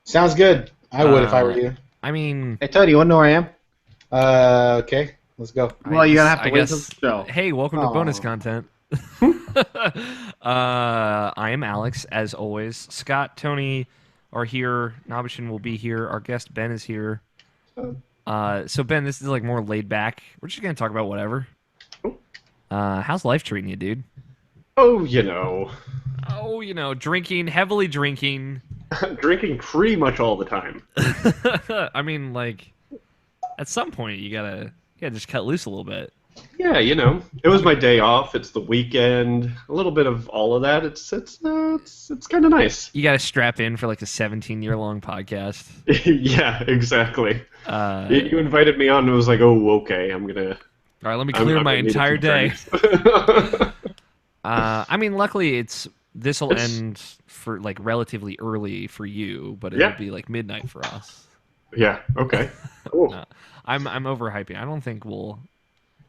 Sounds good. I would if I were you. I mean, Hey, Todd, you want to know where I am? Okay, let's go. Well, you're gonna have to I wait till guess. the show. Hey, welcome to bonus Aw. content. I am Alex, as always. Scott, Tony are here. Nabishin will be here. Our guest Ben is here. So Ben, this is like more laid back. We're just gonna talk about whatever. How's life treating you, dude? Oh, you know, Oh, drinking, heavily drinking. drinking pretty much all the time. I mean, like, at some point you gotta just cut loose a little bit. Yeah, it was my day off. It's the weekend. A little bit of all of that. It's kind of nice. You gotta strap in for like a 17-year-long podcast. Yeah, exactly. Uh, You invited me on, and it was like, oh, okay, I'm gonna. all right, let me I'm clear my gonna need a entire few day. drinks. I mean, luckily this will It's- end for like relatively early for you, but Yeah. it'll be like midnight for us. Yeah. Okay. Cool. No, I'm overhyping. I don't think we'll.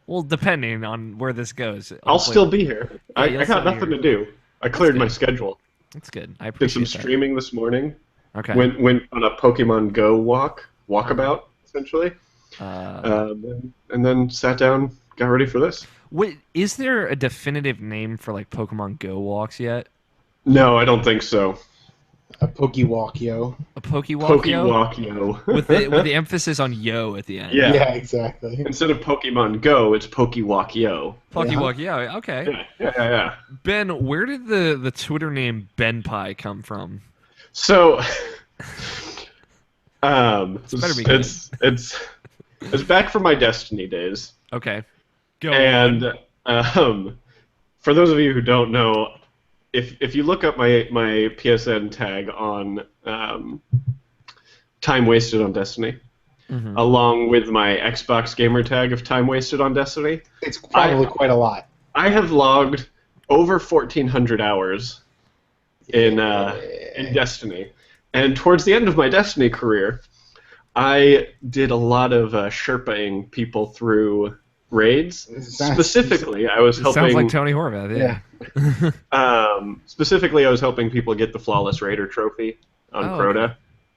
Well, depending on where this goes, I'll hopefully- still be here. I you'll still got be nothing here. to do. I cleared my good. schedule. That's good. I Did some appreciate that. streaming this morning. Okay. Went on a Pokemon Go walkabout, essentially. And then sat down, got ready for this. Wait, is there a definitive name for like Pokemon Go walks yet? No, I don't think so. A Pokewalk, yo. A Pokewalk, yo? Pokewalk, yo. with the emphasis on yo at the end. Yeah. Yeah, exactly. Instead of Pokemon Go, it's Pokewalk, yo. Pokewalk, yo. Okay. Yeah. Ben, where did the Twitter name Ben Pie come from? So, better be good. it's back from my Destiny days. Okay. Go And on. for those of you who don't know, if you look up my PSN tag on time wasted on Destiny, Mhm. along with my Xbox gamer tag of time wasted on Destiny, It's probably quite a lot. I have logged over 1,400 hours in Destiny, and towards the end of my Destiny career, I did a lot of Sherpaing people through raids. Specifically, I was It helping. sounds like Tony Horvath. Yeah. Specifically, I was helping people get the Flawless Raider trophy on Oh, Crota.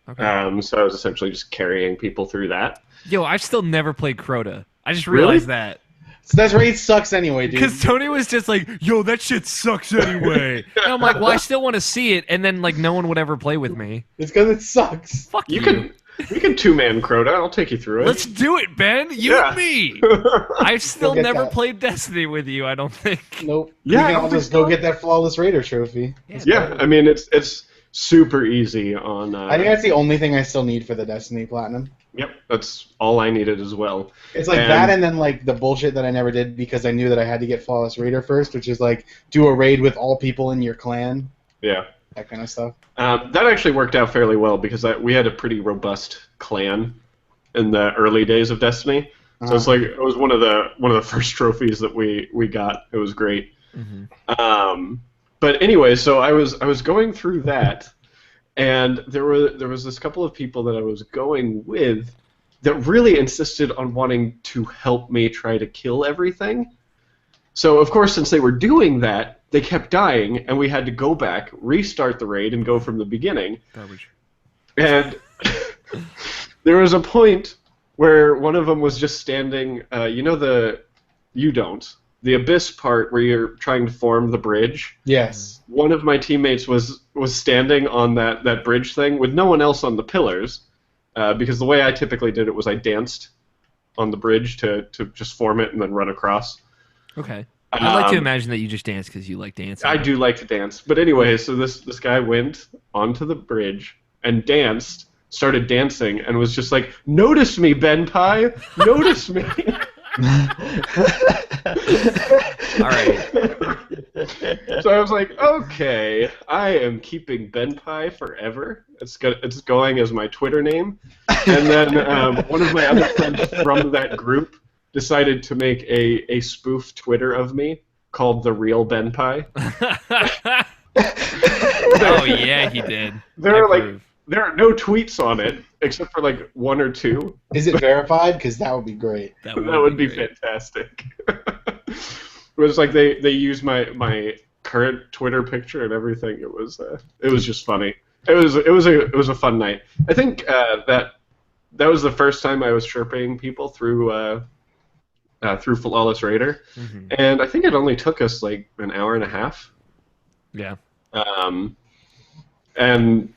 Okay. So I was essentially just carrying people through that. Yo, I've still never played Crota. I just Really? realized that. So that raid sucks anyway, dude. Because Tony was just like, yo, that shit sucks anyway. And I'm like, well, I still want to see it. And then, like, no one would ever play with me. It's because it sucks. Fuck you. We can two-man Crota. I'll take you through it. Let's do it, Ben. You Yeah. and me. I've still get never that. played Destiny with you, I don't think. Nope. Yeah, we I can don't all think just go so. get that Flawless Raider trophy. Yeah, I mean it's super easy on. I think that's the only thing I still need for the Destiny Platinum. Yep, that's all I needed as well. It's like And- that and then like the bullshit that I never did because I knew that I had to get Flawless Raider first, which is like do a raid with all people in your clan, Yeah. that kind of stuff. That actually worked out fairly well because we had a pretty robust clan in the early days of Destiny. So it's like it was one of the first trophies that we got. It was great. But anyway, so I was going through that, and there was this couple of people that I was going with that really insisted on wanting to help me try to kill everything. So of course, since they were doing that, they kept dying, and we had to go back, restart the raid, and go from the beginning. Garbage. And there was a point where one of them was just standing. The abyss part where you're trying to form the bridge. Yes. One of my teammates was standing on that bridge thing with no one else on the pillars, because the way I typically did it was I danced on the bridge to just form it and then run across. Okay. I'd like to Um, imagine that you just dance because you like dancing. I do like to dance, but anyway, so this guy went onto the bridge and started dancing, and was just like, "Notice me, Ben Pie, notice me." All right. So I was like, okay, I am keeping Ben Pie forever. It's going as my Twitter name. And then one of my other friends from that group decided to make a spoof Twitter of me called The Real Ben Pie. Oh, yeah, he did. There I are approve. there are no tweets on it except for like one or two. Is it verified? Because that would be great. That That would be great. fantastic. It was like they used my current Twitter picture and everything. It was just funny. It was a fun night. I think that was the first time I was chirping people through Flawless Raider, and I think it only took us like an hour and a half. Yeah. And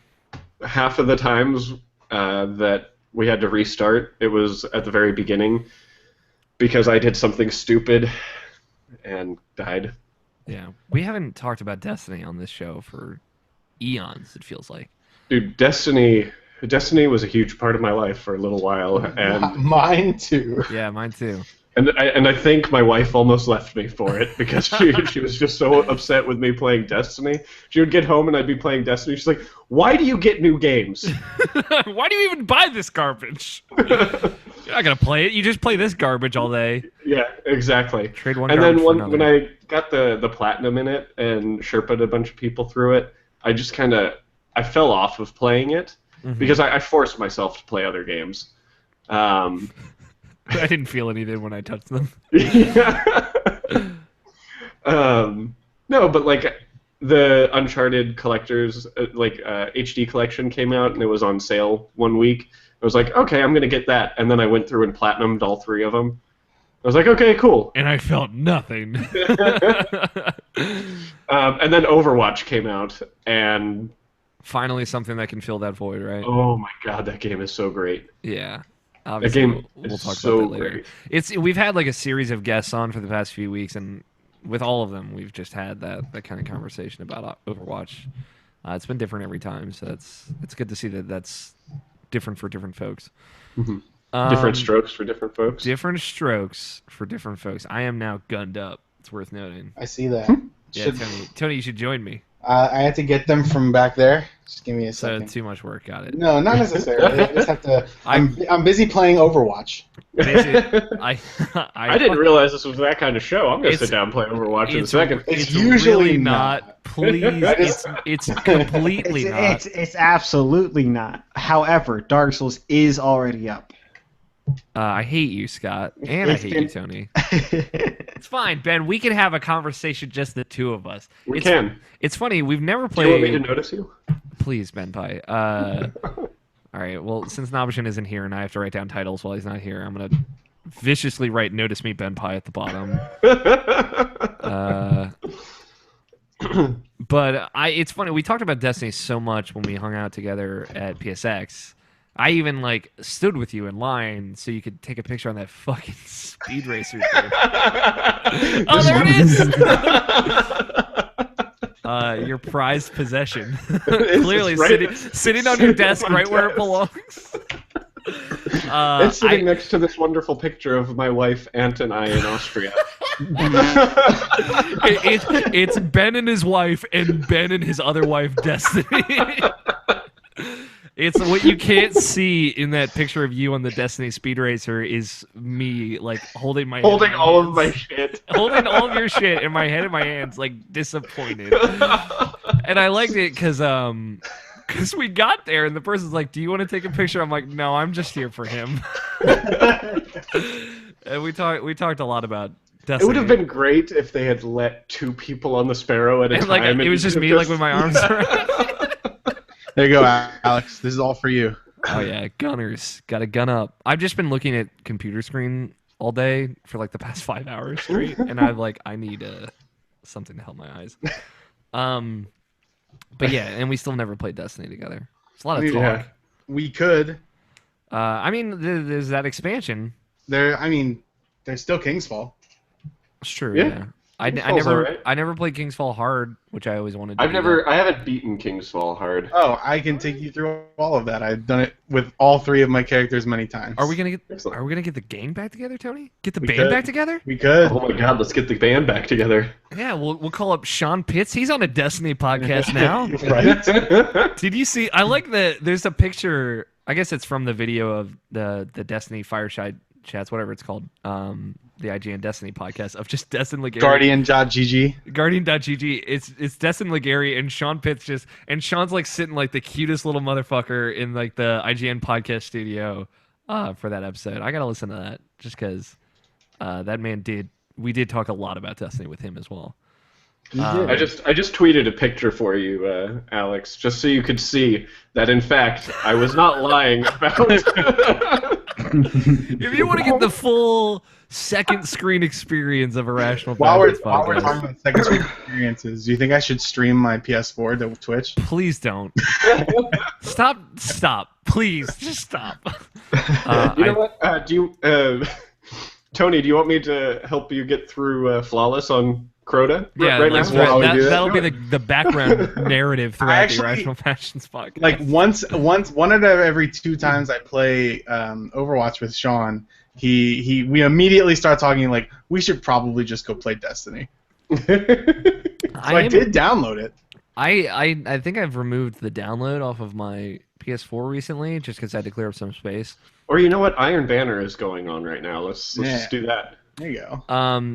half of the times that we had to restart, it was at the very beginning because I did something stupid and died. Yeah. We haven't talked about Destiny on this show for eons, it feels like. Dude, Destiny was a huge part of my life for a little while, and Mine too. Yeah, mine too. And I think my wife almost left me for it because she was just so upset with me playing Destiny. She would get home and I'd be playing Destiny. She's like, "Why do you get new games? Why do you even buy this garbage? You're not gonna play it. You just play this garbage all day." Yeah, exactly. Trade one and garbage then for another. when I got the platinum in it and Sherpa'd a bunch of people through it, I just I fell off of playing it because I forced myself to play other games. I didn't feel anything when I touched them. Yeah. No, but like the Uncharted collectors, HD collection came out and it was on sale one week. I was like, okay, I'm gonna get that, and then I went through and platinumed all 3 of them. I was like, okay, cool. And I felt nothing. And then Overwatch came out, and finally something that can fill that void, right? oh my god, that game is so great. Yeah. That Obviously, game we'll is talk so about that later. great. We've had like a series of guests on for the past few weeks, and with all of them, we've just had that kind of conversation about Overwatch. It's been different every time, so it's good to see that's different for different folks. Different strokes for different folks. Different strokes for different folks. I am now gunned up. It's worth noting. I see that. Yeah, Tony, you should join me. I had to get them from back there. Just give me a So second. too much work. Got it. No, not necessarily. I just have to. I'm busy playing Overwatch. I didn't realize this was that kind of show. I'm gonna sit down and play Overwatch in a second. It's usually really not. Please, it's completely not. It's absolutely not. However, Dark Souls is already up. I hate you, Scott, and I hate you, Tony. It's fine, Ben. We can have a conversation, just the two of us. We can. It's funny. We've never Do played. you want me to notice you? Please, Ben Pie. All right. Well, since Nabishin isn't here and I have to write down titles while he's not here, I'm gonna viciously write "Notice Me, Ben Pie" at the bottom. But it's funny. We talked about Destiny so much when we hung out together at PSX. I even stood with you in line so you could take a picture on that fucking speed racer thing. Oh, there it is! Your prized possession. Clearly sitting on your desk right where it belongs. It's sitting next to this wonderful picture of my wife, Aunt, and I in Austria. It's Ben and his wife and Ben and his other wife, Destiny. It's what you can't see in that picture of you on the Destiny Speed Racer is me holding my holding all of my shit, holding all of your shit in my head in my hands, disappointed. And I liked it because we got there and the person's like, "Do you want to take a picture?" I'm like, "No, I'm just here for him." And we talked a lot about Destiny. It would have been great if they had let 2 people on the Sparrow at a time. It was just me with my arms around. There you go, Alex. This is all for you. Oh yeah, gunners. Got to gun up. I've just been looking at computer screen all day for the past 5 hours straight, and I need something to help my eyes. But yeah, and we still never played Destiny together. It's a lot of talk. Yeah, we could. I mean, there's that expansion. There's still Kingsfall. It's true. Yeah. Yeah. I Kingsfall's alright. never played Kingsfall Hard, which I always wanted to. I haven't beaten Kingsfall Hard. Oh, I can take you through all of that. I've done it with all 3 of my characters many times. Are we gonna get the gang back together, Tony? Get the band back together? We could. Oh my god, let's get the band back together. Yeah, we'll call up Sean Pitts. He's on a Destiny podcast now. Right? Did you see? I like that. There's a picture. I guess it's from the video of the Destiny Fireside Chats, whatever it's called. The IGN Destiny podcast of just Destin Legary. Guardian.gg. Guardian.gg. It's Destin Legary and Sean Pitts and Sean's sitting the cutest little motherfucker in the IGN podcast studio for that episode. I gotta listen to that just because that man we did talk a lot about Destiny with him as well. I just tweeted a picture for you, Alex, just so you could see that in fact I was not lying about. If you want to get the full second screen experience of Irrational While we're Passions talking podcast, about second screen experiences, do you think I should stream my PS4 to Twitch? please don't. Stop. Please, just stop. You know what? Tony, do you want me to help you get through Flawless on Crota? Yeah, right like, now? that'll be the background narrative throughout the Irrational Passions podcast. Like one out of every 2 times I play Overwatch with Sean, we immediately start talking like we should probably just go play Destiny. So I did download it. I think I've removed the download off of my PS4 recently, just because I had to clear up some space. Or you know what? Iron Banner is going on right now. Let's just do that. There you go.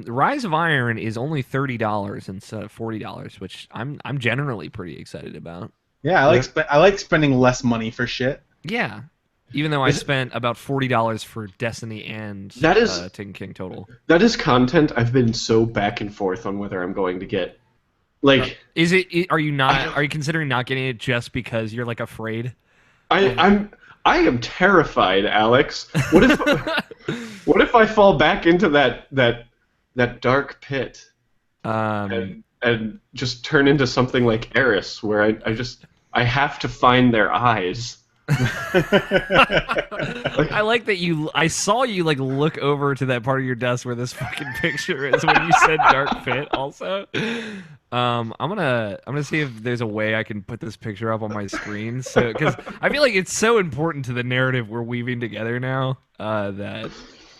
Rise of Iron is only $30 instead of $40, which I'm generally pretty excited about. Yeah, I like spending less money for shit. Yeah, even though I spent about $40 for Destiny and Taken King total. That is content I've been so back and forth on whether I'm going to get. Like, are you considering not getting it just because you're like afraid? I am terrified, Alex. What if I fall back into that dark pit and just turn into something like Eris, where I have to find their eyes. I like that I saw you like look over to that part of your desk where this fucking picture is when you said dark pit also. I'm gonna see if there's a way I can put this picture up on my screen, so because I feel like it's so important to the narrative we're weaving together now that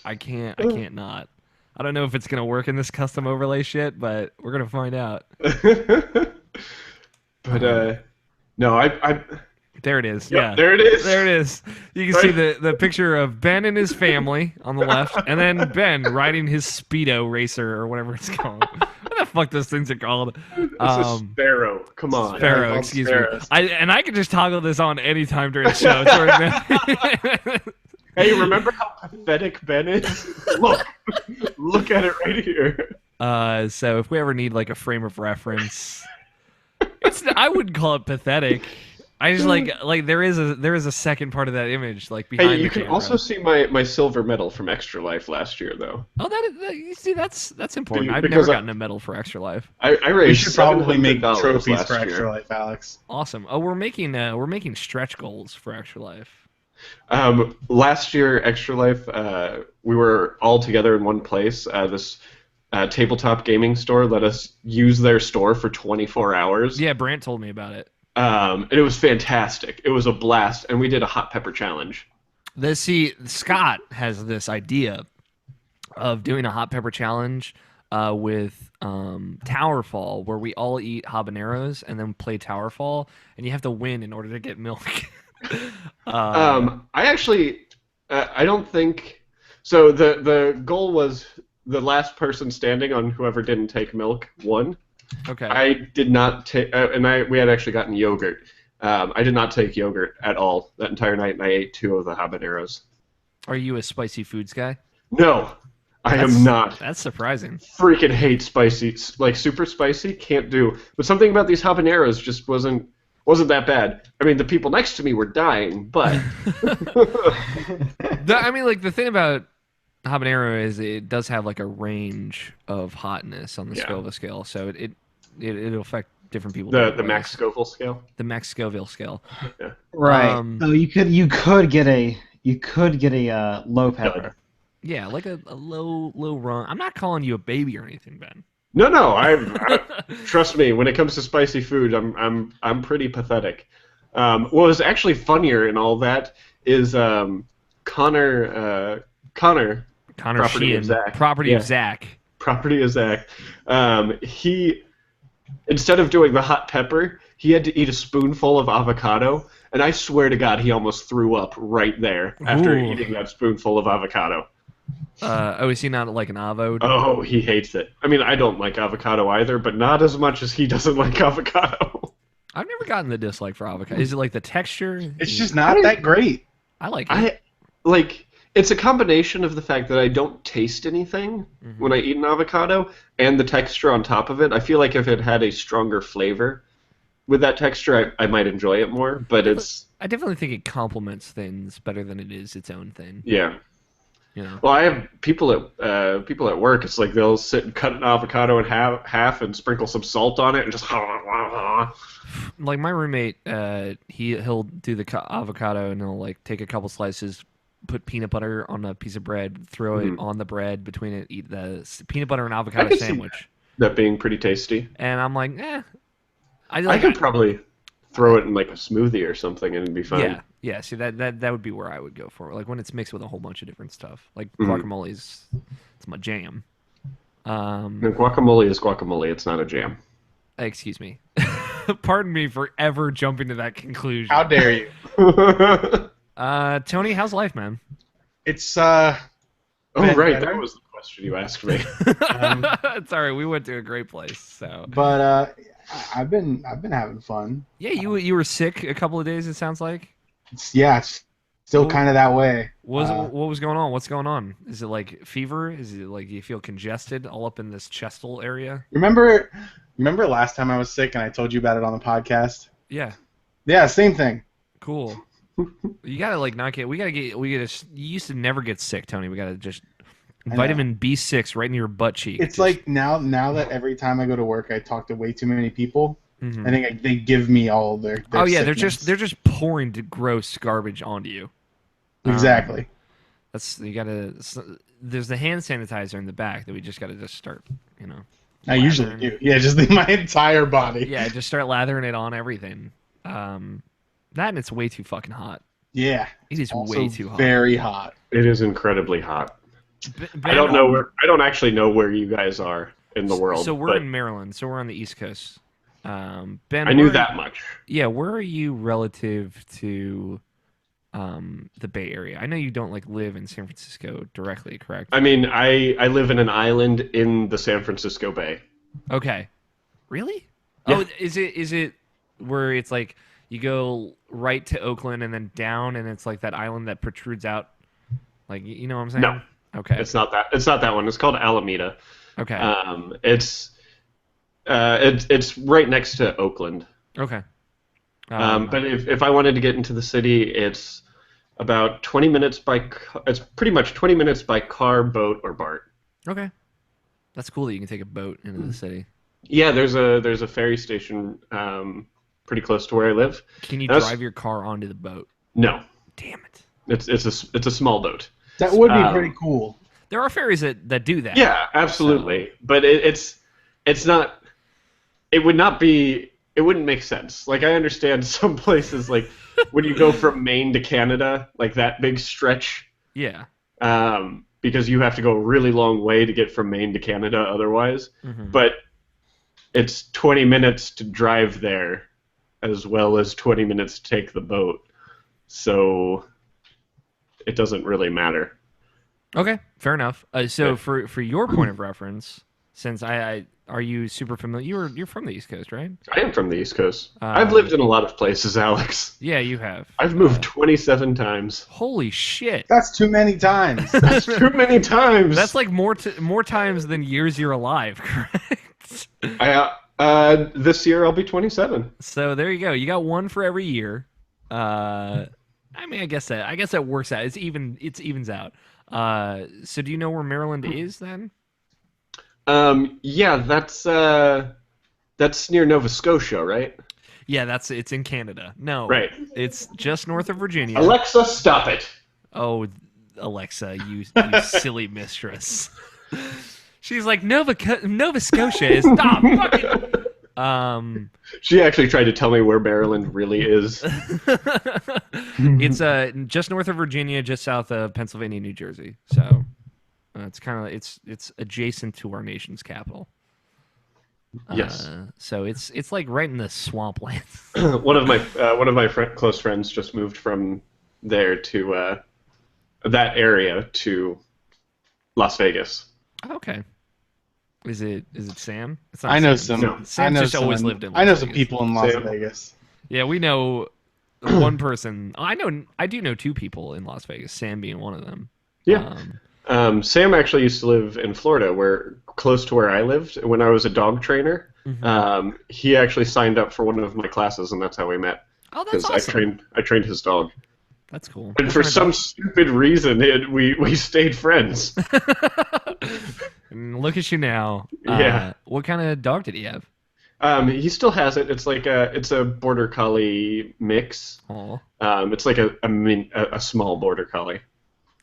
I can't not. I don't know if it's gonna work in this custom overlay shit, but we're gonna find out. But no, I there it is. Yep, yeah, there it is. There it is. You can see the picture of Ben and his family on the left, and then Ben riding his Speedo racer or whatever it's called. What the fuck those things are called? This is Sparrow. Come on. Sparrow, excuse me. I can just toggle this on anytime during the show. It's Hey, remember how pathetic Ben is? Look at it right here. So if we ever need like a frame of reference, I wouldn't call it pathetic. I just like there is a second part of that image like behind. Hey, you the can camera. also see my silver medal from Extra Life last year, though. Oh, you see, that's important. I've because never gotten a medal for Extra Life. I raised. We should probably make $700 trophies last for Extra year. Life, Alex. Awesome. Oh, we're making stretch goals for Extra Life. Last year, Extra Life, we were all together in one place. This tabletop gaming store let us use their store for 24 hours. Yeah, Brant told me about it. And it was fantastic. It was a blast, and we did a hot pepper challenge. Scott has this idea of doing a hot pepper challenge with Towerfall, where we all eat habaneros and then play Towerfall, and you have to win in order to get milk. I actually, I don't think so. The goal was the last person standing on whoever didn't take milk won. Okay. I did not take, we had actually gotten yogurt. I did not take yogurt at all that entire night, and I ate 2 of the habaneros. Are you a spicy foods guy? No, I am not. That's surprising. Freaking hate spicy, like super spicy. Can't do. But something about these habaneros just wasn't that bad. I mean, the people next to me were dying, but. I mean, like the thing about habanero is it does have like a range of hotness on the Scoville scale, so it'll affect different people. The Max Scoville scale. The Max Scoville scale. Yeah. Right. So you could get a low pepper. Yeah, like a low run. I'm not calling you a baby or anything, Ben. No. I trust me. When it comes to spicy food, I'm pretty pathetic. What was actually funnier in all that is Connor property Sheehan, of Zach. Property of Zach. Property of Zach. He, instead of doing the hot pepper, he had to eat a spoonful of avocado, and I swear to God, he almost threw up right there after eating that spoonful of avocado. Is he not like an avo? Oh, he hates it. I mean, I don't like avocado either, but not as much as he doesn't like avocado. I've never gotten the dislike for avocado. Is it like the texture? It's just not that great. I like it. it's a combination of the fact that I don't taste anything when I eat an avocado and the texture on top of it. I feel like if it had a stronger flavor with that texture, I might enjoy it more. But I definitely think it complements things better than it is its own thing. yeah. You know? Well, I have people at work. It's like they'll sit and cut an avocado in half and sprinkle some salt on it and just. Like my roommate, he'll do the avocado and he'll like take a couple slices, put peanut butter on a piece of bread, throw it on the bread between it, eat the peanut butter and avocado sandwich. That being pretty tasty. And I'm like, I could probably throw it in like a smoothie or something and it'd be fine. Yeah. See, that would be where I would go for it. Like when it's mixed with a whole bunch of different stuff. Like guacamole's, it's my jam. And guacamole is guacamole. It's not a jam. Excuse me. Pardon me for ever jumping to that conclusion. How dare you? Tony, how's life, man? It's Oh, right. better. That was the question you asked me. It's all right. We went to a great place. So. But I've been having fun. Yeah, you were sick a couple of days. It sounds like. It's still kind of that way. What was going on? What's going on? Is it like fever? Is it like you feel congested all up in this chestal area? Remember last time I was sick and I told you about it on the podcast? Yeah. Yeah, same thing. Cool. You gotta like not get. We gotta. You used to never get sick, Tony. We gotta just vitamin B6 right in your butt cheek. It's like now that every time I go to work, I talk to way too many people. I think they give me all their oh yeah, sickness. they're just pouring gross garbage onto you. Exactly. You gotta. There's the hand sanitizer in the back that we just gotta start. I usually do. Yeah, just my entire body. Yeah, just start lathering it on everything. That and it's way too fucking hot. Yeah. It is also way too hot. Very hot. It is incredibly hot. I don't actually know where you guys are in the world. So we're in Maryland. So we're on the East Coast. Ben, I knew that much. Yeah, where are you relative to the Bay Area? I know you don't like live in San Francisco directly, correct? I mean, I live in an island in the San Francisco Bay. Okay. Really? Yeah. Oh, is it where it's like you go right to Oakland and then down, and it's like that island that protrudes out? Like, you know what I'm saying? No. Okay. It's not that. It's not that one. It's called Alameda. Okay. It's right next to Oakland. Okay. But if I wanted to get into the city, it's about 20 minutes it's pretty much 20 minutes by car, boat, or BART. Okay. That's cool that you can take a boat into the city. Yeah, there's a ferry station pretty close to where I live. Can you drive your car onto the boat? No. Damn it. It's a small boat. That would be pretty cool. There are ferries that do that. Yeah, absolutely. So. But it's not. It would not be. It wouldn't make sense. Like I understand some places like when you go from Maine to Canada, like that big stretch. Yeah. Because you have to go a really long way to get from Maine to Canada otherwise. But it's 20 minutes to drive there as well as 20 minutes to take the boat. So it doesn't really matter. Okay, fair enough. So for your point of reference, since are you super familiar? You're from the East Coast, right? I am from the East Coast. I've lived in a lot of places, Alex. Yeah, you have. I've moved 27 times. Holy shit! That's too many times. That's too many times. That's like more times than years you're alive, correct? This year I'll be 27. So there you go. You got one for every year. I mean, I guess that works out. It evens out. So do you know where Maryland is then? Yeah, that's near Nova Scotia, right? Yeah, it's in Canada. No, right. It's just north of Virginia. Alexa, stop it. Oh, Alexa, you silly mistress. She's like Nova Scotia is stop. Fucking. She actually tried to tell me where Maryland really is. It's just north of Virginia, just south of Pennsylvania, New Jersey. So it's kind of it's adjacent to our nation's capital. Yes. So it's like right in the swampland. One of my close friends just moved from there to that area to Las Vegas. Okay. Is it Sam? It's not I know Sam. some. Sam's I know just always lived in Las I know Vegas. some people in Las Sam. Vegas. Yeah, we know one person. I do know two people in Las Vegas. Sam being one of them. Yeah. Sam actually used to live in Florida, close to where I lived. When I was a dog trainer, he actually signed up for one of my classes, and that's how we met. Oh, that's Because awesome. I trained his dog, That's cool. and for some stupid reason, we stayed friends. And look at you now. Yeah. What kind of dog did he have? He still has it. It's like it's a border collie mix. Oh. It's like a small border collie.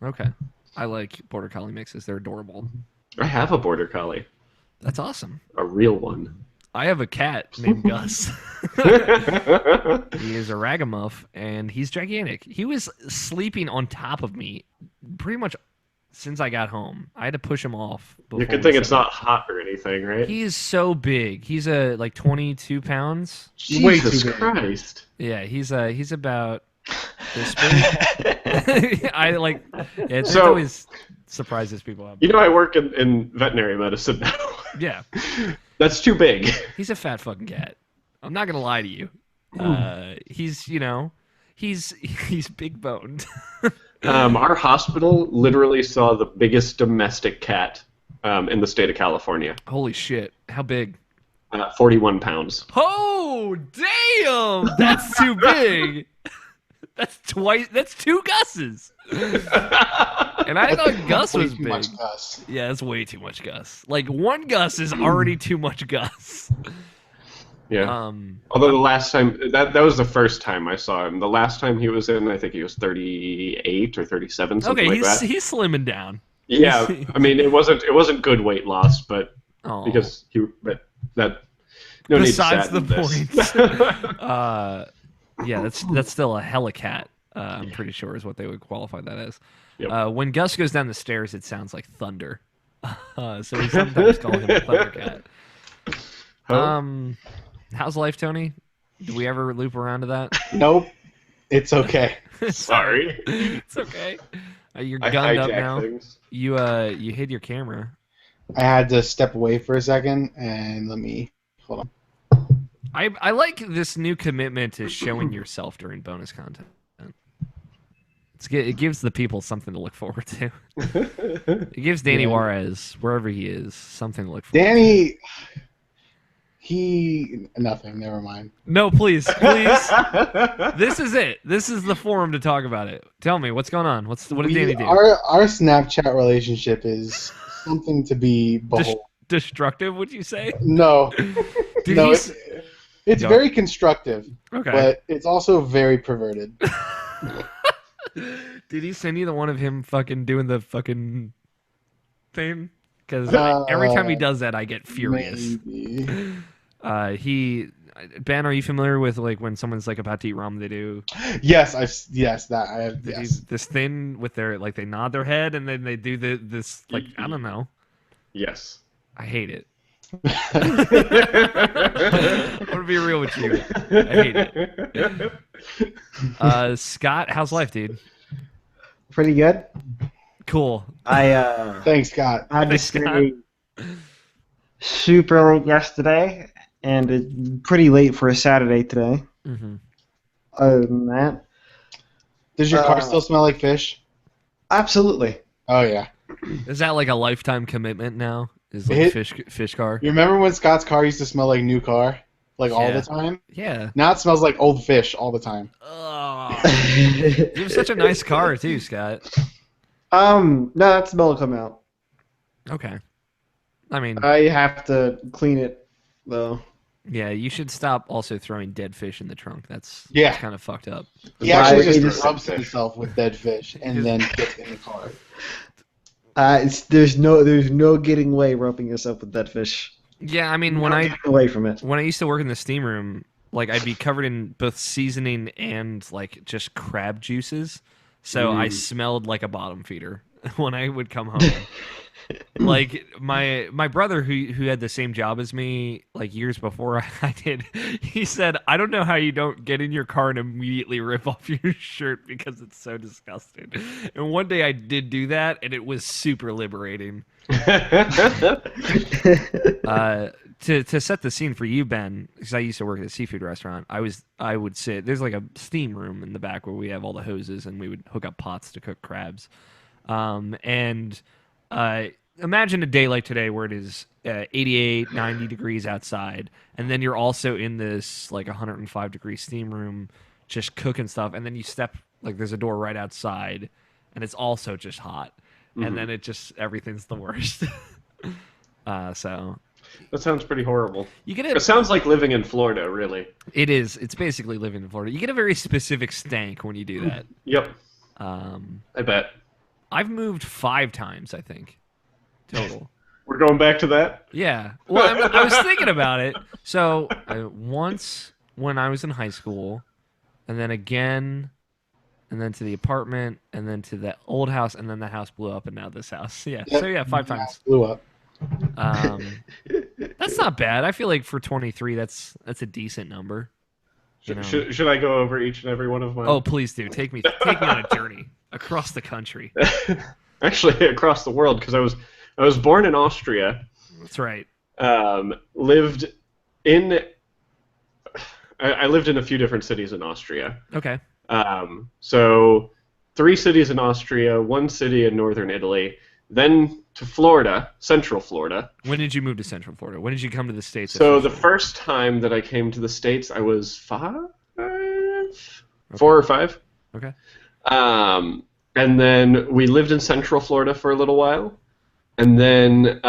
Okay. I like border collie mixes. They're adorable. I have a border collie, That's awesome. a real one. I have a cat named Gus. He is a ragamuff, and he's gigantic. He was sleeping on top of me pretty much since I got home. I had to push him off. You could think it's not hot or anything, right? He is so big. He's like 22 pounds. Jesus Christ. Yeah, he's about this big. It So- always surprises people. How big. You know, I work in veterinary medicine now. Yeah, That's too big. he's a fat fucking cat. I'm not gonna lie to you. He's he's big boned. Our hospital literally saw the biggest domestic cat in the state of California. Holy shit! How big? 41 pounds. Oh damn! That's too big. That's twice. That's 2 Gus's. And I thought Gus Way was too big. much Gus. Yeah, that's way too much Gus. Like 1 Gus is already too much Gus. Yeah. Although the last time that was the first time I saw him. The last time he was in, I think he was 38 or 37, something Okay, like that. he's slimming down. Yeah, I mean it wasn't good weight loss, but Oh. because no need to Besides the sadden point. this. Yeah, that's still a helicat. I'm pretty sure is what they would qualify that as. Yep. When Gus goes down the stairs, it sounds like thunder. So we sometimes call him a thundercat. How's life, Tony? Do we ever loop around to that? Nope. It's okay. Sorry. It's okay. You're I gunned up hijack now. things. You hid your camera. I had to step away for a second, and let me hold on. I like this new commitment to showing yourself during bonus content. It gives the people something to look forward to. It gives Danny Yeah. Juarez, wherever he is, something to look forward Danny, nothing. Never mind. to. No, please. This is it. This is the forum to talk about it. Tell me, what's going on? What did Danny do? Our Snapchat relationship is something to be behold. Destructive, would you say? No, Did no, he it's Go. very constructive, Okay. but it's also very perverted. Did he send you the one of him fucking doing the fucking thing? Because every time he does that, I get furious. Maybe. Ben, are you familiar with like when someone's like about to eat ramen, they do Yes, that I have. Yes. this thing with their like they nod their head and then they do this like I don't know. Yes. I hate it. I'm gonna be real with you. I hate it. Scott, how's life, dude? Pretty good. Cool. Thanks, Scott. I had to Thanks, stay super late yesterday, and it's pretty late for a Saturday today. Mm-hmm. Other than that, Does your car still smell like fish? absolutely. Oh yeah. Is that like a lifetime commitment now? Is like fish car? You remember when Scott's car used to smell like new car, like all Yeah. the time? Yeah. Now it smells like old fish all the time. Oh, you have such a nice car too, Scott. No, that smell will come out. Okay. I mean, I have to clean it though. yeah, you should stop also throwing dead fish in the trunk. That's kind of fucked up. He actually Why- just rubs himself with dead fish and then gets in the car. There's no getting away rubbing yourself with that fish. Yeah, I mean, No getting away from it. when I used to work in the steam room, like I'd be covered in both seasoning and like just crab juices, so I smelled like a bottom feeder when I would come home. Like my brother who had the same job as me like years before I did, he said, I don't know how you don't get in your car and immediately rip off your shirt because it's so disgusting. And one day I did do that and it was super liberating. To set the scene for you, Ben, because I used to work at a seafood restaurant, I would sit, there's like a steam room in the back where we have all the hoses and we would hook up pots to cook crabs. And imagine a day like today where it is 88, 90 degrees outside, and then you're also in this like 105-degree steam room just cooking stuff, and then you step, like there's a door right outside, and it's also just hot, and then it just, everything's the worst. So That sounds pretty horrible. you get It sounds like living in Florida, really. it is. It's basically living in Florida. You get a very specific stank when you do that. Yep, I bet. I've moved 5 times, I think, total. We're going back to that? Yeah. Well, I was thinking about it. So once when I was in high school, and then again, and then to the apartment, and then to the old house, and then the house blew up, and now this house. Yeah. Yep. So yeah, 5 times. Blew up. That's not bad. I feel like for 23, that's a decent number. You know? Should I go over each and every one of mine? Oh, please do. Take me on a journey across the country. Actually, across the world, because I was born in Austria. That's right. Lived in I lived in a few different cities in Austria. Okay. So 3 cities in Austria, 1 city in northern Italy, then to Florida, Central Florida. When did you move to Central Florida? When did you come to the States? So the first time that I came to the States, I was 4 or 5. Okay. And then we lived in Central Florida for a little while. And then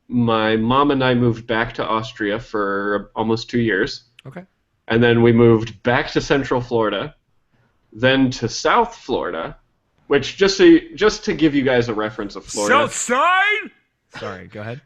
my mom and I moved back to Austria for almost 2 years. Okay. And then we moved back to Central Florida, then to South Florida, which just to give you guys a reference of Florida. Southside. Sorry, go ahead.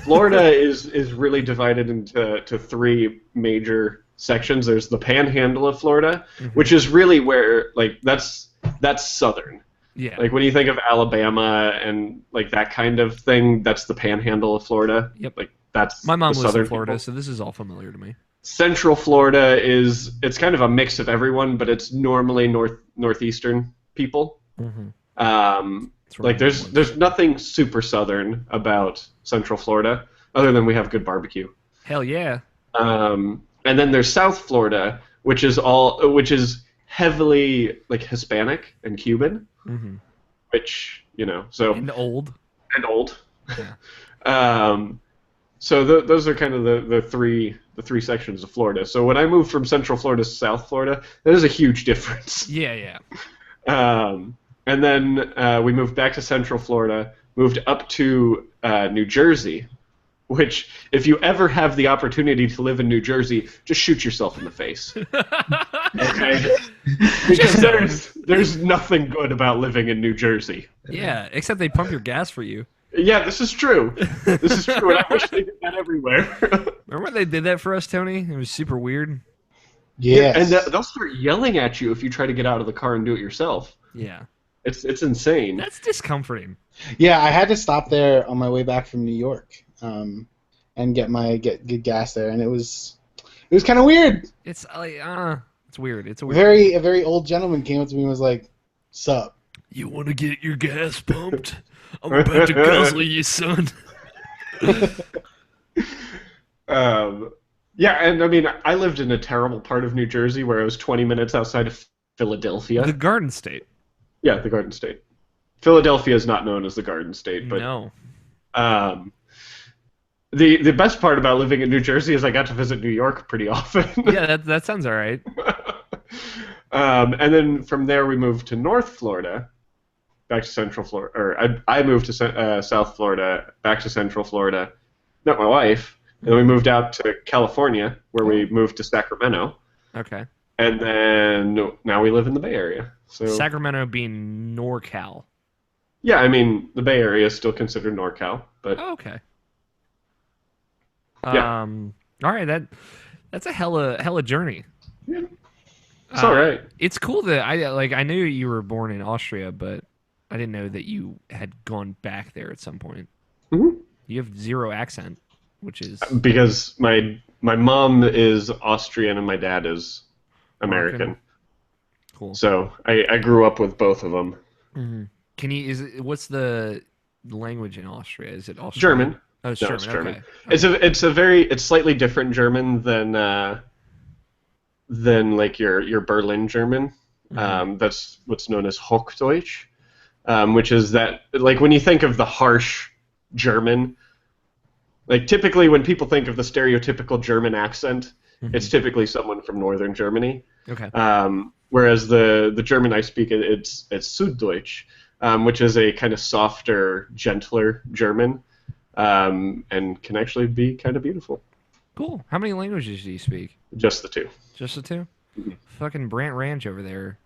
Florida is really divided into 3 major sections. There's the Panhandle of Florida, which is really where that's southern. Yeah. Like when you think of Alabama and like that kind of thing, that's the Panhandle of Florida. Yep. Like that's My mom the lives in southern Florida, people. so this is all familiar to me. Central Florida it's kind of a mix of everyone, but it's normally northeastern people. Like there's nothing super southern about Central Florida other than we have good barbecue. Hell yeah. And then there's South Florida, which is heavily like Hispanic and Cuban, which so And old. Yeah. So those are kind of the three sections of Florida. So when I moved from Central Florida to South Florida, there's a huge difference. Yeah. And then we moved back to Central Florida, moved up to New Jersey, which if you ever have the opportunity to live in New Jersey, just shoot yourself in the face. Okay? Because there's nothing good about living in New Jersey. Yeah, except they pump your gas for you. Yeah, this is true. And I wish they did that everywhere. Remember when they did that for us, Tony? It was super weird. Yes. And they'll start yelling at you if you try to get out of the car and do it yourself. Yeah. It's insane. That's discomforting. Yeah, I had to stop there on my way back from New York, and get gas there, and it was kind of weird. It's like it's weird. It's a weird. A very old gentleman came up to me and was like, "Sup? You want to get your gas pumped? I'm about to guzzle you, son." Yeah, and I mean, I lived in a terrible part of New Jersey where I was 20 minutes outside of Philadelphia. The Garden State. Yeah, the Garden State. Philadelphia is not known as the Garden State, but no. The best part about living in New Jersey is I got to visit New York pretty often. Yeah, that sounds all right. And then from there we moved to North Florida, back to Central Florida, or I moved to South Florida, back to Central Florida. Not my wife. And then we moved out to California, where we moved to Sacramento. Okay. And then now we live in the Bay Area. So Sacramento being NorCal. yeah, I mean the Bay Area is still considered NorCal, but Oh, okay. Yeah. All right. That's a hella journey. yeah, it's all right. It's cool that I knew you were born in Austria, but I didn't know that you had gone back there at some point. Mm-hmm. You have 0 accent, which is Because my mom is Austrian and my dad is American. American. Cool. So I grew up with both of them. Mm-hmm. What's the language in Austria? Is it Austrian? German. Oh, it's No, German. it's German. Okay. It's slightly different German than like your Berlin German. Mm-hmm. That's what's known as Hochdeutsch. which is that, like, when you think of the harsh German, like, typically when people think of the stereotypical German accent, it's typically someone from northern Germany. Okay. Whereas the German I speak, it's Süddeutsch, which is a kind of softer, gentler German, and can actually be kind of beautiful. Cool. How many languages do you speak? Just the two. Just the two? Fucking Brant Ranch over there,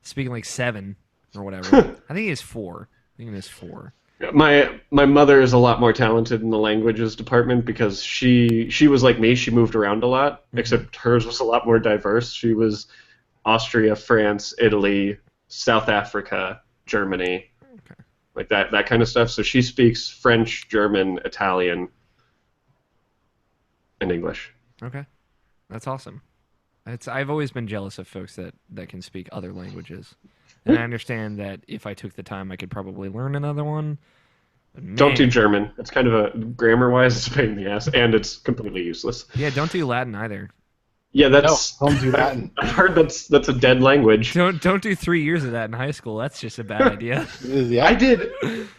speaking like 7 or whatever. I think he has 4. I think he has 4. My mother is a lot more talented in the languages department because she was like me. She moved around a lot, except hers was a lot more diverse. She was Austria, France, Italy, South Africa, Germany, like that kind of stuff. So she speaks French, German, Italian, and English. Okay, that's awesome. I've always been jealous of folks that can speak other languages, and I understand that if I took the time, I could probably learn another one. But Don't do German. It's kind of a grammar-wise, it's a pain in the ass, and it's completely useless. Yeah, don't do Latin either. Yeah, that's. No, don't do that. I've heard that's a dead language. Don't do 3 years of that in high school. That's just a bad idea. Yeah.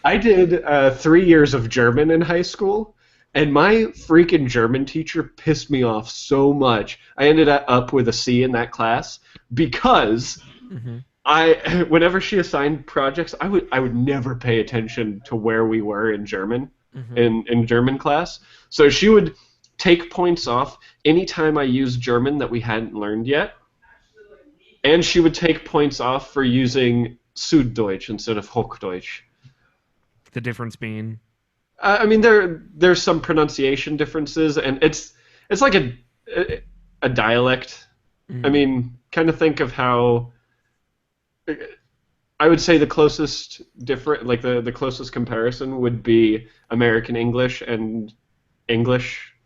I did 3 years of German in high school, and my freaking German teacher pissed me off so much. I ended up with a C in that class because whenever she assigned projects, I would never pay attention to where we were in German in German class. So she would take points off anytime I used German that we hadn't learned yet, and she would take points off for using Süddeutsch instead of Hochdeutsch. The difference being? I mean, there's some pronunciation differences, and it's like a dialect. I mean, kind of think of how I would say the closest the closest comparison would be American English and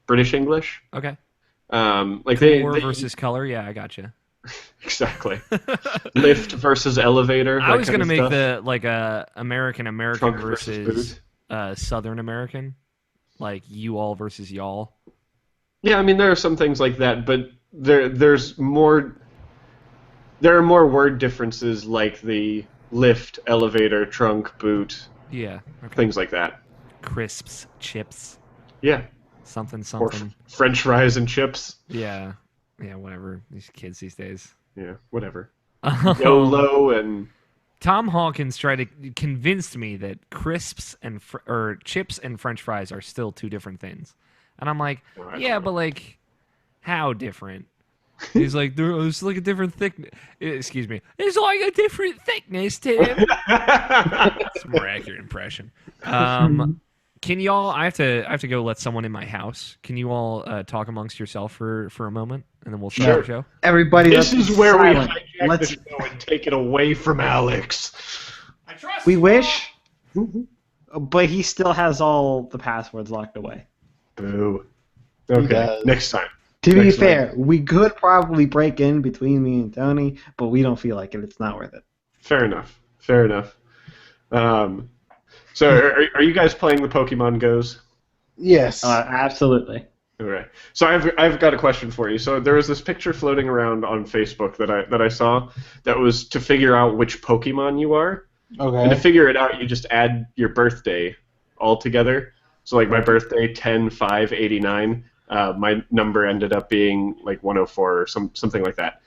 British English. Okay. Like Core versus color. Yeah, I gotcha. Exactly. Lift versus elevator. I was gonna make stuff. American Trunk versus Southern American, like you all versus y'all. Yeah, I mean there are some things like that, but there's more. There are more word differences like the lift, elevator, trunk, boot. Yeah. Okay. Things like that. Crisps, chips. Yeah. Something. Or French fries and chips. Yeah. Yeah, whatever. These kids these days. Yeah, whatever. YOLO and... Tom Hawkins tried to convince me that crisps and chips and French fries are still 2 different things. And I'm like, yeah, but like, how different? He's like, there's like a different thickness. Excuse me. There's like a different thickness, Tim. It's a more accurate impression. Can you all? I have to go let someone in my house. Can you all talk amongst yourself for a moment, and then we'll start the show. Everybody, this is where silent. we hijack the show and take it away from Alex. I trust. We wish, but he still has all the passwords locked away. Boo. Okay, next time. To be fair, we could probably break in between me and Tony, but we don't feel like it. It's not worth it. Fair enough. So, are you guys playing the Pokemon Go's? Yes. Absolutely. Okay. So I've got a question for you. So there was this picture floating around on Facebook that I saw that was to figure out which Pokemon you are. Okay. And to figure it out, you just add your birthday all together. So like my birthday, 10/5/89. My number ended up being like 104 or something like that.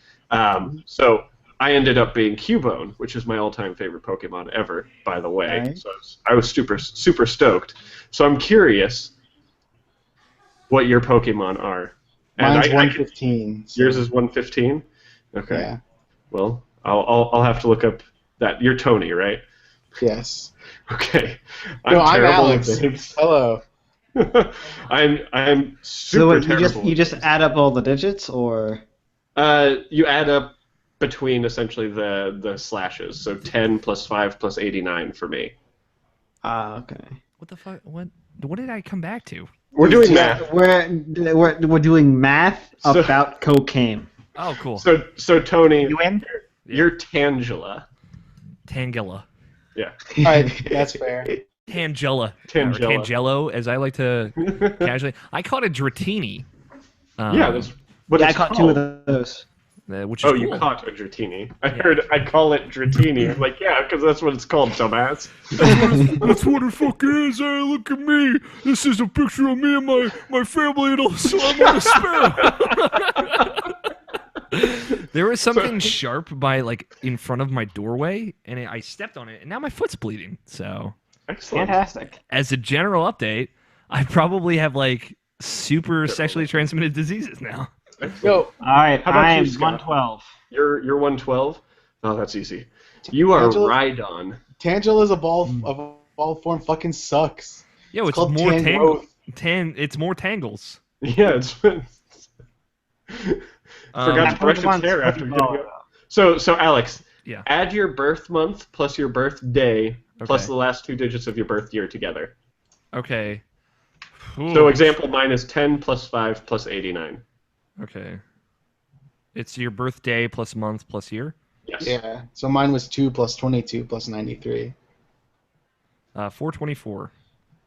So I ended up being Cubone, which is my all-time favorite Pokemon ever, by the way. Right. So I was super stoked. So I'm curious what your Pokemon are. Mine's 115. Yours is 115? Okay. Yeah. Well, I'll have to look up that. You're Tony, right? Yes. Okay. I'm terrible Alex. with names. Hello. I'm super terrible. You just add up all the digits, or? You add up between essentially the slashes. So 10 plus 5 plus 89 for me. Okay. What the fuck? What did I come back to? We're doing math. We're doing math about cocaine. Oh, cool. So Tony, You in? you're Tangela. Tangela. Yeah. All right, that's fair. Tangela. Tangela. Or Tangelo, as I like to casually. I called it Dratini. Yeah, that's what Yeah, I it's caught called. 2 of those. which is Oh, cool. you caught a Dratini. I call it Dratini. I'm like, yeah, because that's what it's called, dumbass. That's what it fucking is. Hey, look at me. This is a picture of me and my family, and also I'm on a sparrow. There was something sharp by like in front of my doorway, and I stepped on it, and now my foot's bleeding. So, Excellent. Fantastic. as a general update, I probably have like super sexually transmitted diseases now. Yo, All right, How about I you, am Scott? 112. You're 112? Oh, that's easy. You are Angela- Rhydon. Tangela of a ball form fucking sucks. Yo, it's called more Tangrowth. It's more tangles. Yeah, it's forgot to brush its Pokemon's hair after fucking getting ball. up. So Alex, Yeah. add your birth month plus your birthday plus Okay. the last 2 digits of your birth year together. Okay. So Ooh. example, mine is 10 plus 5 plus 89. Okay. It's your birthday plus month plus year. Yes. Yeah. So mine was 2 plus 22 plus 93. 424.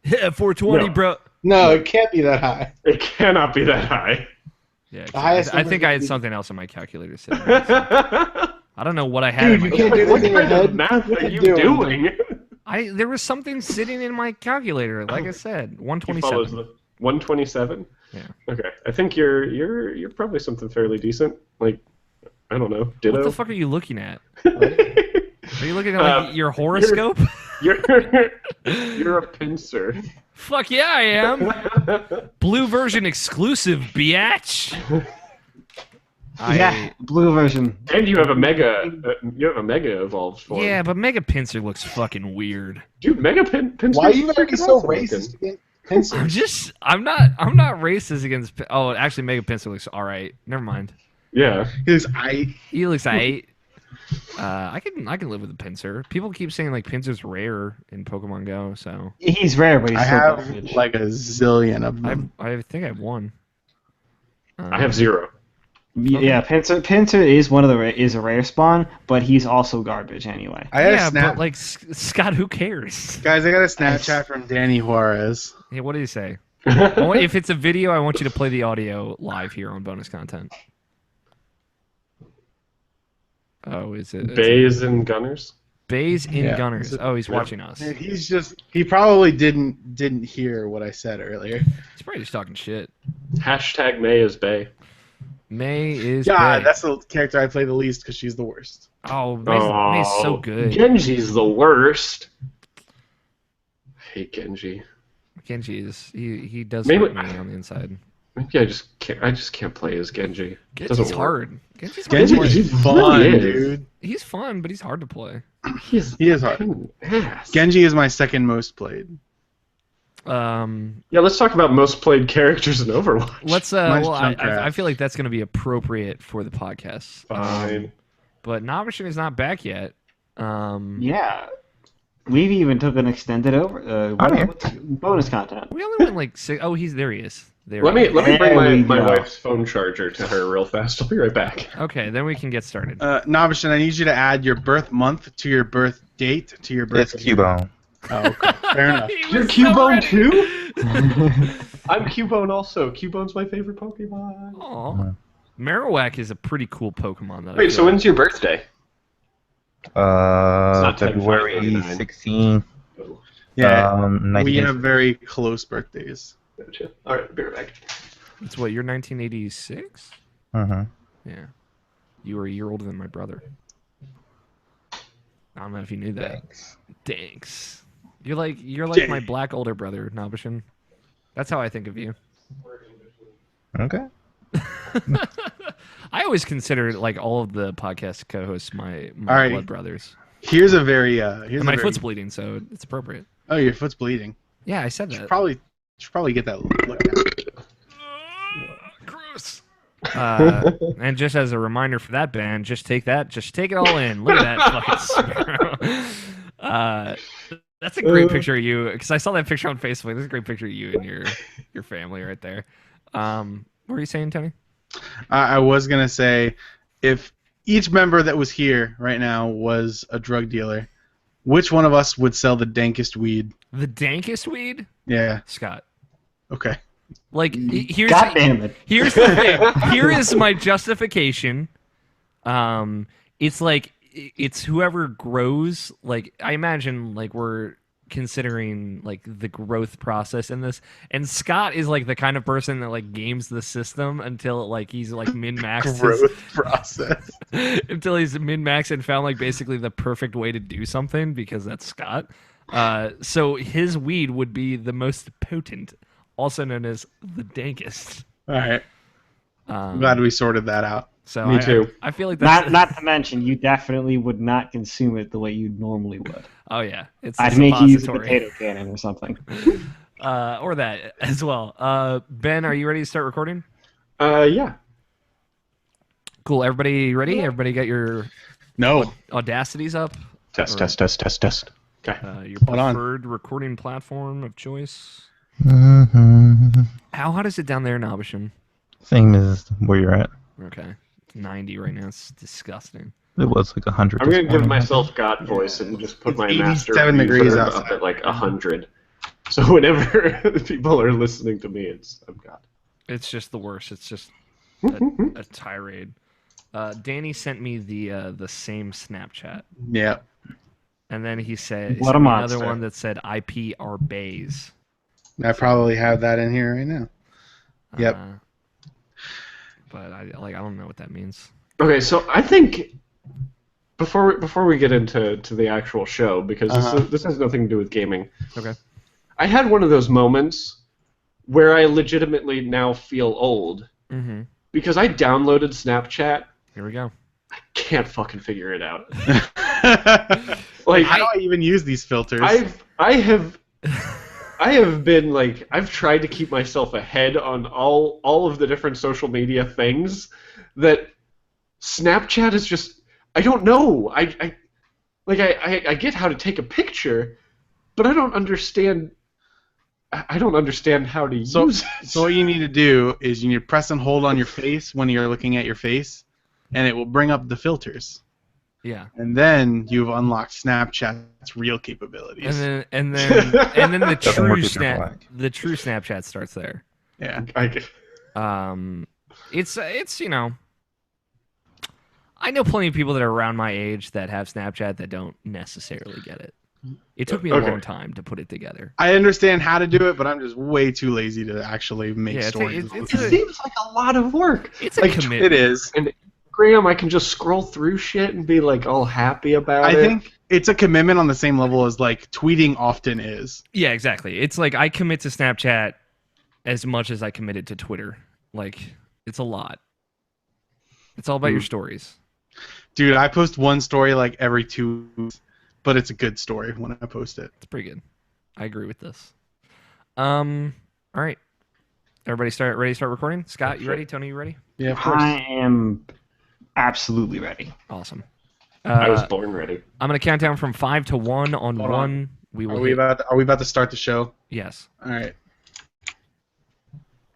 Yeah, 420, No. bro. No, it can't be that high. It cannot be that high. Yeah, The highest I number think I had would be- something else on my calculator sitting there, so I don't know what I had Dude, in my you can't do calculator. this in your What kind of head. math What are are you you doing? There was something sitting in my calculator, like I said, He follows 127. the 127. Yeah. Okay, I think you're probably something fairly decent. Like, I don't know, Ditto. What the fuck are you looking at? Are you looking at like your horoscope? You're you're a pincer. Fuck yeah, I am. Blue version exclusive, biatch. Yeah, blue version. And you have a mega evolved form. Yeah, but Mega Pincer looks fucking weird. Dude, mega pincer. Why are you gonna be so racist against pincers? I'm not racist against. Oh, actually, Mega Pincer looks all right. Never mind. Yeah. Because I He looks aight. I can live with a Pinsir. People keep saying like Pinsir's rare in Pokemon Go, so He's rare, but he's I still have garbage. like a zillion of them. I think I have one. I have 0. Yeah, Pinsir is one of the is a rare spawn, but he's also garbage anyway. I had Yeah, a snap. but like Scott, who cares? Guys, I got a Snapchat from Danny Juarez. Yeah, what did he say? If it's a video, I want you to play the audio live here on bonus content. Oh, is it? Bays and Gunners. Bays in Yeah. Gunners. Oh, he's watching us. Dude, he probably didn't hear what I said earlier. He's probably just talking shit. Hashtag May is Bay. May is Yeah, Bay. that's the character I play the least because she's the worst. Oh, May's so good. Genji's the worst. I hate Genji. Genji is he does Maybe- hurt me on the inside. Maybe I just can't play as Genji. It doesn't Genji's work. hard. Genji's hard Genji to play. is He fun, really is. dude. He's fun, but he's hard to play. He is hard. fucking ass. Genji is my second most played. Yeah, let's talk about most played characters in Overwatch. Let's Mine's well, I Junkrat. feel like that's going to be appropriate for the podcast. Fine. But Novishing is not back yet. Yeah, we've even took an extended over bonus content. We only went like 6. Oh, there he is. There. Let me bring There we my go. wife's phone charger to her real fast. I'll be right back. Okay, then we can get started. Novishin, I need you to add your birth month to your birth date to your birth. It's Cubone. Oh, okay. Fair enough. You're Cubone too? I'm Cubone also. Cubone's my favorite Pokemon. Aw. Marowak is a pretty cool Pokemon though. Wait, so when's your birthday? not 10, February 539. 16th. Yeah, we 19. have very close birthdays. Gotcha. All right, be right back. It's what, you're 1986? Mhm. Yeah. You were a year older than my brother. I don't know if you knew that. Thanks. Thanks. You're like Dang. my black older brother, Nobishin. That's how I think of you. Okay. I always consider like all of the podcast co-hosts my All right. blood brothers. Here's a very And my foot's bleeding, so it's appropriate. Oh, your foot's bleeding. Yeah, I said You that. should probably get that looked at. Gross. And just as a reminder for that band, just take it all in. Look at that fucking sparrow. That's a great picture of you, because I saw that picture on Facebook. That's a great picture of you and your family right there. What were you saying, Tony? I was gonna say, if each member that was here right now was a drug dealer, which one of us would sell the dankest weed? The dankest weed? Yeah. Scott. Okay. Like, here's God damn it! Here's the thing. Here is my justification It's like it's whoever grows. Like I imagine, like we're considering like the growth process in this, and Scott is like the kind of person that like games the system until like he's like min-maxed Growth process. until he's min-maxed and found like basically the perfect way to do something because that's Scott. So his weed would be the most potent, also known as the dankest. All right. I'm glad we sorted that out. So Me too. I feel like that's Not to mention, you definitely would not consume it the way you normally would. Oh yeah, it's a I'd make you use a suppository. potato cannon or something. Or that as well. Ben, are you ready to start recording? Yeah. Cool. Everybody ready? Everybody got your No. Audacities up? Test. Okay. Your Hold on. preferred recording platform of choice? Mm-hmm. How hot is it down there in Abishan? Same as where you're at. Okay. It's 90 right now. It's disgusting. It was like 100. I'm this gonna give morning. myself God voice and just put It's my master 87 degrees reverb outside. up at like 100. So whenever people are listening to me, I'm God. It's just the worst. It's just a tirade. Danny sent me the same Snapchat. Yeah. And then he said What a sent me monster. another one that said IP are bays. I probably have that in here right now. Yep. But I don't know what that means. Okay, so I think before we get into the actual show, because this has nothing to do with gaming. Okay. I had one of those moments where I legitimately now feel old Mm-hmm. because I downloaded Snapchat. Here we go. I can't fucking figure it out. Like, how do I even use these filters? I have been like, I've tried to keep myself ahead on all of the different social media things that Snapchat is just, I don't know. I get how to take a picture, but I don't understand how to use it. So what you need to do is you need to press and hold on your face when you're looking at your face, and it will bring up the filters. Yeah. And then you've unlocked Snapchat's real capabilities. And then the Doesn't work true if you're black. the true Snapchat starts there. Yeah. It's you know, I know plenty of people that are around my age that have Snapchat that don't necessarily get it. It took me a Okay. long time to put it together. I understand how to do it, but I'm just way too lazy to actually make Yeah, stories. it's It seems like a lot of work. It's a Like, commitment. It is. And Graham, I can just scroll through shit and be like all happy about I it. think it's a commitment on the same level as like tweeting often is. Yeah, exactly. It's like I commit to Snapchat as much as I committed to Twitter. Like it's a lot. It's all about your stories. Dude, I post one story like every 2 weeks, but it's a good story when I post it. It's pretty good. I agree with this. All right. Everybody ready to start recording? Scott, you ready? Tony, you ready? Yeah, of course. I am absolutely ready. Awesome. I was born ready. I'm gonna count down from 5 to 1. On Hold 1, on. we will. Are we about to start the show? Yes. All right.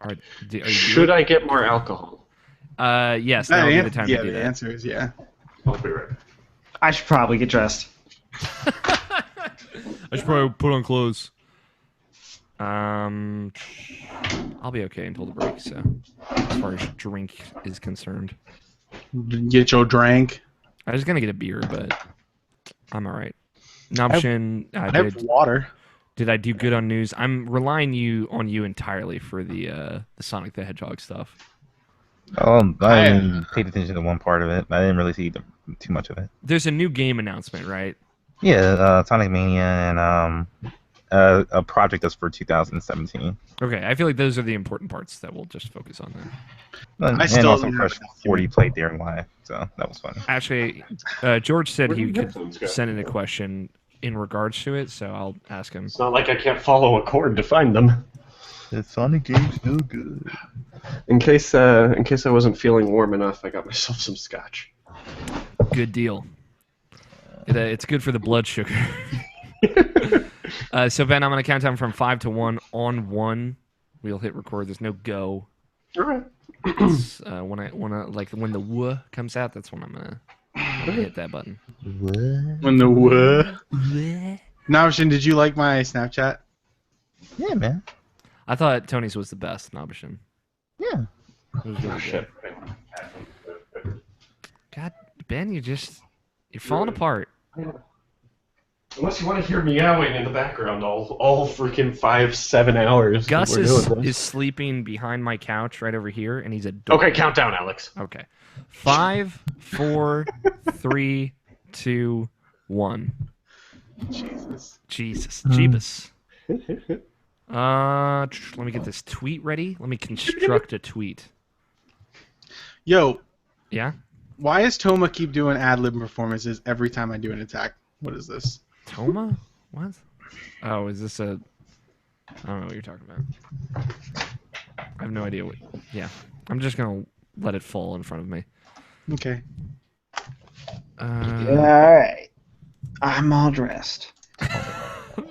All right. Are you Should I get more alcohol? Yes. Now would be the time yeah, to do the that. answer is yeah. I'll be ready. I should probably get dressed. I should probably put on clothes. I'll be okay until the break. So, as far as drink is concerned, Get your drink. I was gonna get a beer, but I'm all right. Nopshin, I have water. did I do good on news? I'm relying on you entirely for the Sonic the Hedgehog stuff. I only paid attention to one part of it. I didn't really see too much of it. There's a new game announcement, right? Yeah, Sonic Mania and a project that's for 2017. Okay, I feel like those are the important parts that we'll just focus on then. And still also don't Crush have it. 40 played there live, so that was fun. Actually, George said Where he did the could headphones go? send in a question in regards to it, so I'll ask him. It's not like I can't follow a chord to find them. The Sonic game's still good. In case I wasn't feeling warm enough, I got myself some scotch. Good deal. It's good for the blood sugar. So Ben, I'm gonna count down from 5 to 1. On 1, we'll hit record. There's no go. All right. It's, when the "w" comes out, that's when I'm gonna hit that button. What? When the what? Navashin, did you like my Snapchat? Yeah, man. I thought Tony's was the best, Nobishin. Yeah. It was really good. God Ben, you're falling apart. Unless you want to hear meowing in the background all freaking 5-7 hours. that Gus we're doing this. is sleeping behind my couch right over here, and he's a dog. Okay, count down, Alex. Okay. 5, 4, 3, 2, 1. Jesus. Jeebus. Let me get this tweet ready. Let me construct a tweet. Yo, Yeah? why does Toma keep doing ad-lib performances every time I do an attack? What is this? Toma? What? Oh, is this a... I don't know what you're talking about. I have no idea what... Yeah. I'm just going to let it fall in front of me. Okay. Yeah, alright. I'm all dressed.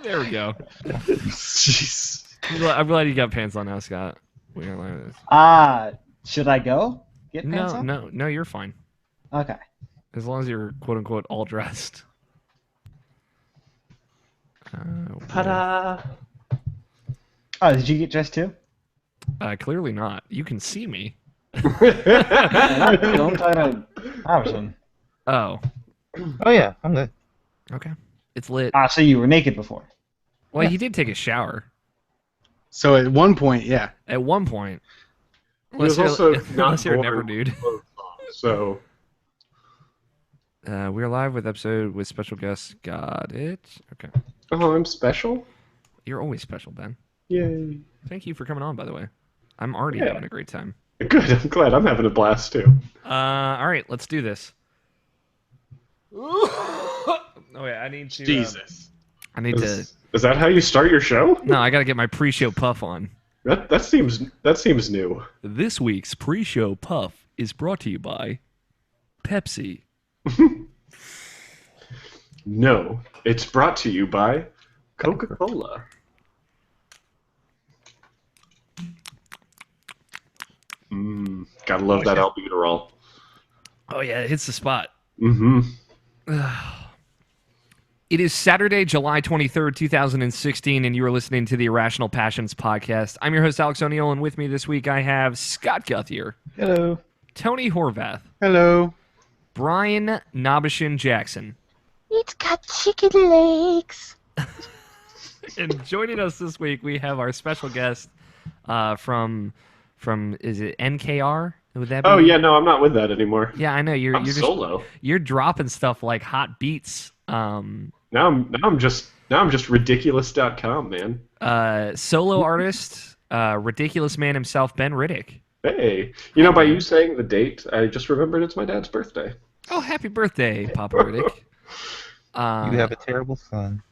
There we go. Jeez. I'm glad you got pants on now, Scott. We don't like this. Should I go? Get pants on? No, you're fine. Okay. As long as you're quote-unquote all dressed. Ta-da! Oh, did you get dressed too? Clearly not. You can see me. I'm talking about Iverson. Oh, Oh yeah, I'm good. okay. It's lit. So you were naked before. Well, he did take a shower So at one point, yeah. at one point. He was also not Unless you're never born dude. with clothes on, So We're live with episode with special guests. Got it. Okay. oh, I'm special. You're always special, Ben. Yay! Thank you for coming on, by the way. I'm already Yeah. having a great time. Good. I'm glad. I'm having a blast too. All right, let's do this. Oh wait, I need to. Jesus. I need to. Is that how you start your show? No, I got to get my pre-show puff on. That seems new. This week's pre-show puff is brought to you by Pepsi. No, it's brought to you by Coca-Cola. Gotta love that albuterol. Oh yeah, it hits the spot. Mm-hmm. It is Saturday, July 23rd, 2016, and you are listening to the Irrational Passions podcast. I'm your host, Alex O'Neill, and with me this week I have Scott Guthier, Hello. Tony Horvath, Hello. Brian Nobishin Jackson. It's got chicken legs. And joining us this week, we have our special guest from is it NKR? Would that be? Oh yeah, no, I'm not with that anymore. Yeah, I know I'm solo. You're dropping stuff like hot beats. Now I'm just ridiculous.com, man. Solo artist, ridiculous man himself, Ben Riddick. Hey, you know, by you saying the date, I just remembered it's my dad's birthday. Oh, happy birthday, Papa Riddick. You have a terrible son.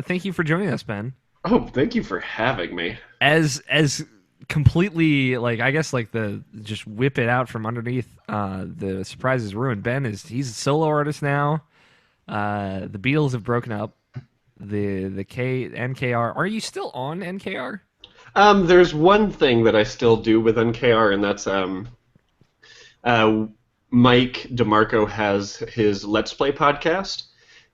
Thank you for joining us, Ben. Oh, thank you for having me. As completely I guess the just whip it out from underneath the surprise is ruined. Ben he's a solo artist now. The Beatles have broken up. The NKR. Are you still on NKR? There's one thing that I still do with NKR, and that's Mike DeMarco has his Let's Play podcast,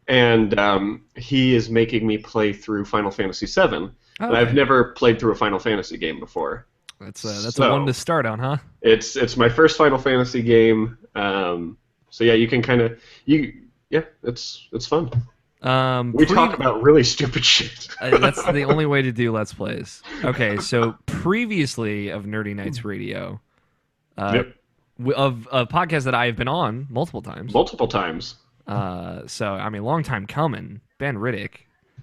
and he is making me play through Final Fantasy VII. Okay. And I've never played through a Final Fantasy game before. That's a one to start on, huh? It's my first Final Fantasy game. So yeah, you can it's fun. We talk about really stupid shit. That's the only way to do Let's Plays. Okay, so previously of Nerdy Nights Radio, Yep. of a podcast that I have been on multiple times. Multiple times. So I mean, long time coming. Ben Riddick.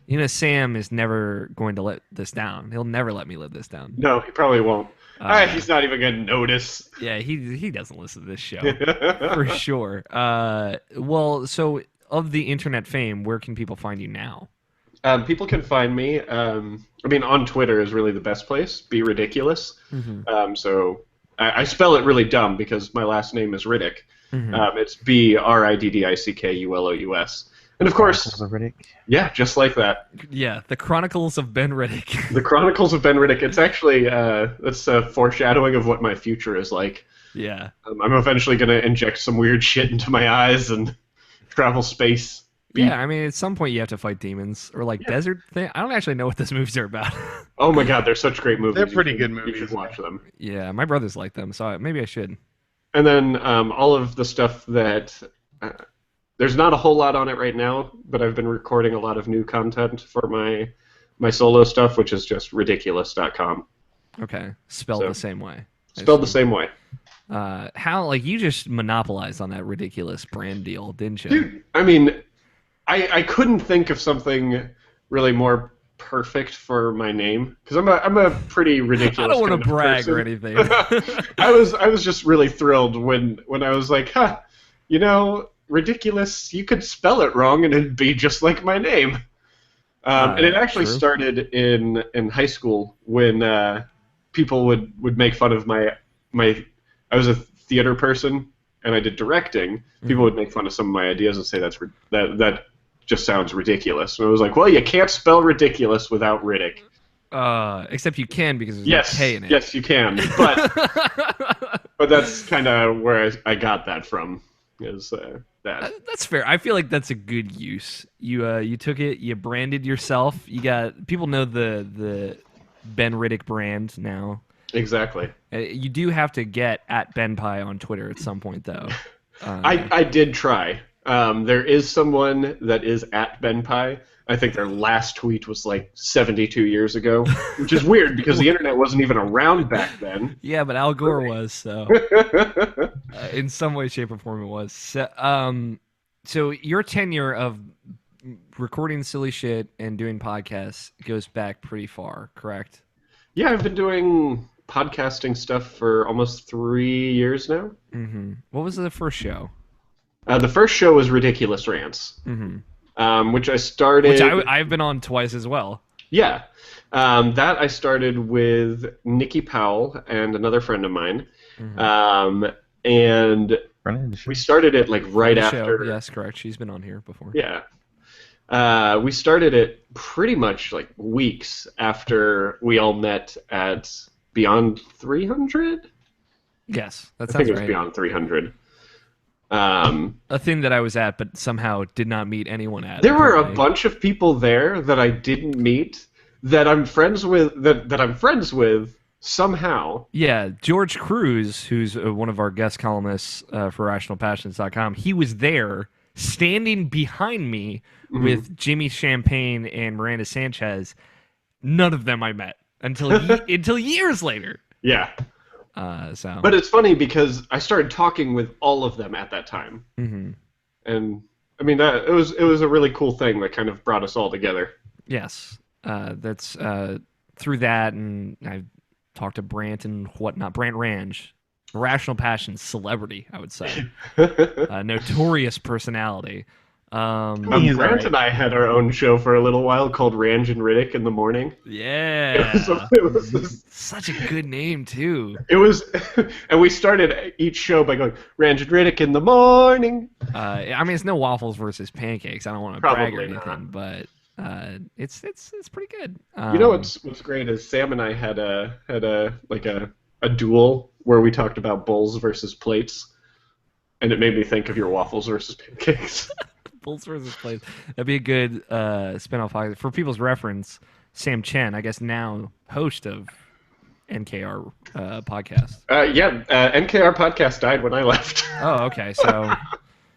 You know, Sam is never going to let this down. He'll never let me live this down. No, he probably won't. He's not even gonna notice. Yeah, he doesn't listen to this show for sure. Well, so of the internet fame, where can people find you now? People can find me. On Twitter is really the best place. Be ridiculous. Mm-hmm. So I spell it really dumb because my last name is Riddick. Mm-hmm. It's BRIDDICKULOUS. And of course, Riddick. yeah, just like that. Yeah, the Chronicles of Ben Riddick. The Chronicles of Ben Riddick. It's actually that's a foreshadowing of what my future is like. Yeah. I'm eventually gonna inject some weird shit into my eyes and travel space. Yeah, I mean, at some point you have to fight demons or like desert thing. I don't actually know what those movies are about. Oh my god, they're such great movies. They're pretty You good should- movies. You should watch them. Yeah, my brothers like them, so maybe I should. And then all of the stuff that there's not a whole lot on it right now, but I've been recording a lot of new content for my solo stuff, which is just ridiculous.com. Okay, spelled So, the same way. Spelled the same way. How like you just monopolized on that ridiculous brand deal, didn't you? Dude, I mean, I couldn't think of something really more perfect for my name because I'm a pretty ridiculous. I don't want kind to of brag person. or anything. I was just really thrilled when I was like, huh, ridiculous. You could spell it wrong and it'd be just like my name. And it actually true. started in high school when people would make fun of my. I was a theater person and I did directing. People would make fun of some of my ideas and say that just sounds ridiculous. And I was like, well, you can't spell ridiculous without Riddick. Except you can because there's Yes, no K in it. yes, you can. But that's kind of where I got that from. Is that? That's fair. I feel like that's a good use. You took it, you branded yourself. You got people know the Ben Riddick brand now. Exactly. You do have to get at Ben Pie on Twitter at some point, though. I did try. There is someone that is at Ben Pie. I think their last tweet was like 72 years ago, which is weird because the internet wasn't even around back then. Yeah, but Al Gore was, so in some way, shape, or form it was. So your tenure of recording silly shit and doing podcasts goes back pretty far, correct? Yeah, I've been doing podcasting stuff for almost 3 years now. Mm-hmm. What was the first show? The first show was Ridiculous Rants, which I started. Which I've been on twice as well. Yeah. That I started with Nikki Powell and another friend of mine. And we started it like right after. Show. Yes, correct. She's been on here before. Yeah. We started it pretty much like weeks after we all met at Beyond 300? Yes, that I sounds think it was right. Beyond 300. A thing that I was at, but somehow did not meet anyone at. There were a apparently. bunch of people there that I didn't meet that I'm friends with. That I'm friends with somehow. Yeah, George Cruz, who's one of our guest columnists for IrrationalPassions.com, he was there, standing behind me with Jimmy Champagne and Miranda Sanchez. None of them I met until until years later. Yeah. So. But it's funny because I started talking with all of them at that time, Mhm. and I mean that it was a really cool thing that kind of brought us all together. Yes, that's through that, and I've talked to Brant and whatnot. Brant Range, Irrational Passions celebrity, I would say, notorious personality. He's Brant alright. and I had our own show for a little while called Range and Riddick in the morning. Yeah, such a good name too. It was, and we started each show by going Range and Riddick in the morning. I mean, it's no waffles versus pancakes. I don't want to brag or Probably anything, but it's pretty good. You know what's great is Sam and I had a duel where we talked about bowls versus plates, and it made me think of your waffles versus pancakes. Bulls versus plates. That'd be a good spin-off podcast. For people's reference, Sam Chen, I guess now host of NKR podcast. NKR podcast died when I left. Oh, okay. So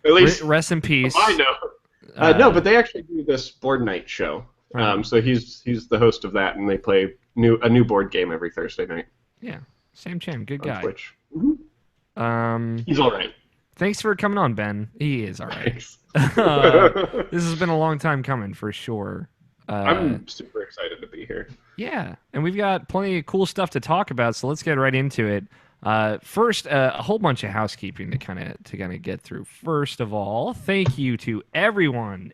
At least rest in peace. I know. No, but they actually do this board night show. Right. So he's the host of that, and they play a new board game every Thursday night Yeah, Sam Chen, good on guy. Twitch. He's He's all right. Thanks for coming on, Ben. He is all right. Thanks. This has been a long time coming for sure. I'm super excited to be here. Yeah, and we've got plenty of cool stuff to talk about, so let's get right into it. First, a whole bunch of housekeeping to kind of get through. First of all, thank you to everyone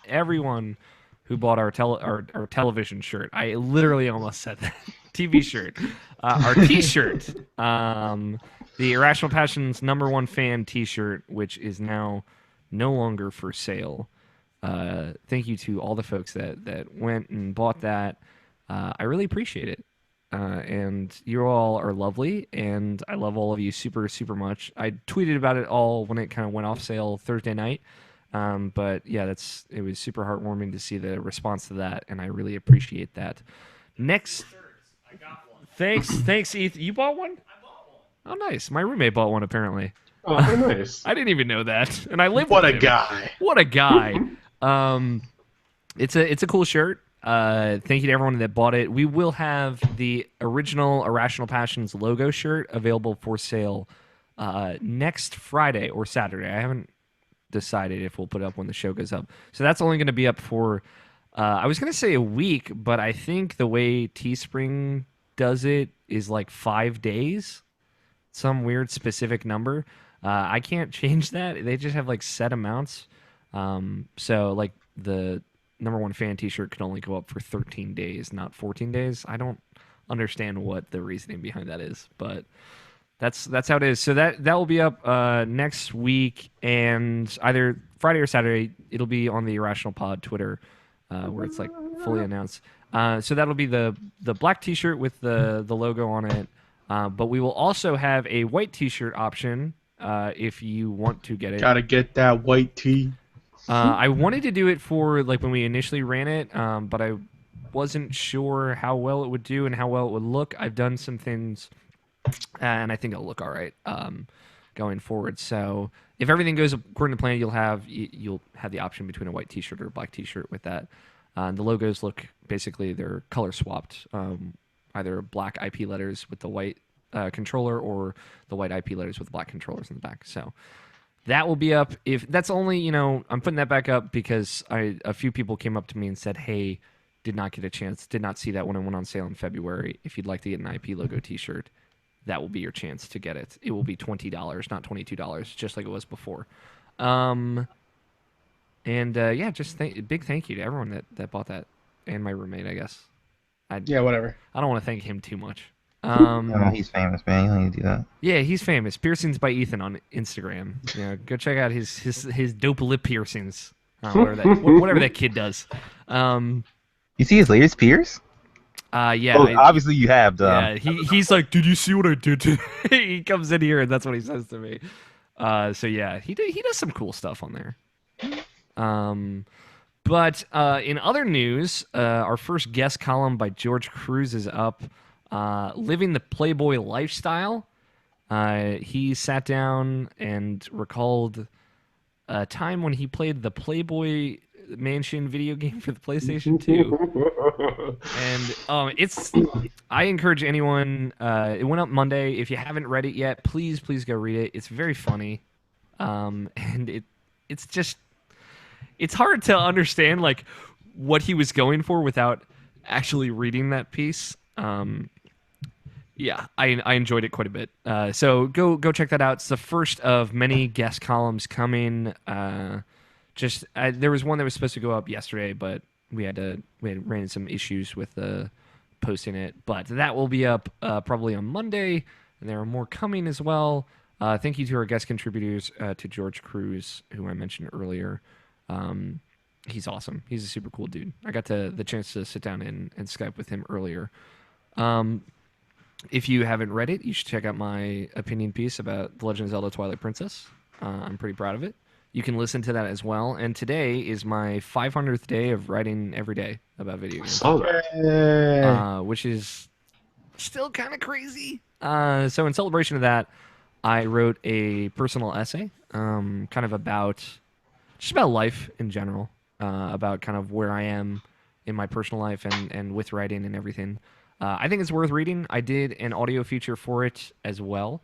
who bought our television shirt. I literally almost said that. TV shirt. Our T-shirt. The Irrational Passions #1 fan T-shirt, which is now no longer for sale. Thank you to all the folks that went and bought that. I really appreciate it. And you all are lovely, and I love all of you super, super much. I tweeted about it all when it kind of went off sale Thursday night, But yeah, it was super heartwarming to see the response to that, and I really appreciate that. Next, thanks, Ethan. You bought one? I bought one. Oh, nice. My roommate bought one apparently. Oh, nice. I didn't even know that, and I live What with a him. guy! What a guy. It's a cool shirt. Thank you to everyone that bought it. We will have the original Irrational Passions logo shirt available for sale next Friday or Saturday. I haven't decided if we'll put it up when the show goes up. So that's only going to be up for, I was going to say a week, but I think the way Teespring does it is like 5 days, some weird specific number. I can't change that. They just have like set amounts. So like the number one fan T-shirt could only go up for 13 days, not 14 days. I don't understand what the reasoning behind that is, but that's how it is. So that will be up next week, and either Friday or Saturday. It'll be on the IrrationalPod Twitter, where it's like fully announced. So that'll be the black T-shirt with the logo on it. But we will also have a white T-shirt option if you want to get it. Gotta get that white tee. I wanted to do it for like when we initially ran it, but I wasn't sure how well it would do and how well it would look. I've done some things, and I think it'll look all right going forward. So if everything goes according to plan, you'll have the option between a white T-shirt or a black T-shirt with that. The logos look basically they're color swapped, either black IP letters with the white controller or the white IP letters with the black controllers in the back. So that will be up. If that's only, I'm putting that back up because a few people came up to me and said, "Hey, did not get a chance, did not see that when it went on sale in February. If you'd like to get an IP logo T-shirt, that will be your chance to get it. It will be $20, not $22, just like it was before." Just big thank you to everyone that bought that, and my roommate, I guess. Yeah, whatever. I don't want to thank him too much. He's famous, man. You don't need to do that. Yeah, he's famous. Piercings by Ethan on Instagram. Go check out his dope lip piercings. Whatever that kid does. You see his latest pierce? Yeah. Obviously you have. Yeah, he's like, "Did you see what I did today?" He comes in here and that's what he says to me. So yeah, he does some cool stuff on there. But in other news, our first guest column by George Cruz is up. Living the Playboy Lifestyle. He sat down and recalled a time when he played the Playboy Mansion video game for the PlayStation 2. And I encourage anyone, it went up Monday. If you haven't read it yet, please go read it. It's very funny. And it's hard to understand like what he was going for without actually reading that piece. Yeah, I enjoyed it quite a bit. So go check that out. It's the first of many guest columns coming. There was one that was supposed to go up yesterday, but we ran into some issues with posting it. But that will be up probably on Monday, and there are more coming as well. Thank you to our guest contributors, to George Cruz, who I mentioned earlier. He's awesome. He's a super cool dude. I got the chance to sit down and Skype with him earlier. If you haven't read it, you should check out my opinion piece about The Legend of Zelda Twilight Princess. I'm pretty proud of it. You can listen to that as well. And today is my 500th day of writing every day about video games. Which is still kind of crazy. So in celebration of that, I wrote a personal essay, kind of about life in general, about kind of where I am in my personal life and with writing and everything. I think it's worth reading. I did an audio feature for it as well.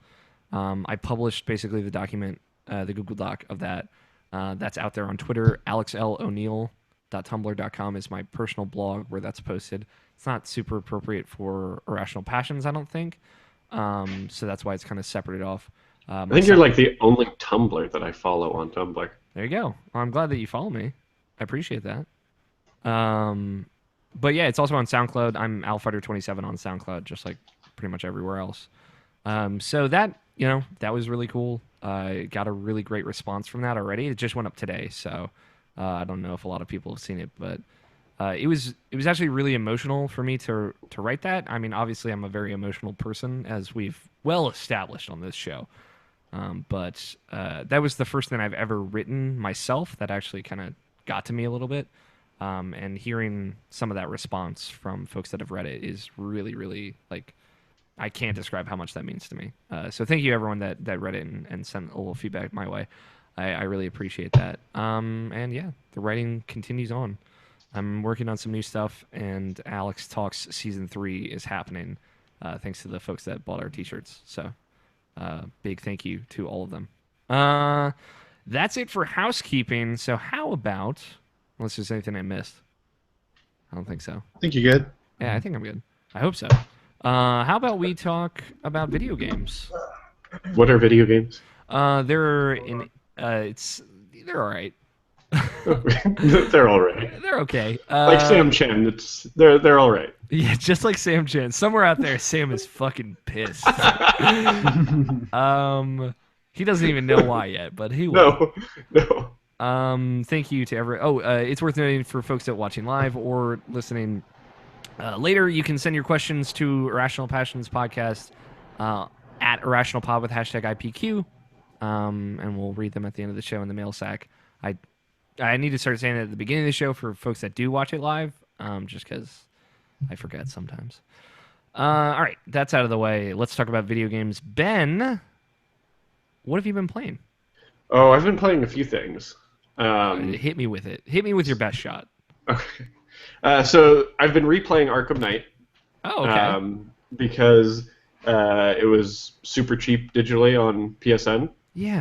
I published basically the document, the Google Doc of that. That's out there on Twitter. alexloneal.tumblr.com is my personal blog where that's posted. It's not super appropriate for Irrational Passions, I don't think. So that's why it's kind of separated off. I think you're like the only Tumblr that I follow on Tumblr. There you go. Well, I'm glad that you follow me. I appreciate that. But yeah, it's also on SoundCloud. I'm AlFighter27 on SoundCloud, just like pretty much everywhere else. So that was really cool. I got a really great response from that already. It just went up today, so I don't know if a lot of people have seen it, but it was actually really emotional for me to write that. I mean, obviously, I'm a very emotional person, as we've well established on this show. But that was the first thing I've ever written myself that actually kind of got to me a little bit. And hearing some of that response from folks that have read it is really, really like I can't describe how much that means to me. So thank you everyone that read it and sent a little feedback my way. I really appreciate that. And yeah, the writing continues on. I'm working on some new stuff, and Alex Talks Season 3 is happening thanks to the folks that bought our t-shirts. So big thank you to all of them. That's it for housekeeping. So how about, unless there's anything I missed? I don't think so. I think you're good. Yeah, I think I'm good. I hope so. How about we talk about video games? What are video games? They're all right. They're all right. They're okay. Like Sam Chen, they're all right. Yeah, just like Sam Chen. Somewhere out there, Sam is fucking pissed. He doesn't even know why yet, but he will. No. Thank you to everyone. It's worth noting for folks that are watching live or listening later, you can send your questions to Irrational Passions Podcast at IrrationalPod with hashtag IPQ, and we'll read them at the end of the show in the mail sack. I need to start saying that at the beginning of the show for folks that do watch it live, just because I forget sometimes. All right, that's out of the way. Let's talk about video games. Ben, what have you been playing? Oh, I've been playing a few things. Hit me with it. Hit me with your best shot. Okay. So I've been replaying Arkham Knight. Oh, okay. Because it was super cheap digitally on PSN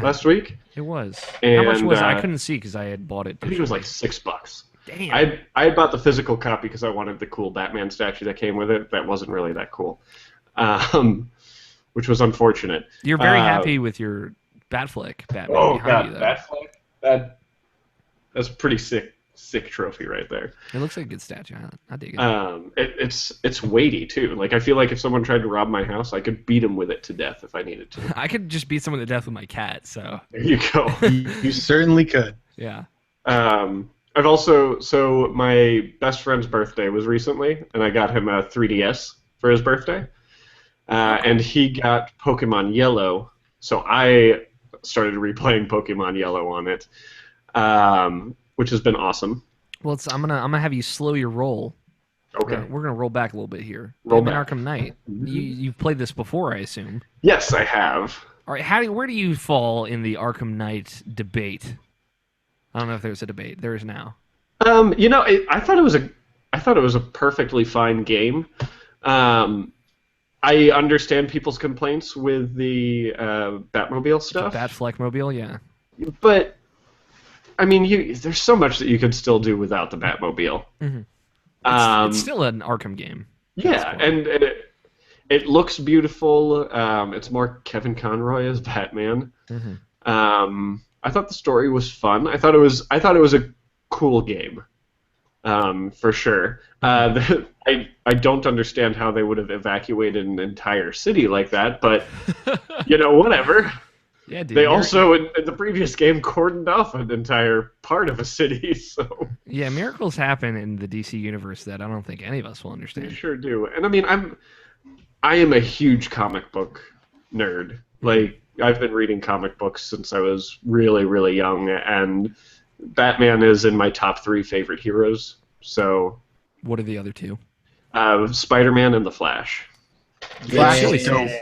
last week. It was. And, how much was it? I couldn't see because I had bought it digitally. I think it was like $6. Damn. I had bought the physical copy because I wanted the cool Batman statue that came with it. That wasn't really that cool, which was unfortunate. You're very happy with your Batfleck Batman. Oh behind god, you, Batfleck. That's a pretty sick trophy right there. It looks like a good statue. I dig it. It's weighty too. Like I feel like if someone tried to rob my house, I could beat him with it to death if I needed to. I could just beat someone to death with my cat. So there you go. You certainly could. Yeah. I've also my best friend's birthday was recently, and I got him a 3DS for his birthday, and he got Pokemon Yellow, so I started replaying Pokemon Yellow on it, which has been awesome. Well, I'm gonna have you slow your roll. Okay. We're gonna roll back a little bit here. Roll back. Arkham Knight. You've played this before, I assume. Yes, I have. All right. Where do you fall in the Arkham Knight debate? I don't know if there's a debate. There is now. I thought it was a perfectly fine game. I understand people's complaints with the Batmobile stuff. The Batfleckmobile, yeah. But I mean, there's so much that you could still do without the Batmobile. Mm-hmm. It's still an Arkham game. Yeah, and it looks beautiful. It's more Kevin Conroy as Batman. Mm-hmm. I thought the story was fun. I thought it was a cool game, for sure. I don't understand how they would have evacuated an entire city like that, but whatever. Yeah, dude. They also in the previous game cordoned off an entire part of a city. So yeah, miracles happen in the DC universe that I don't think any of us will understand. They sure do. And I mean, I am a huge comic book nerd. Like I've been reading comic books since I was really, really young, and Batman is in my top 3 favorite heroes. So, what are the other 2? Spider-Man and the Flash. Flash Good is choices.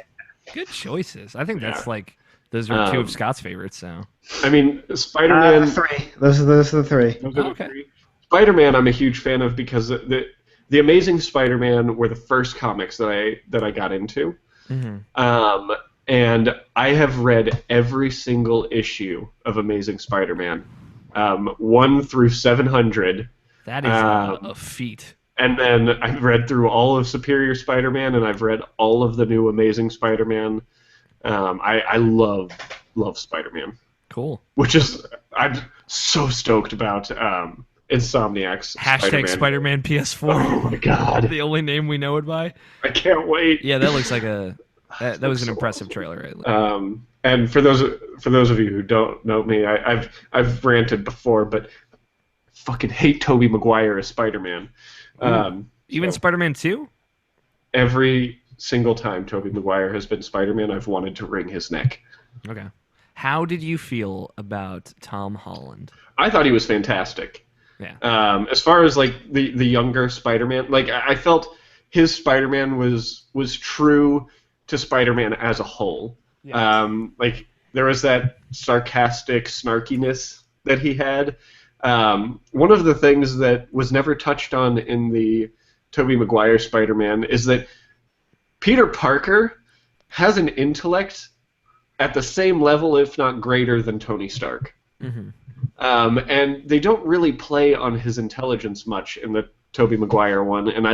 Good choices. I think that's like those are 2 of Scott's favorites. So, I mean, Spider-Man. 3. Those are the 3. Those are the 3. Spider-Man, I'm a huge fan of because the Amazing Spider-Man were the first comics that I got into. Mm-hmm. And I have read every single issue of Amazing Spider-Man, 1 through 700. That is a feat. And then I've read through all of Superior Spider-Man, and I've read all of the new Amazing Spider-Man. I love Spider-Man. Cool. Which is I'm so stoked about Insomniac's hashtag Spider-Man PS4. Oh my god. The only name we know it by. I can't wait. Yeah, that looks like that was an impressive trailer. Right? And for those of you who don't know me, I've ranted before, but I fucking hate Tobey Maguire as Spider-Man. Even Spider-Man 2? Every single time Tobey Maguire has been Spider-Man, I've wanted to wring his neck. Okay. How did you feel about Tom Holland? I thought he was fantastic. Yeah. As far as like the younger Spider-Man, like I felt his Spider-Man was true to Spider-Man as a whole. Yeah. Like there was that sarcastic snarkiness that he had. One of the things that was never touched on in the Tobey Maguire Spider-Man is that Peter Parker has an intellect at the same level, if not greater, than Tony Stark. Mm-hmm. And they don't really play on his intelligence much in the Tobey Maguire one, and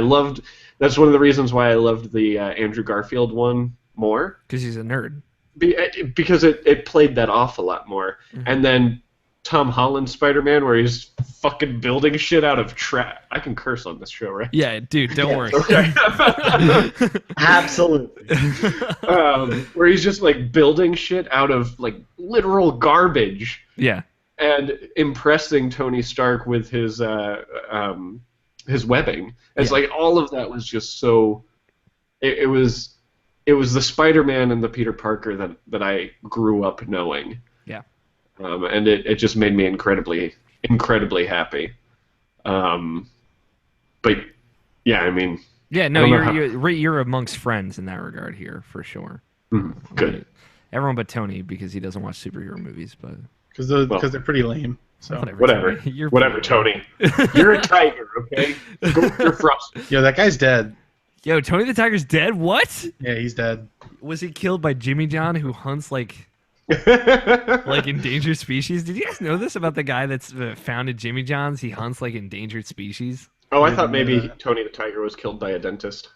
that's one of the reasons why I loved the Andrew Garfield one more. Because he's a nerd. Because it played that off a lot more. Mm-hmm. And then Tom Holland's Spider-Man, where he's fucking building shit out of trash. I can curse on this show, right? Yeah, dude, don't worry. Okay. Absolutely. Where he's just like building shit out of like literal garbage. Yeah. And impressing Tony Stark with his webbing. It's like all of that was just so. It was the Spider-Man and the Peter Parker that I grew up knowing. Yeah. And it just made me incredibly happy. But yeah, I mean. Yeah, no, you're amongst friends in that regard here for sure. Good. Everyone but Tony because he doesn't watch superhero movies, but. Because they're pretty lame. So whatever. Whatever, Tony. You're a tiger, okay? Go with your frost. Yo, that guy's dead. Yo, Tony the Tiger's dead? What? Yeah, he's dead. Was he killed by Jimmy John, who hunts like endangered species? Did you guys know this about the guy that's founded Jimmy John's? He hunts like endangered species. Oh, I thought maybe Tony the Tiger was killed by a dentist.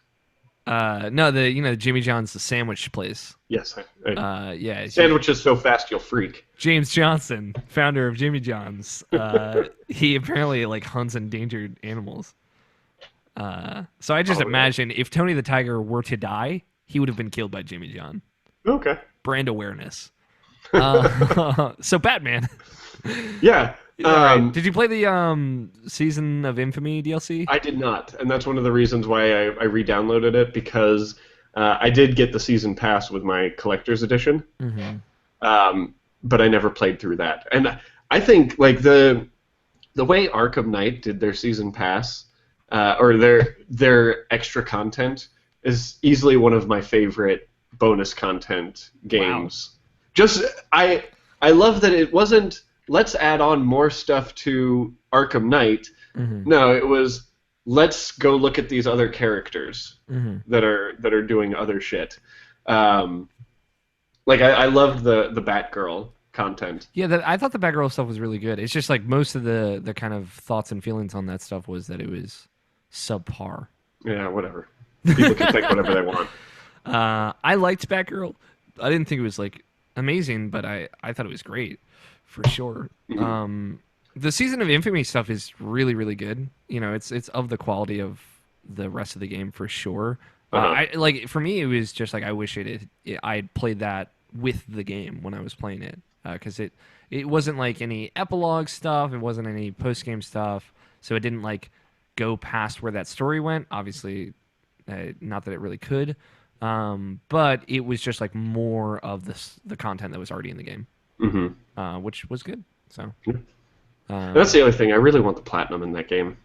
No, Jimmy John's the sandwich place. Yes. Yeah. Sandwiches so fast you'll freak. James Johnson, founder of Jimmy John's. He apparently like hunts endangered animals. So I just imagine if Tony the Tiger were to die, he would have been killed by Jimmy John. Okay. Brand awareness. So Batman. Yeah. Right. Did you play the Season of Infamy DLC? I did not, and that's one of the reasons why I re-downloaded it, because I did get the season pass with my collector's edition, but I never played through that. And I think like the way Arkham Knight did their season pass, or their extra content, is easily one of my favorite bonus content games. Wow. Just I love that it wasn't, let's add on more stuff to Arkham Knight. No, it was, let's go look at these other characters that are doing other shit. Like I loved the Batgirl content. Yeah, I thought the Batgirl stuff was really good. It's just like most of the kind of thoughts and feelings on that stuff was that it was subpar. Yeah, whatever. People can think whatever they want. I liked Batgirl. I didn't think it was like amazing, but I thought it was great. For sure. The Season of Infamy stuff is really, really good. You know, it's of the quality of the rest of the game for sure. For me, it was just like I wish I had played that with the game when I was playing it, because it wasn't like any epilogue stuff, it wasn't any post game stuff, so it didn't like go past where that story went. Obviously, not that it really could, but it was just like more of the content that was already in the game. Which was good. So that's the other thing. I really want the platinum in that game.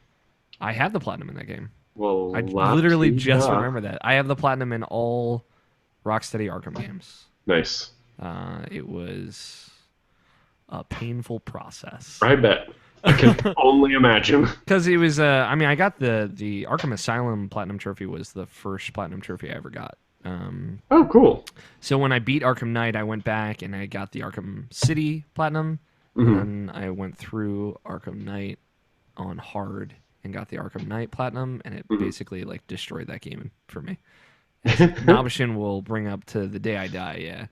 I have the platinum in that game. Well, I literally just remember that. I have the platinum in all Rocksteady Arkham games. Nice. It was a painful process. I bet. I can only imagine. Because it was, I got the Arkham Asylum Platinum Trophy was the first Platinum Trophy I ever got. Oh, cool. So when I beat Arkham Knight, I went back and I got the Arkham City Platinum. And then I went through Arkham Knight on hard and got the Arkham Knight Platinum, and it basically like destroyed that game for me. Nobishin will bring up to the day I die, yeah.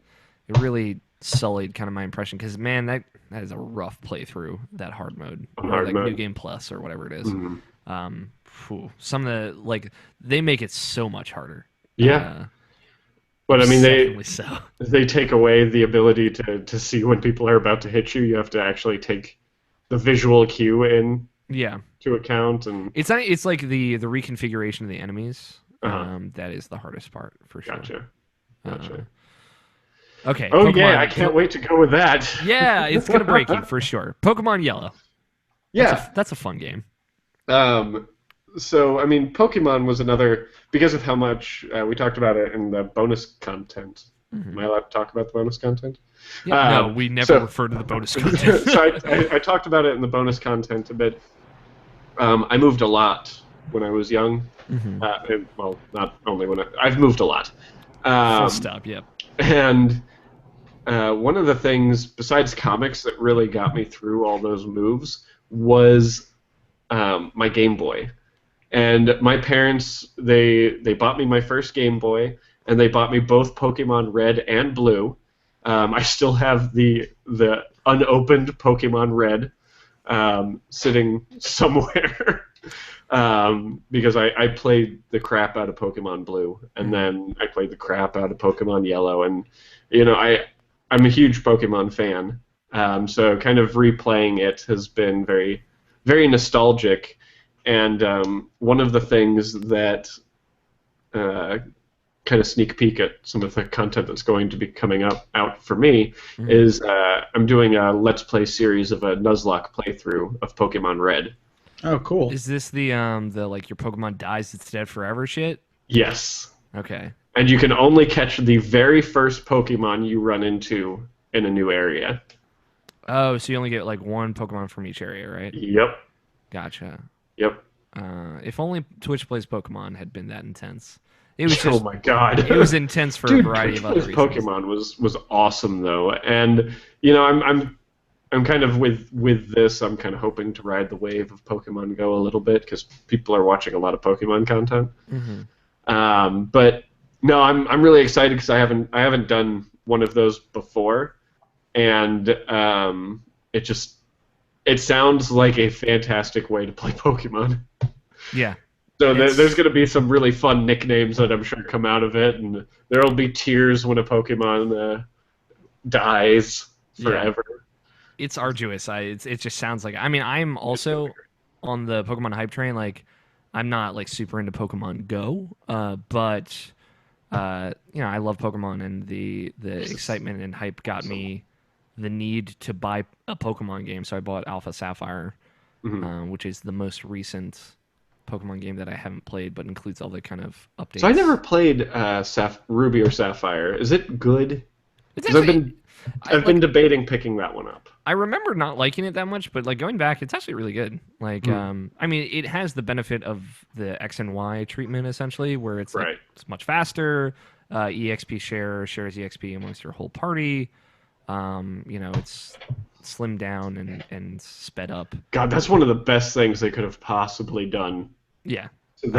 It really sullied kind of my impression, because man, that is a rough playthrough, that hard mode. Or New Game Plus or whatever it is. Some of the, like, they make it so much harder. Yeah. But I mean, they take away the ability to see when people are about to hit you. You have to actually take the visual cue to account, and it's like the reconfiguration of the enemies. That is the hardest part for sure. Gotcha. Okay. Oh Pokemon, yeah, I can't wait to go with that. Yeah, it's gonna break you for sure. Pokemon Yellow. Yeah. That's a fun game. So I mean, Pokemon was another because of how much we talked about it in the bonus content. Am I allowed to talk about the bonus content? Yeah, no, we never refer to the bonus content. So I talked about it in the bonus content a bit. I moved a lot when I was young. Well, not only when I've moved a lot. Full stop. Yep. And one of the things, besides comics, that really got me through all those moves was my Game Boy. And my parents, they bought me my first Game Boy, and they bought me both Pokemon Red and Blue. I still have the unopened Pokemon Red sitting somewhere because I played the crap out of Pokemon Blue, and then I played the crap out of Pokemon Yellow, and I'm a huge Pokemon fan, so kind of replaying it has been very, very nostalgic. And one of the things that kind of sneak peek at some of the content that's going to be coming out for me is I'm doing a Let's Play series of a Nuzlocke playthrough of Pokemon Red. Oh, cool. Is this the like your Pokemon dies, it's dead forever shit? Yes. Okay. And you can only catch the very first Pokemon you run into in a new area. Oh, so you only get like one Pokemon from each area, right? Yep. Gotcha. Yep. If only Twitch Plays Pokemon had been that intense. It was just, oh my god! It was intense for a variety of other reasons. Pokemon was awesome though, and I'm kind of with this. I'm kind of hoping to ride the wave of Pokemon Go a little bit because people are watching a lot of Pokemon content. But no, I'm really excited because I haven't done one of those before, and it sounds like a fantastic way to play Pokemon. Yeah. So there's going to be some really fun nicknames that I'm sure come out of it, and there will be tears when a Pokemon dies forever. Yeah. It's arduous. It just sounds like. I mean, I'm also on the Pokemon hype train. Like, I'm not like super into Pokemon Go, but I love Pokemon, and the excitement and hype got me the need to buy a Pokemon game. So I bought Alpha Sapphire, which is the most recent Pokemon game that I haven't played, but includes all the kind of updates. So I never played Ruby or Sapphire. Is it good? I've been debating picking that one up. I remember not liking it that much, but like going back, it's actually really good. Like, I mean, it has the benefit of the X and Y treatment essentially, where it's like, it's much faster. EXP shares EXP amongst your whole party. It's slimmed down and sped up. God, that's one of the best things they could have possibly done. Yeah. To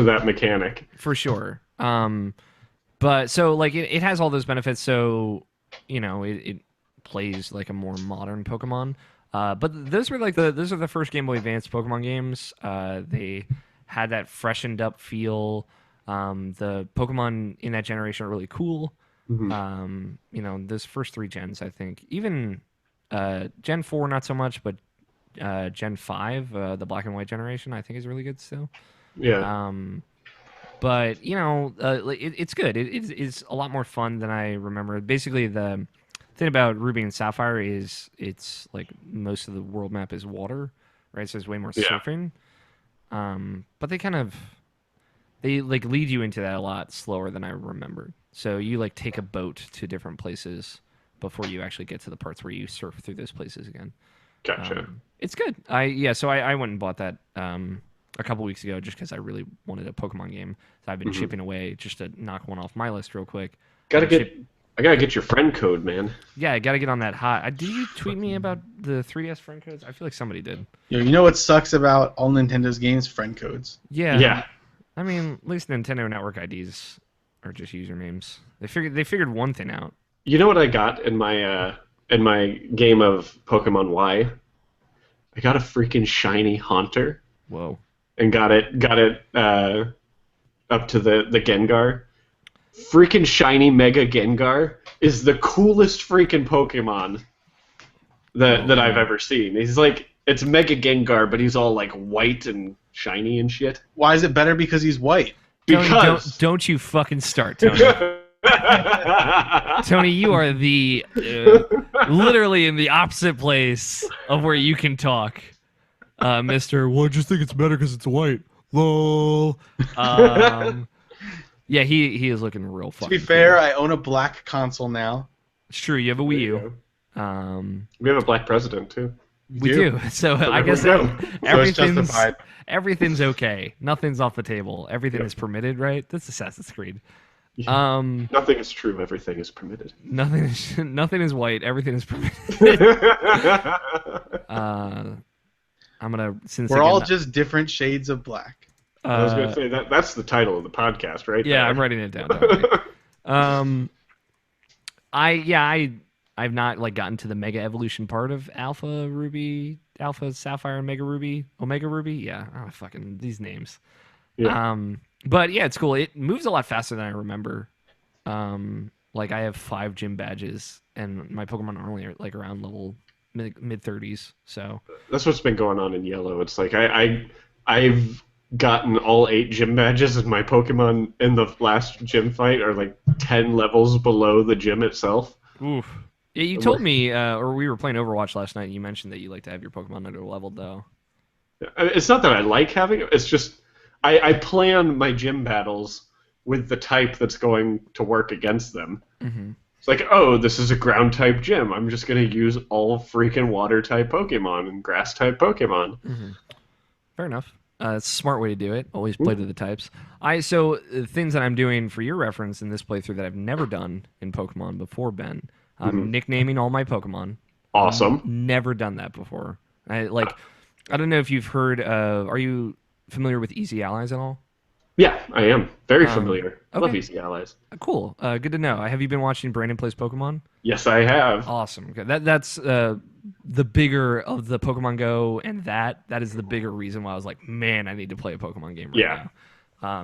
that mechanic. For sure. But so like it has all those benefits. So it plays like a more modern Pokemon. But those are the first Game Boy Advance Pokemon games. They had that freshened up feel. The Pokemon in that generation are really cool. Those first 3 gens, I think, even Gen 4 not so much, but Gen 5, the black and white generation, I think is really good still. Yeah. But it's good. It's a lot more fun than I remember. Basically, the thing about Ruby and Sapphire is it's like most of the world map is water, right? So there's way more surfing. But they lead you into that a lot slower than I remembered. So you like take a boat to different places before you actually get to the parts where you surf through those places again. Gotcha. It's good. So I went and bought that a couple weeks ago just because I really wanted a Pokemon game. So I've been chipping away just to knock one off my list real quick. I gotta get your friend code, man. Yeah, I gotta get on that hot. Did you tweet me about the 3DS friend codes? I feel like somebody did. You know what sucks about all Nintendo's games? Friend codes. Yeah. I mean, at least Nintendo Network IDs are just usernames. They figured one thing out. You know what I got in my game of Pokemon Y? I got a freaking shiny Haunter. Whoa. And got it up to the Gengar. Freaking shiny Mega Gengar is the coolest freaking Pokemon that I've ever seen. He's like, it's Mega Gengar, but he's all like white and shiny and shit. Why is it better because he's white? Don't you fucking start, Tony. Tony, you are the literally in the opposite place of where you can talk, Mister. Well, I just think it's better because it's white. Lol. Yeah, he is looking real To fucking. be fair, cool. I own a black console now. It's true. You have a Wii U. We have a black president too. We do. So I there we guess go. So it's everything's justified. everything's okay. Nothing's off the table. Everything is permitted, right? That's Assassin's Creed. Nothing is true. Everything is permitted. Nothing is white. Everything is permitted. I'm gonna since We're again, all just different shades of black. I was gonna say that's the title of the podcast, right? Yeah, there. I'm writing it down. Don't worry. I've not like gotten to the Mega Evolution part of Alpha Ruby, Alpha Sapphire, and Mega Ruby, Omega Ruby. Yeah, oh, fucking these names. Yeah. But yeah, it's cool. It moves a lot faster than I remember. Like I have 5 gym badges, and my Pokemon are only like around level mid 30s. So That's what's been going on in Yellow. It's like I've gotten all 8 gym badges, and my Pokemon in the last gym fight are like 10 levels below the gym itself. oof. Yeah, you told me, or we were playing Overwatch last night, and you mentioned that you like to have your Pokemon under leveled, though. It's not that I like having it. It's just I plan my gym battles with the type that's going to work against them. Mm-hmm. It's like, oh, this is a ground type gym. I'm just going to use all freaking water type Pokemon and grass type Pokemon. Mm-hmm. Fair enough. It's a smart way to do it. Always play to the types. Things that I'm doing for your reference in this playthrough that I've never done in Pokemon before, Ben. I'm nicknaming all my Pokemon. Awesome. Never done that before. I don't know if you've heard of. Are you familiar with Easy Allies at all? Yeah, I am. Very familiar. I love okay. Easy Allies. Cool. Good to know. Have you been watching Brandon Plays Pokemon? Yes, I have. Awesome. Okay. That's the bigger of the Pokemon Go, and that is the bigger reason why I was like, man, I need to play a Pokemon game right now.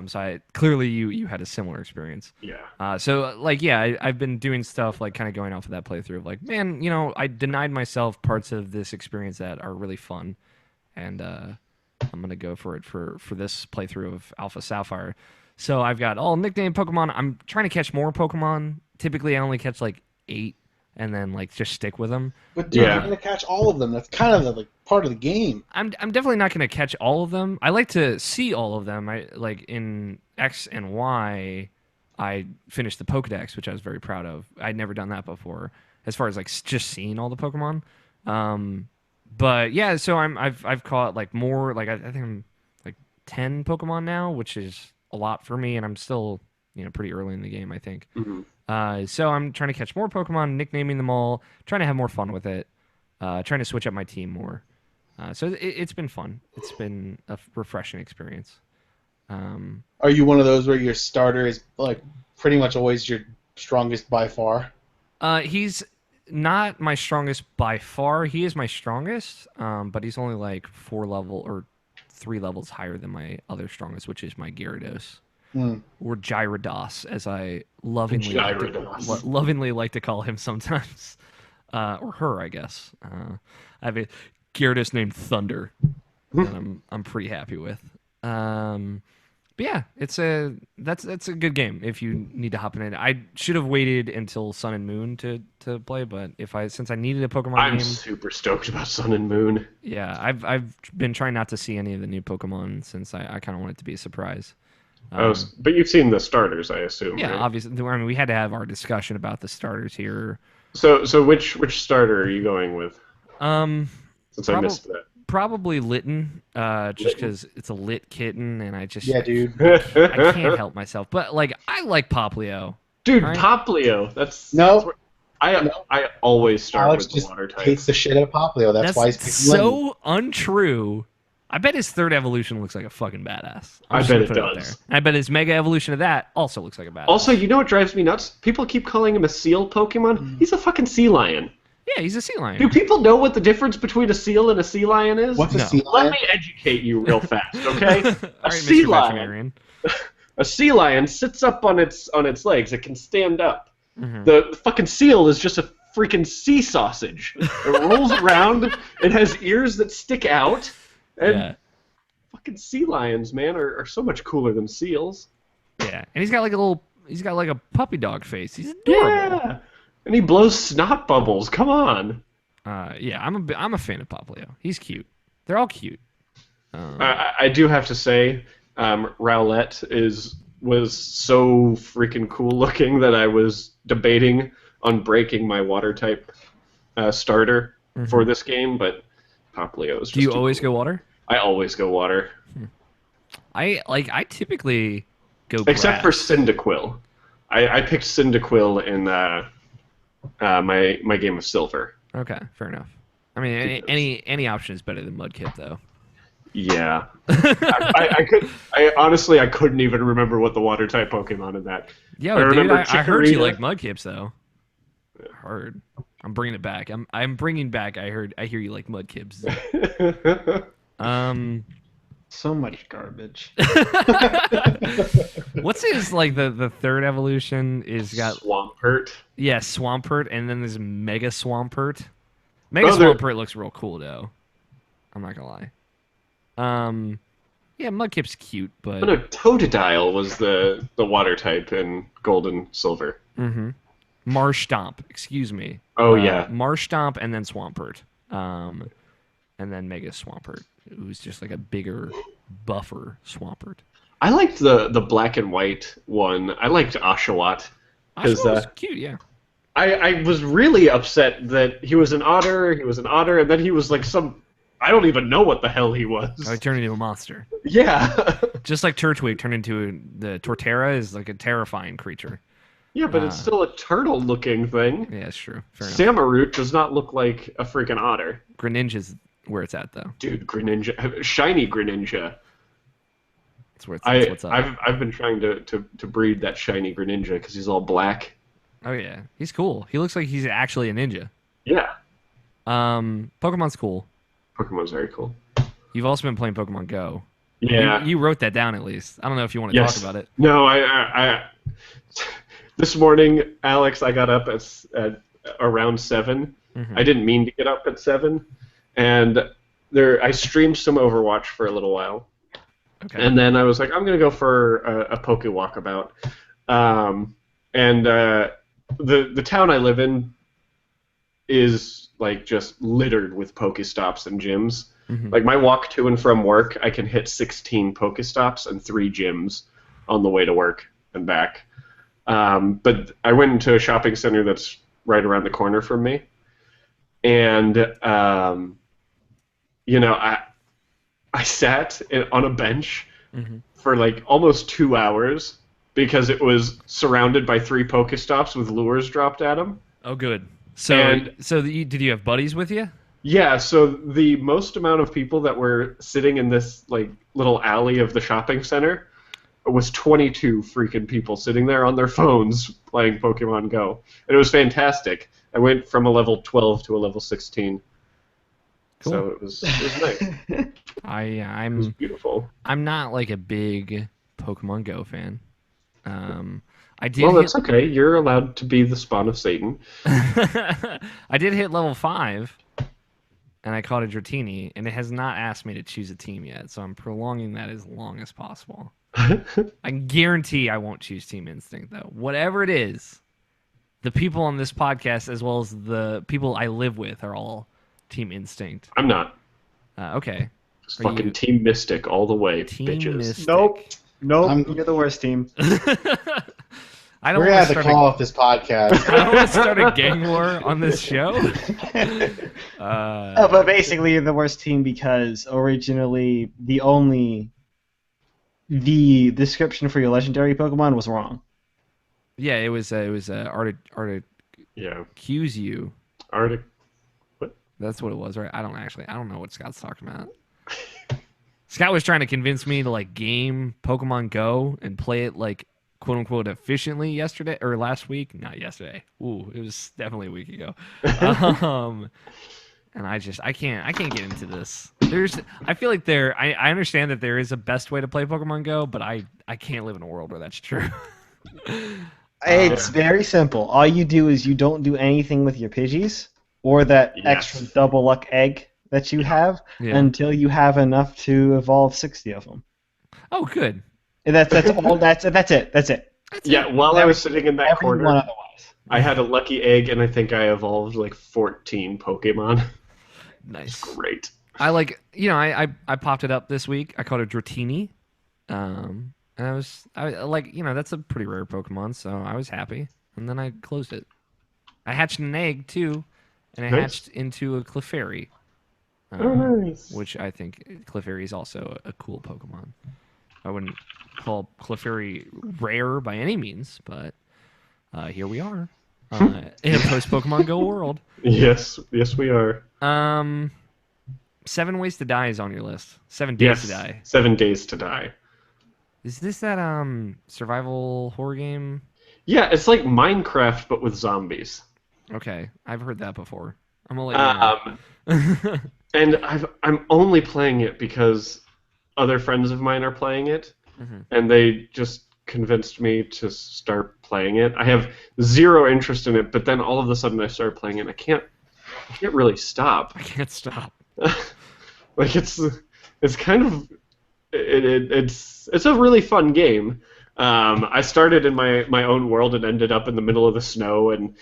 So clearly you had a similar experience. Yeah. I've been doing stuff like kind of going off of that playthrough of like, man, I denied myself parts of this experience that are really fun, and I'm gonna go for it for this playthrough of Alpha Sapphire. So I've got all nicknamed Pokemon. I'm trying to catch more Pokemon. Typically, I only catch like 8, and then like just stick with them. But dude, you're gonna catch all of them. That's kind of the part of the game. I'm definitely not gonna catch all of them. I like to see all of them. I like in X and Y. I finished the Pokedex, which I was very proud of. I'd never done that before, as far as like just seeing all the Pokemon. But yeah, so I've caught like more. Like I think I'm like 10 Pokemon now, which is a lot for me, and I'm still pretty early in the game, I think. Mm-hmm. So I'm trying to catch more Pokemon, nicknaming them all, trying to have more fun with it, trying to switch up my team more. So it's been fun. It's been a refreshing experience. Are you one of those where your starter is like pretty much always your strongest by far? He's not my strongest by far. He is my strongest, but he's only like 3 levels higher than my other strongest, which is my Gyarados. Or Gyarados, as I lovingly like to call him sometimes, or her, I guess. I have a Gyarados named Thunder that I'm pretty happy with. But yeah, that's a good game if you need to hop in it. I should have waited until Sun and Moon to play, but since I needed a Pokemon game, I'm super stoked about Sun and Moon. Yeah, I've been trying not to see any of the new Pokemon since I kind of want it to be a surprise. But you've seen the starters, I assume. Yeah, right? obviously. I mean, we had to have our discussion about the starters here. So which starter are you going with? Since I missed that. Probably Litten, just because it's a lit kitten, and I just dude. I can't help myself. But like, I like Poplio. Dude, right? Poplio. That's I always start Alex with the just water type. hates the shit out of Poplio. That's why he's picking so untrue. I bet his 3rd evolution looks like a fucking badass. I bet it does. I bet his Mega Evolution of that also looks like a badass. Also, you know what drives me nuts? People keep calling him a seal Pokemon. He's a fucking sea lion. Yeah, he's a sea lion. Do people know what the difference between a seal and a sea lion is? What's a No. sea lion? Let me educate you real fast, okay? All A right, sea Mr. lion. Veterinarian. A sea lion sits up on its legs. It can stand up. Mhm. The fucking seal is just a freaking sea sausage. It rolls around. It has ears that stick out. And Yeah. fucking sea lions, man, are so much cooler than seals. Yeah, and he's got like a little He's got like a puppy dog face. He's adorable. Yeah, and he blows snot bubbles. Come on. Yeah, I'm a fan of Poplio. He's cute. They're all cute. I do have to say, Rowlett was so freaking cool looking that I was debating on breaking my water type starter for this game, but Poplio is just Do you too always cool. go water? I always go water. I typically go Except for grass. Cyndaquil. I picked Cyndaquil in my game of Silver. Okay, fair enough. I mean, any option is better than Mudkip, though. Yeah. I honestly couldn't even remember what the water type Pokemon in that. Yeah, I dude, remember I heard you Chikorita. like Mudkips, though. Heard. I'm bringing it back. I'm bringing back. I hear you like Mudkips. So much garbage. What's his like the third evolution is got Swampert. yeah Swampert, and then there's Mega Swampert. Mega Oh, there- Swampert looks real cool though. I'm not gonna lie. Yeah, Mudkip's cute, but Oh, no, Totodile was the water type in Gold and Silver. Marshtomp, excuse me. Oh, yeah. Marshtomp and then Swampert. And then Mega Swampert, who's just like a bigger, buffer Swampert. I liked the black and white one. I liked Oshawott. Oshawott was cute, yeah. I was really upset that he was an otter, and then he was like I don't even know what the hell he was. Oh, he turned into a monster. Yeah. Just like Turtwig turned into the Torterra is like a terrifying creature. Yeah, but it's still a turtle-looking thing. Yeah, it's true. Fair enough. Samaroot does not look like a freaking otter. Greninja's where it's at, though. Dude, Greninja, shiny Greninja. That's where that's what's up. I've been trying to breed that shiny Greninja because he's all black. Oh yeah, he's cool. He looks like he's actually a ninja. Yeah. Pokemon's cool. Pokemon's very cool. You've also been playing Pokemon Go. Yeah. You wrote that down at least. I don't know if you want to Yes. talk about it. No, I this morning, Alex, I got up at around 7. Mhm. I didn't mean to get up at 7, and I streamed some Overwatch for a little while, Okay. and then I was like, I'm gonna go for a Poke Walkabout, and the town I live in is like just littered with Pokestops and gyms. Mhm. Like my walk to and from work, I can hit 16 Pokestops and 3 gyms on the way to work and back. But I went into a shopping center that's right around the corner from me, and I sat on a bench for like almost 2 hours because it was surrounded by 3 Pokestops with lures dropped at them. Oh, good. So, And- did you have buddies with you? Yeah, so the most amount of people that were sitting in this like little alley of the shopping center was 22 freaking people sitting there on their phones playing Pokemon Go. And it was fantastic. I went from a level 12 to a level 16. Cool. So it was nice. It was I'm beautiful. not like a big Pokemon Go fan. I did. Well, that's okay. You're allowed to be the spawn of Satan. I did hit level 5, and I caught a Dratini, and it has not asked me to choose a team yet, so I'm prolonging that as long as possible. I guarantee I won't choose Team Instinct, though. Whatever it is, the people on this podcast, as well as the people I live with, are all Team Instinct. I'm not. Okay. Just Are fucking you- Team Mystic all the way, Team bitches. Mystic. Nope. You're the worst team. I don't We're want gonna have to to start call off this podcast. I don't want to start a gang war on this show. But basically, you're the worst team because originally the description for your legendary Pokemon was wrong. Yeah, it was Arctic Yeah. Q's you. Arctic. That's what it was, right? I don't know what Scott's talking about. Scott was trying to convince me to like game Pokemon Go and play it like quote unquote efficiently yesterday or last week. Not yesterday. Ooh, it was definitely a week ago. And I can't get into this. I feel like I understand that there is a best way to play Pokemon Go, but I can't live in a world where that's true. It's very simple. All you do is you don't do anything with your Pidgeys or that Yes. extra double luck egg that you have Yeah. until you have enough to evolve 60 of them. Oh, good. And that's all. That's it. That's it. Yeah, while I was sitting in that Everyone corner, otherwise. I had a lucky egg, and I think I evolved like 14 Pokemon. It's Nice. great. I like, I popped it up this week. I caught a Dratini. And I like, that's a pretty rare Pokemon, so I was happy. And then I closed it. I hatched an egg too, and I Nice. hatched into a Clefairy. Oh, nice. Which I think Clefairy is also a cool Pokemon. I wouldn't call Clefairy rare by any means, but here we are in a post Pokemon Go world. Yes, we are. 7 Ways to Die is on your list. 7 Days to Die. 7 Days to Die. Is this that survival horror game? Yeah, it's like Minecraft but with zombies. Okay, I've heard that before. I'm gonna let you know. And I'm only playing it because other friends of mine are playing it, and they just convinced me to start playing it. I have zero interest in it, but then all of a sudden I started playing it, and I can't really stop. I can't stop. Like it's kind of it's a really fun game. I started in my own world and ended up in the middle of the snow and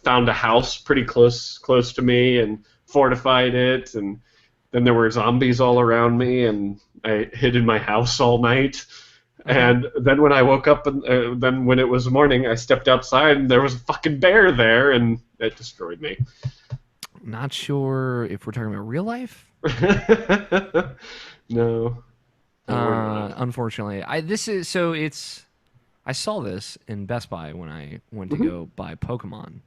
found a house pretty close to me and fortified it, and then there were zombies all around me, and I hid in my house all night. And then when I woke up, and then when it was morning, I stepped outside, and there was a fucking bear there, and it destroyed me. Not sure if we're talking about real life. No. Unfortunately, I saw this in Best Buy when I went to go buy Pokemon.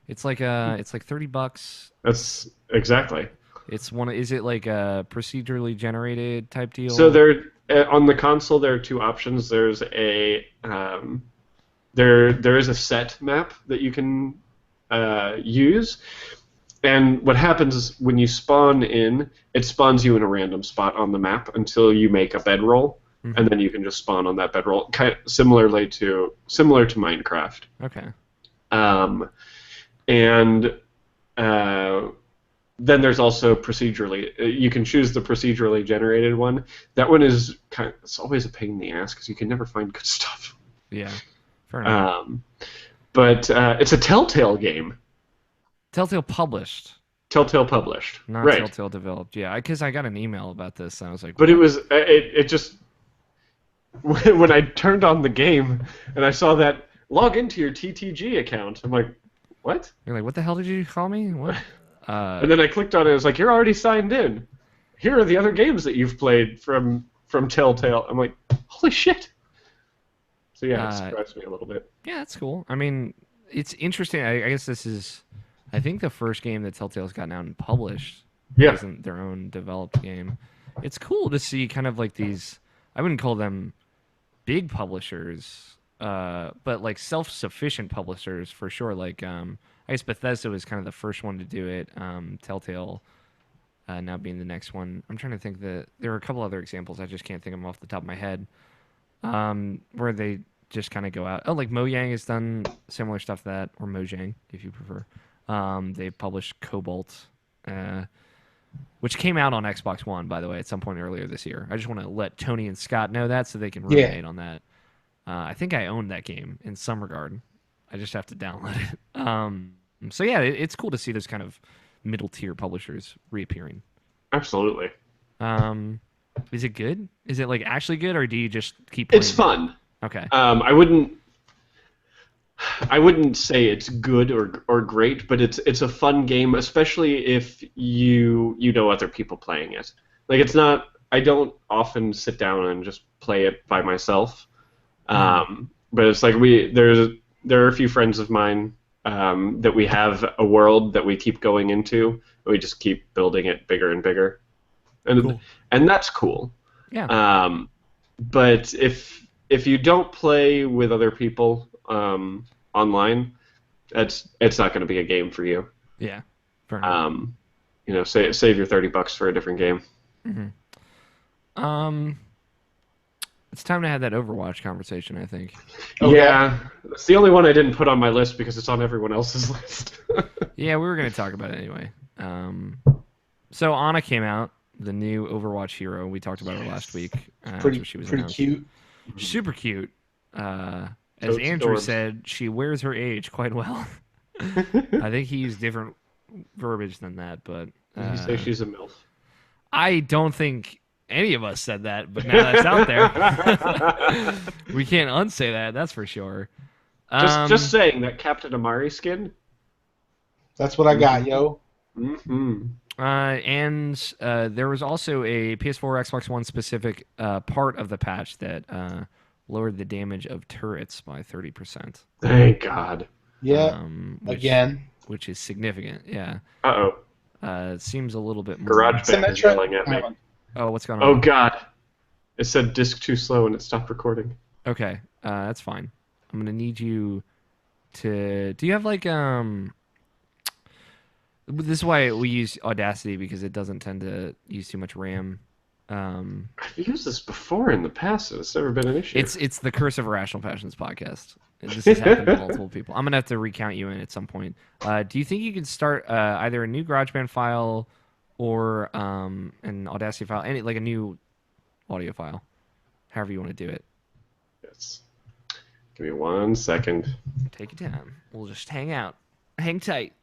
It's like $30. That's exactly. Is it like a procedurally generated type deal? So there on the console there are two options. There's a there is a set map that you can use. And what happens is when you spawn in, it spawns you in a random spot on the map until you make a bedroll, and then you can just spawn on that bedroll, kind of similar to Minecraft. Okay. And then there's also procedurally. You can choose the procedurally generated one. That one is it's always a pain in the ass because you can never find good stuff. Yeah. Fair enough. But it's a Telltale game. Telltale published. Telltale published. Not right. Telltale developed. Yeah, because I got an email about this, and I was like... But it was... It just... When I turned on the game, and I saw that, log into your TTG account, I'm like, what? You're like, what the hell did you call me? What? And then I clicked on it, it was like, you're already signed in. Here are the other games that you've played from Telltale. I'm like, holy shit! So yeah, it surprised me a little bit. Yeah, that's cool. I mean, it's interesting. I guess this is... I think the first game that Telltale's gotten out and published isn't their own developed game. It's cool to see kind of like these, I wouldn't call them big publishers, but like self-sufficient publishers for sure. Like, I guess Bethesda was kind of the first one to do it. Telltale now being the next one. I'm trying to think that there are a couple other examples. I just can't think of them off the top of my head. Where they just kind of go out. Oh, like Mojang has done similar stuff to that, or Mojang, if you prefer. They published Cobalt, which came out on Xbox One, by the way, at some point earlier this year. I just want to let Tony and Scott know that so they can ruminate on that. I think I own that game in some regard. I just have to download it. So yeah, it's cool to see those kind of middle-tier publishers reappearing. Absolutely. Is it good? Is it like actually good, or do you just keep playing It's fun. Okay. I wouldn't say it's good or great, but it's a fun game, especially if you know other people playing it. Like it's not. I don't often sit down and just play it by myself. But it's like there are a few friends of mine that we have a world that we keep going into. We just keep building it bigger and bigger, and that's cool. Yeah. But if you don't play with other people online, it's not going to be a game for you. Yeah. Fair enough. Save your $30 for a different game. It's time to have that Overwatch conversation, I think. Yeah, it's the only one I didn't put on my list because it's on everyone else's list. Yeah, we were going to talk about it anyway. So Ana came out, the new Overwatch hero. We talked about her last week. Pretty she was pretty announced. cute. Super cute. As Totes Andrew adorbs. said, she wears her age quite well. I think he used different verbiage than that, but You say she's a MILF. I don't think any of us said that, but now that's out there. We can't unsay that, that's for sure. Just saying that Captain Amari skin. That's what I got, yo. Mm-hmm. And there was also a PS4 Xbox One specific part of the patch that lowered the damage of turrets by 30%. Thank God. Yeah. Again. Which is significant, yeah. Uh-oh. It seems a little bit more... GarageBand is yelling at me. Oh, what's going on? Oh, God. It said disk too slow and it stopped recording. Okay, that's fine. I'm going to need you to... Do you have, like, This is why we use Audacity, because it doesn't tend to use too much RAM. I've used this before in the past, and it's never been an issue. It's the Curse of Irrational Passions podcast. This has happened to multiple people. I'm gonna have to recount you in at some point. Do you think you could start either a new GarageBand file or an Audacity file, like a new audio file, however you want to do it? Yes. Give me 1 second. Take your time. We'll just hang out, hang tight.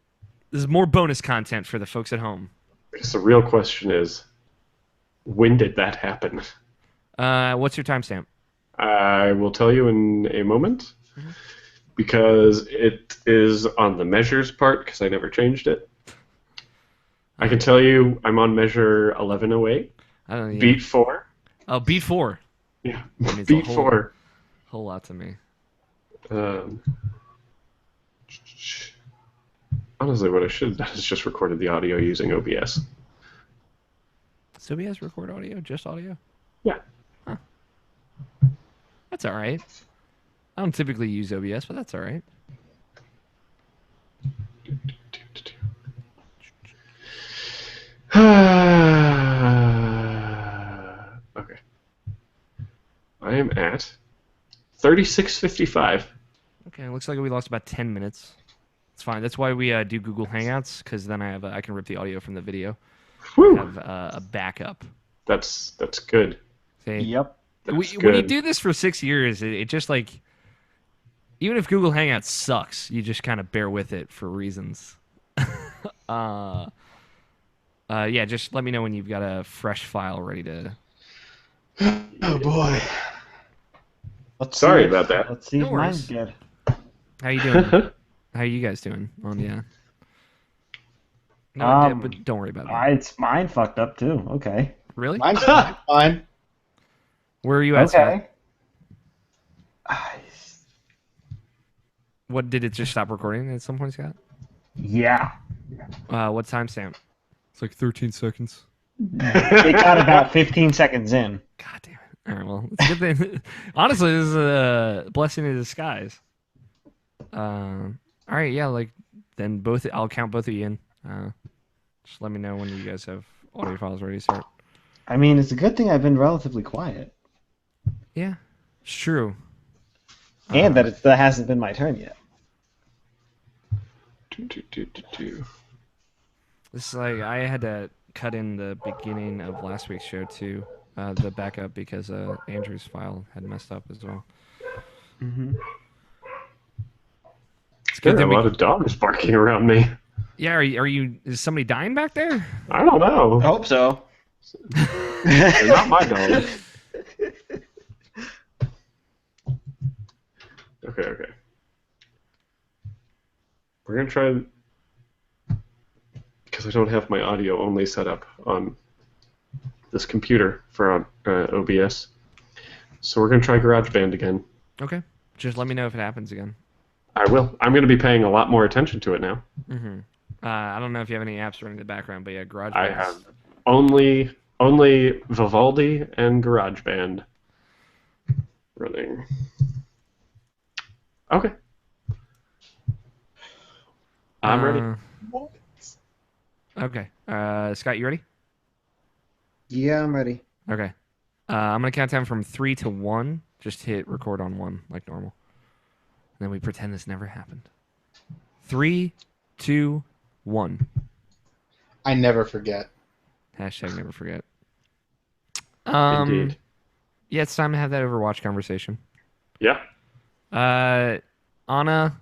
This is more bonus content for the folks at home. Because the real question is, when did that happen? What's your timestamp? I will tell you in a moment, because it is on the measures part, because I never changed it. I can tell you I'm on measure 1108. I don't know. Beat 4. Oh, beat 4. Yeah, That means beat a 4. Whole lot to me. Honestly, what I should have done is just recorded the audio using OBS. Does OBS record audio? Just audio? Yeah. Huh. That's all right. I don't typically use OBS, but that's all right. Okay. I am at 36:55. Okay, looks like we lost about 10 minutes. It's fine. That's why we do Google Hangouts, because then I can rip the audio from the video. Whew. Have a backup. That's good. See? Yep. When That's you good. do this for 6 years, it just like, even if Google Hangouts sucks, you just kind of bear with it for reasons. Yeah, just let me know when you've got a fresh file ready to. Oh boy. Sorry about that. Let's see No if mine's worries. good. How you doing? How you guys doing? Yeah. No, but don't worry about it. It's mine fucked up too. Okay. Really? Mine's fine. Where are you at, Scott? Okay. What, did it just stop recording at some point, Scott? Yeah. What timestamp? It's like 13 seconds. It got about 15 seconds in. God damn it. All right, well, it's a good thing. Honestly, this is a blessing in disguise. All right, yeah, like, then I'll count both of you in. Just let me know when you guys have audio files ready to start. I mean, it's a good thing I've been relatively quiet. Yeah, it's true. And that that hasn't been my turn yet. This is like, I had to cut in the beginning of last week's show too, the backup, because Andrew's file had messed up as well. Mm-hmm. It's good There that are a lot of dogs barking around me. Yeah, are you? Is somebody dying back there? I don't know. I hope so. They're not my dogs. Okay. We're going to try, because I don't have my audio only set up on this computer for OBS. So we're going to try GarageBand again. Okay, just let me know if it happens again. I will. I'm going to be paying a lot more attention to it now. Mm-hmm. I don't know if you have any apps running in the background, but yeah, GarageBand. I have only Vivaldi and GarageBand running. Okay. I'm ready. Okay. Scott, you ready? Yeah, I'm ready. Okay. I'm gonna count down from 3 to 1. Just hit record on 1 like normal. And then we pretend this never happened. 3, 2, 1. I never forget. Hashtag never forget. Indeed. Yeah, it's time to have that Overwatch conversation. Yeah. Ana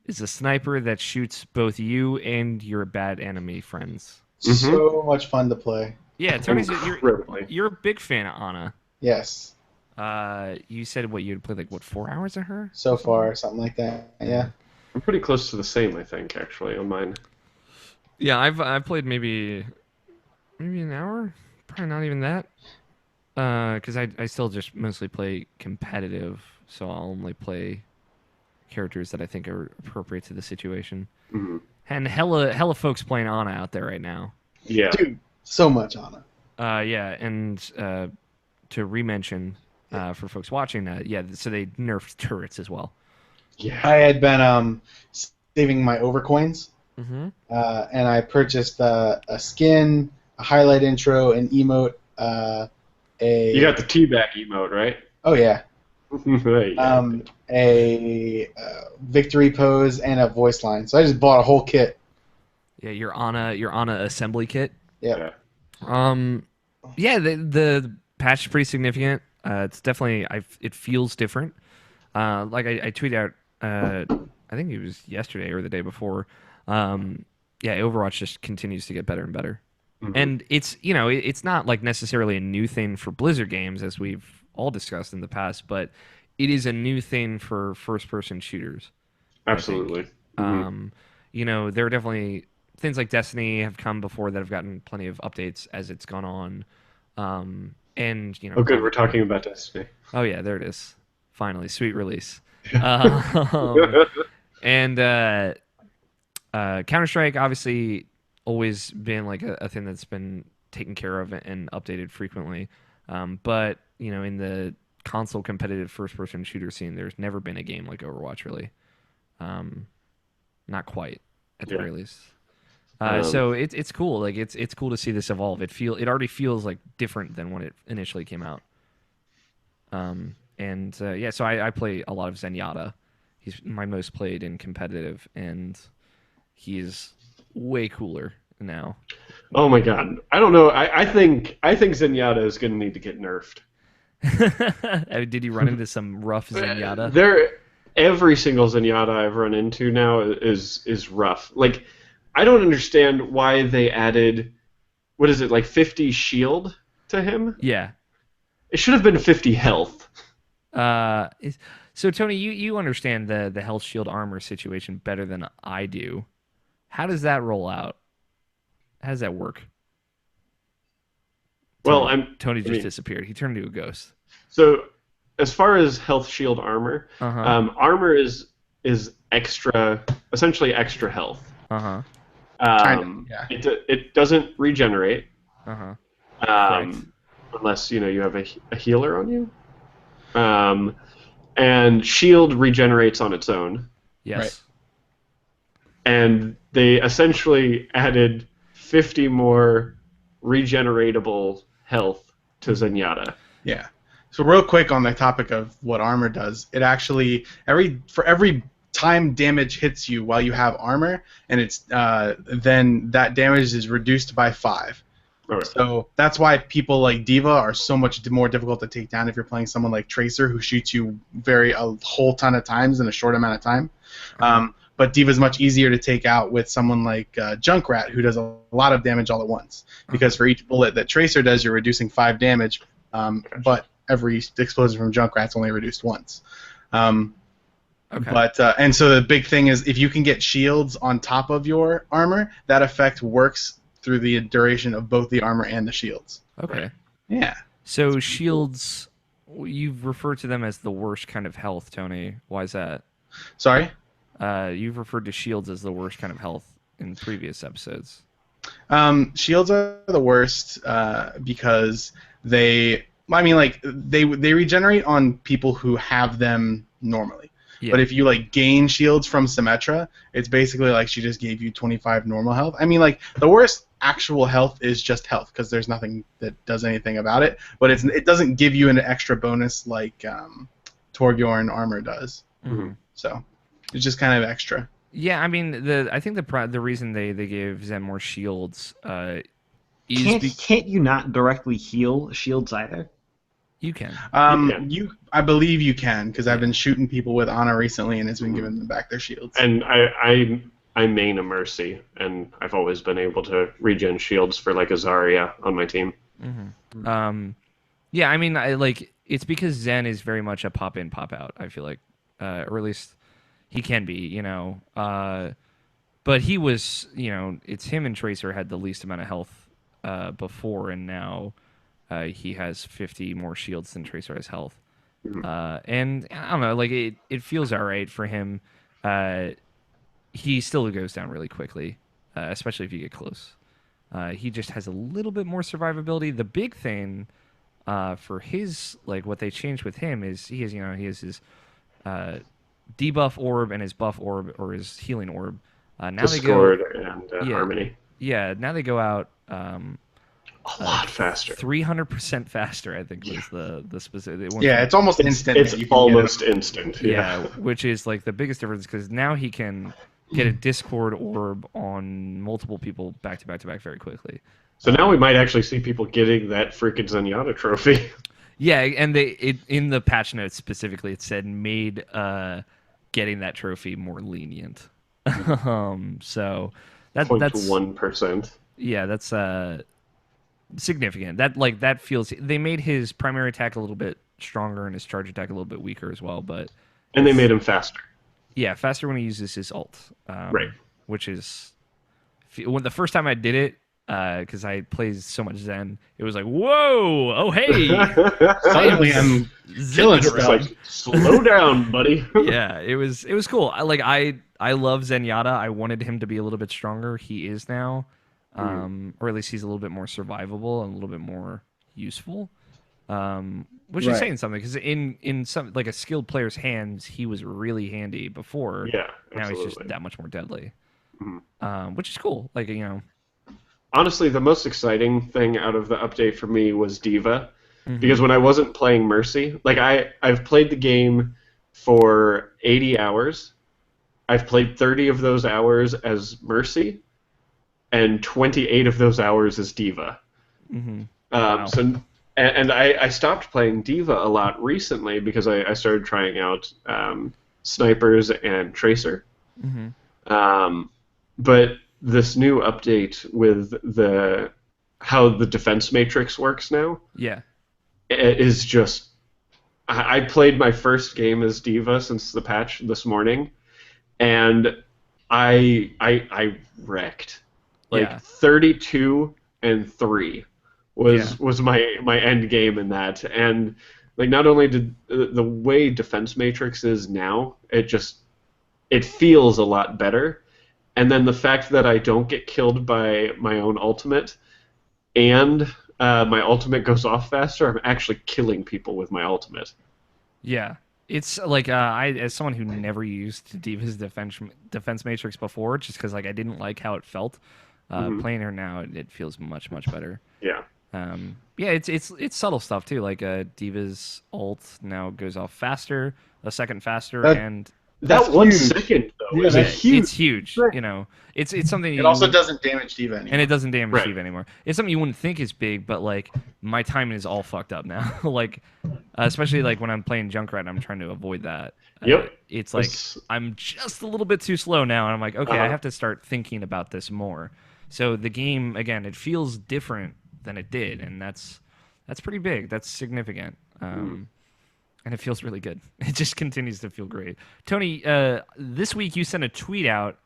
is a sniper that shoots both you and your bad enemy friends. So much fun to play. Yeah, Tony's Incredibly. you're a big fan of Ana. Yes. You said you'd played like 4 hours of her So far, something like that. Yeah. I'm pretty close to the same, I think, actually, on mine. Yeah, I've played maybe an hour, probably not even that. Because I still just mostly play competitive, so I'll only play characters that I think are appropriate to the situation. Mm-hmm. And hella folks playing Ana out there right now. Yeah. Dude, so much on it. Yeah, and to re-mention for folks watching, so they nerfed turrets as well. Yeah. I had been saving my overcoins, Mm-hmm. and I purchased a skin, a highlight intro, an emote, You got the teabag emote, right? oh yeah, Yeah. a victory pose, and a voice line. So I just bought a whole kit. Yeah, your Ana assembly kit. Yeah. Yeah, the patch is pretty significant. It's definitely it feels different. Like I tweeted out, I think it was yesterday or the day before. Yeah, Overwatch just continues to get better and better. Mhm. And it's not like necessarily a new thing for Blizzard games, as we've all discussed in the past, but it is a new thing for first-person shooters. Absolutely. There are definitely things like Destiny have come before that have gotten plenty of updates as it's gone on. Oh, good. We're talking about Destiny. Oh yeah, there it is. Finally, sweet release. And Counter-Strike obviously always been like a thing that's been taken care of and updated frequently. But in the console competitive first-person shooter scene, there's never been a game like Overwatch, really. Not quite, at the very least. So it's cool. Like it's cool to see this evolve. It already feels like different than when it initially came out. So I play a lot of Zenyatta. He's my most played in competitive, and he's way cooler now. Oh my god. I don't know. I think Zenyatta is going to need to get nerfed. Did you run into some rough Zenyatta? Every single Zenyatta I've run into now is rough. Like, I don't understand why they added, what is it, like 50 shield to him? Yeah. It should have been 50 health. So Tony, you understand the health shield armor situation better than I do. How does that roll out? How does that work? Tony just disappeared. He turned into a ghost. So, as far as health shield armor, armor is essentially extra health. Uh-huh. Yeah. It doesn't regenerate. Uh-huh. Unless you have a healer on you. And shield regenerates on its own. Yes. Right. And they essentially added 50 more regeneratable health to Zenyatta. Yeah. So real quick on the topic of what armor does, it actually for every time damage hits you while you have armor, and it's then that damage is reduced by 5. Right. So that's why people like D.Va are so much more difficult to take down if you're playing someone like Tracer, who shoots you a whole ton of times in a short amount of time. But D.Va is much easier to take out with someone like Junkrat, who does a lot of damage all at once. Because for each bullet that Tracer does, you're reducing 5 damage, but every explosion from Junkrat's only reduced once. Okay. But and so the big thing is, if you can get shields on top of your armor, that effect works through the duration of both the armor and the shields. Okay. Yeah. So shields, you've referred to them as the worst kind of health, Tony. Why is that? Sorry? You've referred to shields as the worst kind of health in previous episodes. Shields are the worst because they regenerate on people who have them normally. Yeah. But if you gain shields from Symmetra, it's basically like she just gave you 25 normal health. I mean, the worst actual health is just health, because there's nothing that does anything about it. But it doesn't give you an extra bonus like Torbjorn armor does. Mm-hmm. So it's just kind of extra. Yeah, I mean, I think the reason they gave Zen more shields is Can't you not directly heal shields either? You can. I believe you can, because I've been shooting people with Ana recently, and it's been giving them back their shields. And I main a Mercy, and I've always been able to regen shields for like a Zarya on my team. Yeah, I mean, it's because Zen is very much a pop in, pop out. I feel like, or at least he can be, you know. But he was, you know, it's him and Tracer had the least amount of health before, and now he has 50 more shields than Tracer has health. And I don't know, like it feels all right for him. He still goes down really quickly, especially if you get close. He just has a little bit more survivability. The big thing for his, like what they changed with him is he has his debuff orb and his buff orb or his healing orb. Now Discord and Harmony. Yeah, now they go out A lot faster. 300% faster, I think was the specific. Yeah, it's almost instant. It's almost instant. Yeah, which is like the biggest difference because now he can get a Discord orb on multiple people back to back to back very quickly. So now we might actually see people getting that freaking Zenyatta trophy. Yeah, and in the patch notes specifically, it said made getting that trophy more lenient. So that's 0.1%. Yeah, that's significant. That feels they made his primary attack a little bit stronger and his charge attack a little bit weaker as well, but and they made him faster. Yeah, faster when he uses his ult. Right. Which is when the first time I did it, because I played so much Zen, it was like, whoa, oh hey, suddenly I'm killing stuff. It's like, slow down, buddy. Yeah, it was cool. I love Zenyatta. I wanted him to be a little bit stronger. He is now, or at least he's a little bit more survivable and a little bit more useful. Which is saying something because in some like a skilled player's hands, he was really handy before. Yeah, now he's just that much more deadly. Which is cool. Like honestly, the most exciting thing out of the update for me was Diva, because when I wasn't playing Mercy, like I've played the game for 80 hours. I've played 30 of those hours as Mercy, and 28 of those hours as Diva. Wow. So. And I stopped playing Diva a lot recently because I started trying out snipers and Tracer. But this new update with how the defense matrix works now, is just. I played my first game as Diva since the patch this morning, and I wrecked 32-3. Was my end game in that, and like not only did the way defense matrix is now, it feels a lot better, and then the fact that I don't get killed by my own ultimate, and my ultimate goes off faster, I'm actually killing people with my ultimate. Yeah, it's like I as someone who never used Diva's defense matrix before, just because like I didn't like how it felt. Playing her now, it feels much better. Yeah. It's subtle stuff too. Like Diva's ult now goes off faster, a second faster, and that 1 second though is huge. It's huge. You know, it's something. It also doesn't damage Diva anymore. And it doesn't damage Diva anymore. It's something you wouldn't think is big, but like my timing is all fucked up now. Like, especially like when I'm playing Junkrat, and I'm trying to avoid that. It's like I'm just a little bit too slow now, and I'm like, okay, I have to start thinking about this more. So the game again, it feels different than it did, and that's pretty big. That's significant, and it feels really good. It just continues to feel great. Tony, this week you sent a tweet out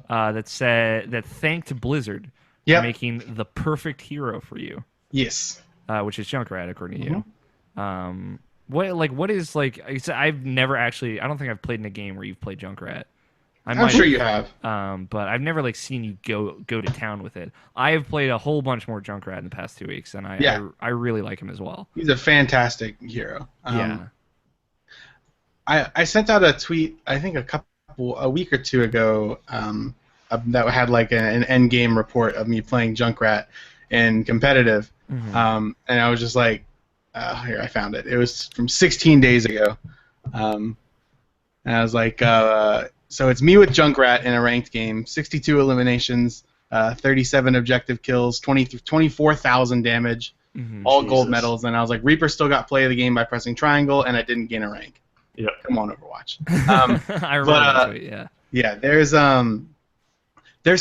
that thanked Blizzard for making the perfect hero for you. Yes, which is Junkrat, according to you. What is like? I've never actually. I don't think I've played in a game where you've played Junkrat. I'm sure you have. But I've never seen you go to town with it. I have played a whole bunch more Junkrat in the past 2 weeks, and I really like him as well. He's a fantastic hero. I sent out a tweet I think a week or two ago that had like an end game report of me playing Junkrat in competitive, and I was just like, here I found it. It was from 16 days ago, and I was like. So it's me with Junkrat in a ranked game, 62 eliminations, 37 objective kills, 24,000 damage, all gold Jesus. medals, and I was like, Reaper still got play of the game by pressing triangle, and I didn't gain a rank. Yep. Come on, Overwatch. I remember that tweet. Yeah. Yeah, there's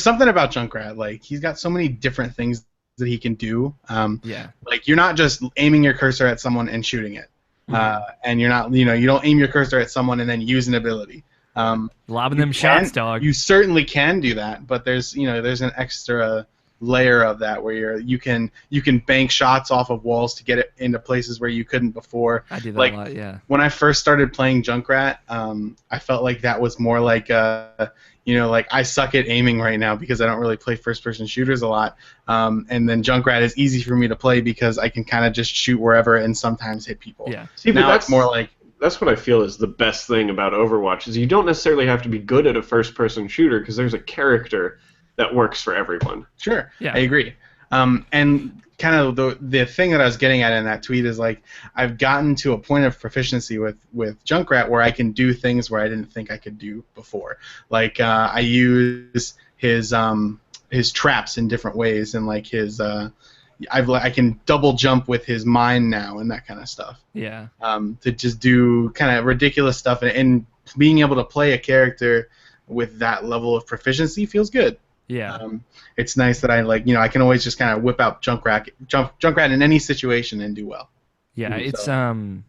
something about Junkrat. Like, he's got so many different things that he can do. Yeah. Like, you're not just aiming your cursor at someone and shooting it, and you're not, you don't aim your cursor at someone and then use an ability. Lobbing them shots, dog. You certainly can do that, but there's an extra layer of that where you can bank shots off of walls to get it into places where you couldn't before. I do that a lot, yeah. When I first started playing Junkrat, I felt like that was more like like I suck at aiming right now because I don't really play first-person shooters a lot. And then Junkrat is easy for me to play because I can kind of just shoot wherever and sometimes hit people. Yeah. See, but now it's more like that's what I feel is the best thing about Overwatch is you don't necessarily have to be good at a first-person shooter because there's a character that works for everyone. Sure. Yeah. I agree. And kind of the thing that I was getting at in that tweet is like I've gotten to a point of proficiency with Junkrat where I can do things where I didn't think I could do before. Like I use his traps in different ways, and like his I can double jump with his mine now and that kind of stuff. Yeah. To just do kind of ridiculous stuff, and being able to play a character with that level of proficiency feels good. Yeah. It's nice that I can always just kind of whip out Junkrat in any situation and do well. Yeah, it's him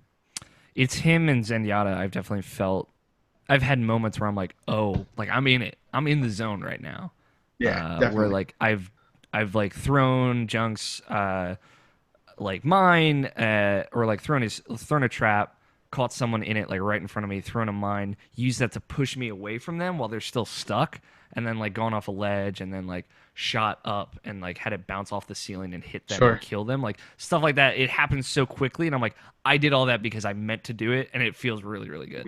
and Zenyatta. I've definitely felt. I've had moments where I'm like, oh, like I'm in it. I'm in the zone right now. Yeah, definitely. Where like I've like thrown Junk's like mine or like thrown a trap, caught someone in it like right in front of me, thrown a mine, used that to push me away from them while they're still stuck, and then like gone off a ledge and then like shot up and like had it bounce off the ceiling and hit them and kill them, like stuff like that. It happens so quickly, and I'm like, I did all that because I meant to do it, and it feels really, really good.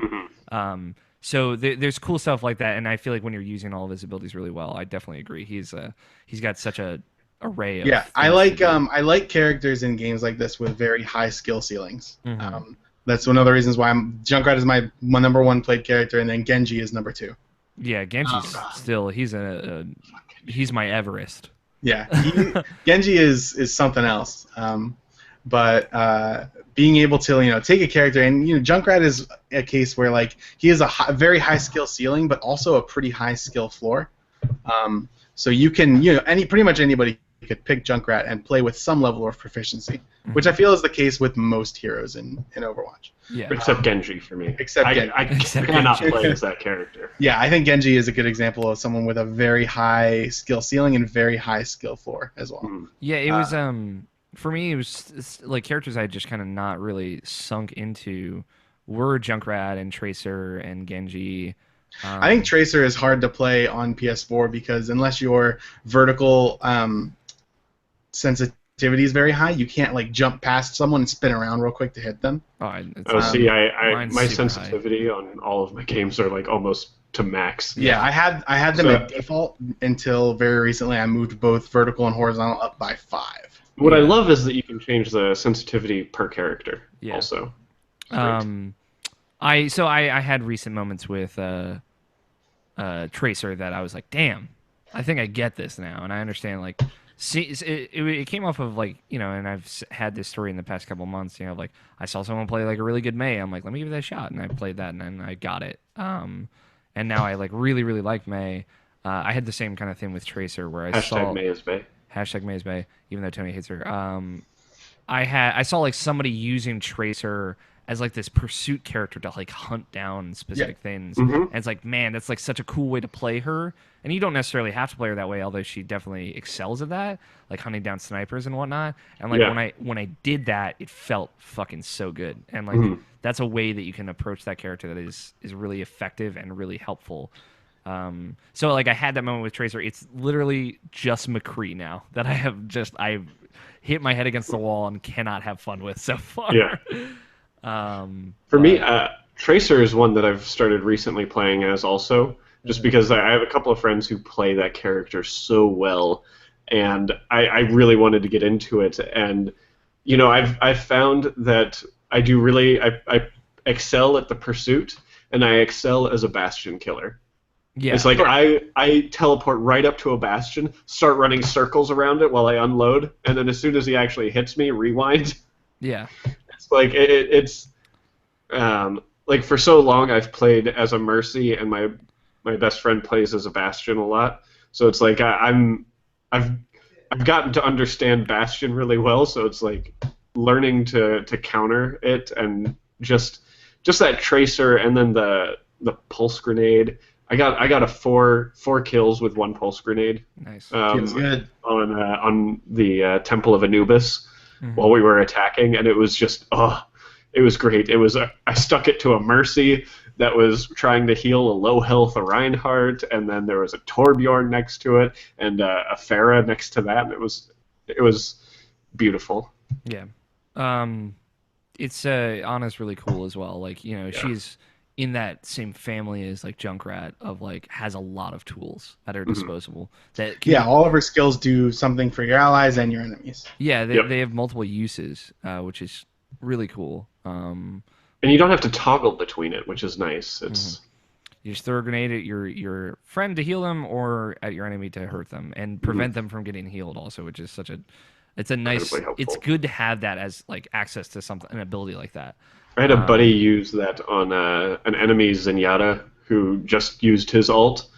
So there's cool stuff like that, and I feel like when you're using all of his abilities really well, I definitely agree. He's got such a array of I like characters in games like this with very high skill ceilings. That's one of the reasons why Junkrat is my number one played character, and then Genji is number 2. Yeah, Genji's still he's my Everest. Yeah, Genji is something else. But being able to take a character, and Junkrat is a case where like he has a very high skill ceiling, but also a pretty high skill floor. So you can pretty much anybody could pick Junkrat and play with some level of proficiency, which I feel is the case with most heroes in Overwatch. Yeah. Except Genji for me. Genji. I cannot play as that character. Yeah, I think Genji is a good example of someone with a very high skill ceiling and very high skill floor as well. Yeah, it was for me. It was like characters I just kind of not really sunk into were Junkrat and Tracer and Genji. I think Tracer is hard to play on PS4 because unless your vertical sensitivity is very high, you can't like jump past someone and spin around real quick to hit them. My sensitivity on all of my games are like almost to max. Yeah, I had them at default until very recently. I moved both vertical and horizontal up by 5. What I love is that you can change the sensitivity per character. Yeah. Also. I had recent moments with Tracer that I was like, damn, I think I get this now, and I understand like. See, it came off of like and I've had this story in the past couple months. Like I saw someone play like a really good Mei. I'm like, let me give that a shot, and I played that, and then I got it. And now I like really really like Mei. I had the same kind of thing with Tracer where I saw Mei is Mei. Mei is Mei, even though Tony hates her. I saw like somebody using Tracer as like this pursuit character to like hunt down specific things, and it's like, man, that's like such a cool way to play her. And you don't necessarily have to play her that way, although she definitely excels at that, like hunting down snipers and whatnot. And like when I did that, it felt fucking so good. And like that's a way that you can approach that character that is really effective and really helpful. So like I had that moment with Tracer. It's literally just McCree now that I've hit my head against the wall and cannot have fun with so far. Yeah. For me, Tracer is one that I've started recently playing as also. Just because I have a couple of friends who play that character so well, and I really wanted to get into it. And I've found that I excel at the pursuit, and I excel as a bastion killer. Yeah. It's like I teleport right up to a bastion, start running circles around it while I unload, and then as soon as he actually hits me, rewind. Yeah. It's like it's like for so long I've played as a Mercy, and my best friend plays as a Bastion a lot. So it's like I've gotten to understand Bastion really well. So it's like learning to counter it, and just that tracer, and then the pulse grenade. I got a four kills with one pulse grenade. Nice. Feels good. On the Temple of Anubis while we were attacking, and it was just it was great. It was I stuck it to a Mercy that was trying to heal a low health Reinhardt, and then there was a Torbjorn next to it, and a Pharah next to that, and it was beautiful. Yeah. It's Anna's really cool as well. Like, you know, she's in that same family as like Junkrat of like has a lot of tools at her disposal. That can, all of her skills do something for your allies and your enemies. Yeah, they have multiple uses, which is really cool. And you don't have to toggle between it, which is nice. It's you just throw a grenade at your friend to heal them, or at your enemy to hurt them and prevent them from getting healed. Also, which is it's a nice. It's good to have that as like access to an ability like that. I had a buddy use that on an enemy Zenyatta who just used his ult.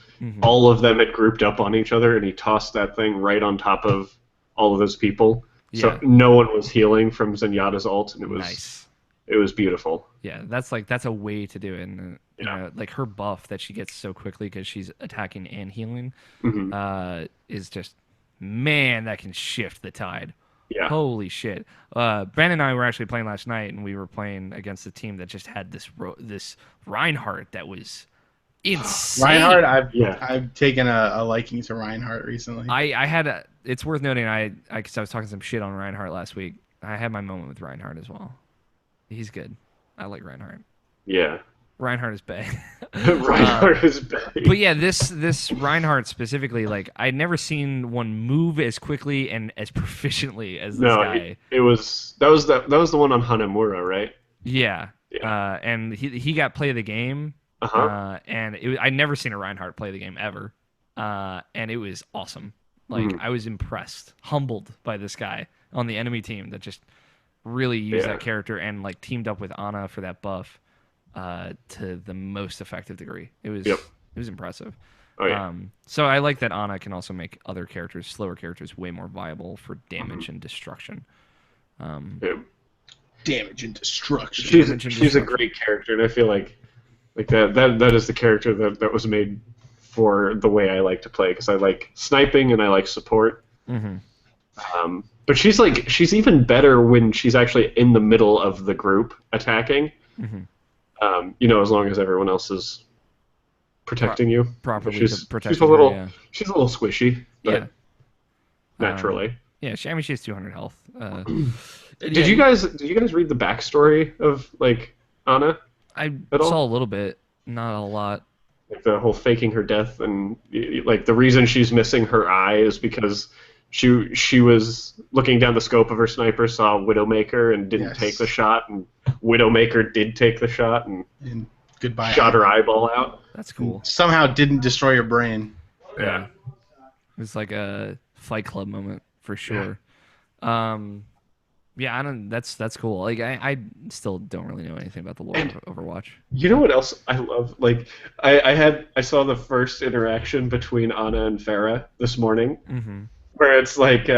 All of them had grouped up on each other, and he tossed that thing right on top of all of those people. Yeah. So no one was healing from Zenyatta's ult, and it was nice. It was beautiful. Yeah, that's a way to do it. And you know, like her buff that she gets so quickly because she's attacking and healing is just, man, that can shift the tide. Yeah. Holy shit. Ben and I were actually playing last night, and we were playing against a team that just had this Reinhardt that was insane. Reinhardt, I've taken a liking to Reinhardt recently. It's worth noting, because I was talking some shit on Reinhardt last week. I had my moment with Reinhardt as well. He's good. I like Reinhardt. Yeah. Reinhardt is bae. Reinhardt is bae. But yeah, this Reinhardt specifically, like I'd never seen one move as quickly and as proficiently as this guy. That was the one on Hanamura, right? Yeah. And he got play of the game. And I'd never seen a Reinhardt play the game ever. And it was awesome. Like I was impressed, humbled by this guy on the enemy team that just really used that character and like teamed up with Ana for that buff to the most effective degree. It was impressive. Oh, yeah. So I like that Ana can also make other characters, slower characters, way more viable for damage and destruction. Damage and destruction. She's a great character, and I feel like that is the character that was made for the way I like to play, because I like sniping and I like support. But she's even better when she's actually in the middle of the group attacking. As long as everyone else is protecting you properly. She's a little squishy, but naturally. She has 200 health. Did you guys read the backstory of like Ana? I saw a little bit, not a lot. Like the whole faking her death, and like the reason she's missing her eye is because she was looking down the scope of her sniper, saw Widowmaker and didn't take the shot, and Widowmaker did take the shot and goodbye. Shot her eyeball out. That's cool. Somehow didn't destroy your brain. Yeah. It's like a Fight Club moment for sure. That's cool. Like I still don't really know anything about the lore of Overwatch. You know what else I love? Like I saw the first interaction between Ana and Pharah this morning, where it's like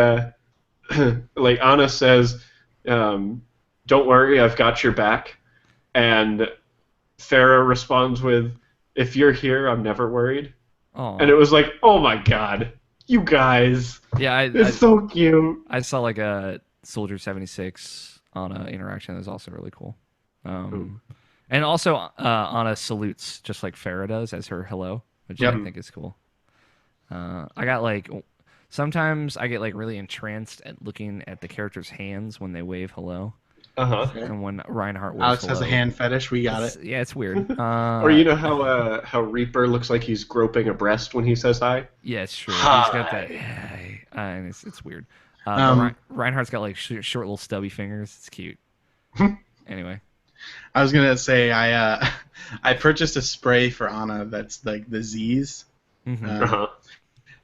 like Ana says, "Don't worry, I've got your back," and Pharah responds with, "If you're here, I'm never worried." Aww. And it was like, oh my god, you guys! Yeah, it's so cute. I saw like a Soldier 76 Ana interaction that was also really cool. And also Ana salutes just like Pharah does as her hello, which I think is cool. Sometimes I get like really entranced at looking at the character's hands when they wave hello. And when Reinhardt waves Alex hello. has a hand fetish. We got it. Yeah, it's weird. Or you know how Reaper looks like he's groping a breast when he says hi? Yeah, it's true. Hi. He's got that. And it's weird. Reinhardt's got like short little stubby fingers. It's cute. Anyway. I was gonna say I purchased a spray for Ana that's like the Z's. Mhm. Uh-huh.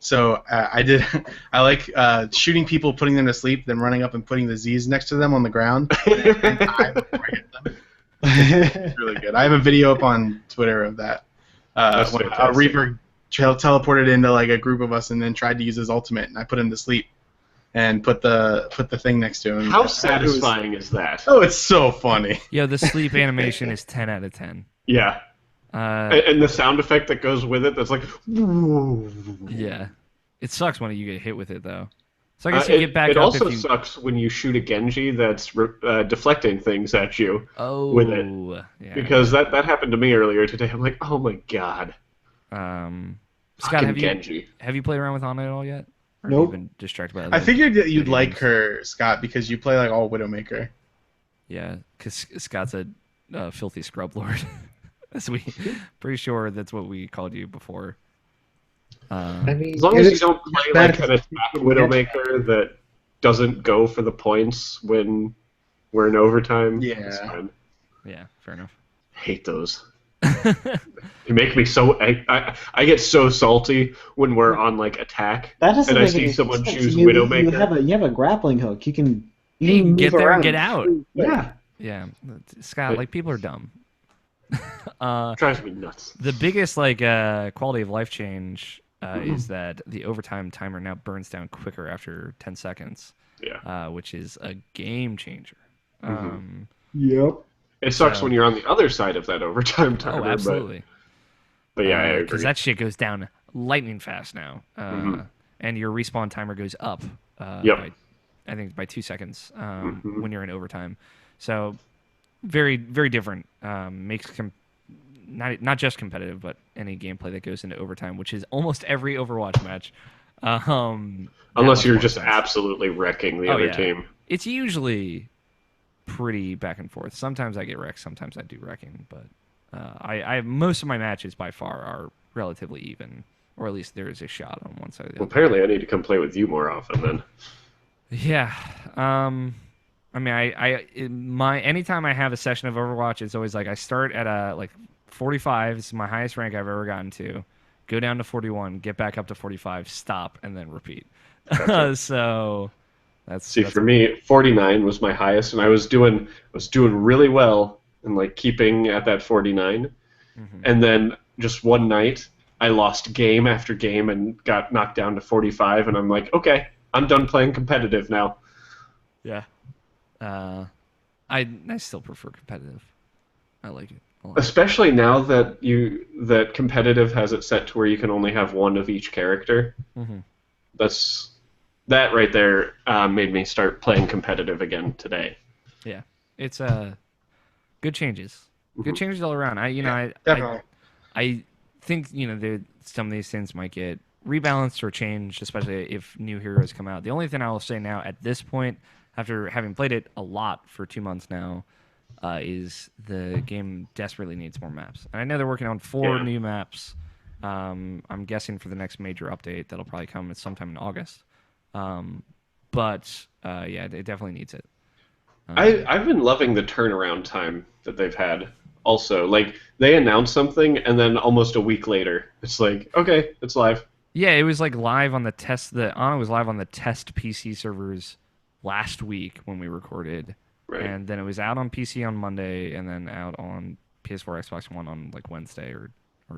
So I did. I like shooting people, putting them to sleep, then running up and putting the Z's next to them on the ground. And die before I hit them. It's really good. I have a video up on Twitter of that. That's When a fantastic. Reaper teleported into like a group of us and then tried to use his ultimate, and I put him to sleep and put the thing next to him. How It was- satisfying is that? Oh, it's so funny. Yo, the sleep animation is 10 out of 10. Yeah. And the sound effect that goes with it, that's like. Yeah. It sucks when you get hit with it, though. So I guess you it get back it up also if you... sucks when you shoot a Genji that's deflecting things at you. Oh, with it. yeah. Because that happened to me earlier today. I'm like, oh my god. Scott, Fucking Genji. have you played around with Ana at all yet? Or Nope. have you been distracted by I other figured that you'd video like games? her, Scott, because you play like all Widowmaker. Yeah, because Scott's a filthy scrub lord. Pretty sure that's what we called you before. I mean, As long it as you is- don't play bad like an attack Widowmaker that doesn't go for the points when we're in overtime, Yeah. it's fine. Yeah, fair enough. Hate those. They make me so. I get so salty when we're on like attack, That doesn't and I make see any someone sense. choose You Widowmaker. have a grappling hook. You can You can get move there around and get out. Yeah. Yeah, Scott, like people are dumb. Drives me nuts. The biggest like quality of life change is that the overtime timer now burns down quicker after 10 seconds, Yeah. which is a game changer. Yep. It sucks So- when you're on the other side of that overtime timer. Oh, absolutely. But yeah, I agree. Because that shit goes down lightning fast now, Mhm. and your respawn timer goes up. Yep. By, I think by 2 seconds Mhm. when you're in overtime. So very very different. Makes not just competitive, but any gameplay that goes into overtime, which is almost every Overwatch match. that Unless much you're more just intense. absolutely wrecking the Oh, other yeah. team. It's usually pretty back and forth. Sometimes I get wrecked, sometimes I do wrecking, but I most of my matches by far are relatively even, or at least there is a shot on one side or the Well, other. apparently I need to come play with you more often then. Yeah. I mean, anytime I have a session of Overwatch, it's always like I start at like 45. It's my highest rank I've ever gotten to. Go down to 41, get back up to 45, stop, and then repeat. Gotcha. So that's See, for me, 49 was my highest, and I was doing really well and like keeping at that 49. Mhm. And then just one night, I lost game after game and got knocked down to 45, and I'm like, okay, I'm done playing competitive now. Yeah. I still prefer competitive. I like it a lot. Especially now that competitive has it set to where you can only have one of each character. Mhm. That right there made me start playing competitive again today. Yeah. It's good changes. Good Mhm. changes all around. Definitely. I think some of these things might get rebalanced or changed, especially if new heroes come out. The only thing I will say now at this point, after having played it a lot for 2 months now, is the game desperately needs more maps. And I know they're working on 4 Yeah. new maps. I'm guessing for the next major update that'll probably come sometime in August. But yeah, it definitely needs it. I've been loving the turnaround time that they've had. Also, like they announce something and then almost a week later, it's like, okay, it's live. Yeah, it was like live on the test. The Ana was live on the test PC servers last week when we recorded, Right. and then it was out on PC on Monday, and then out on PS4, Xbox One on like Wednesday or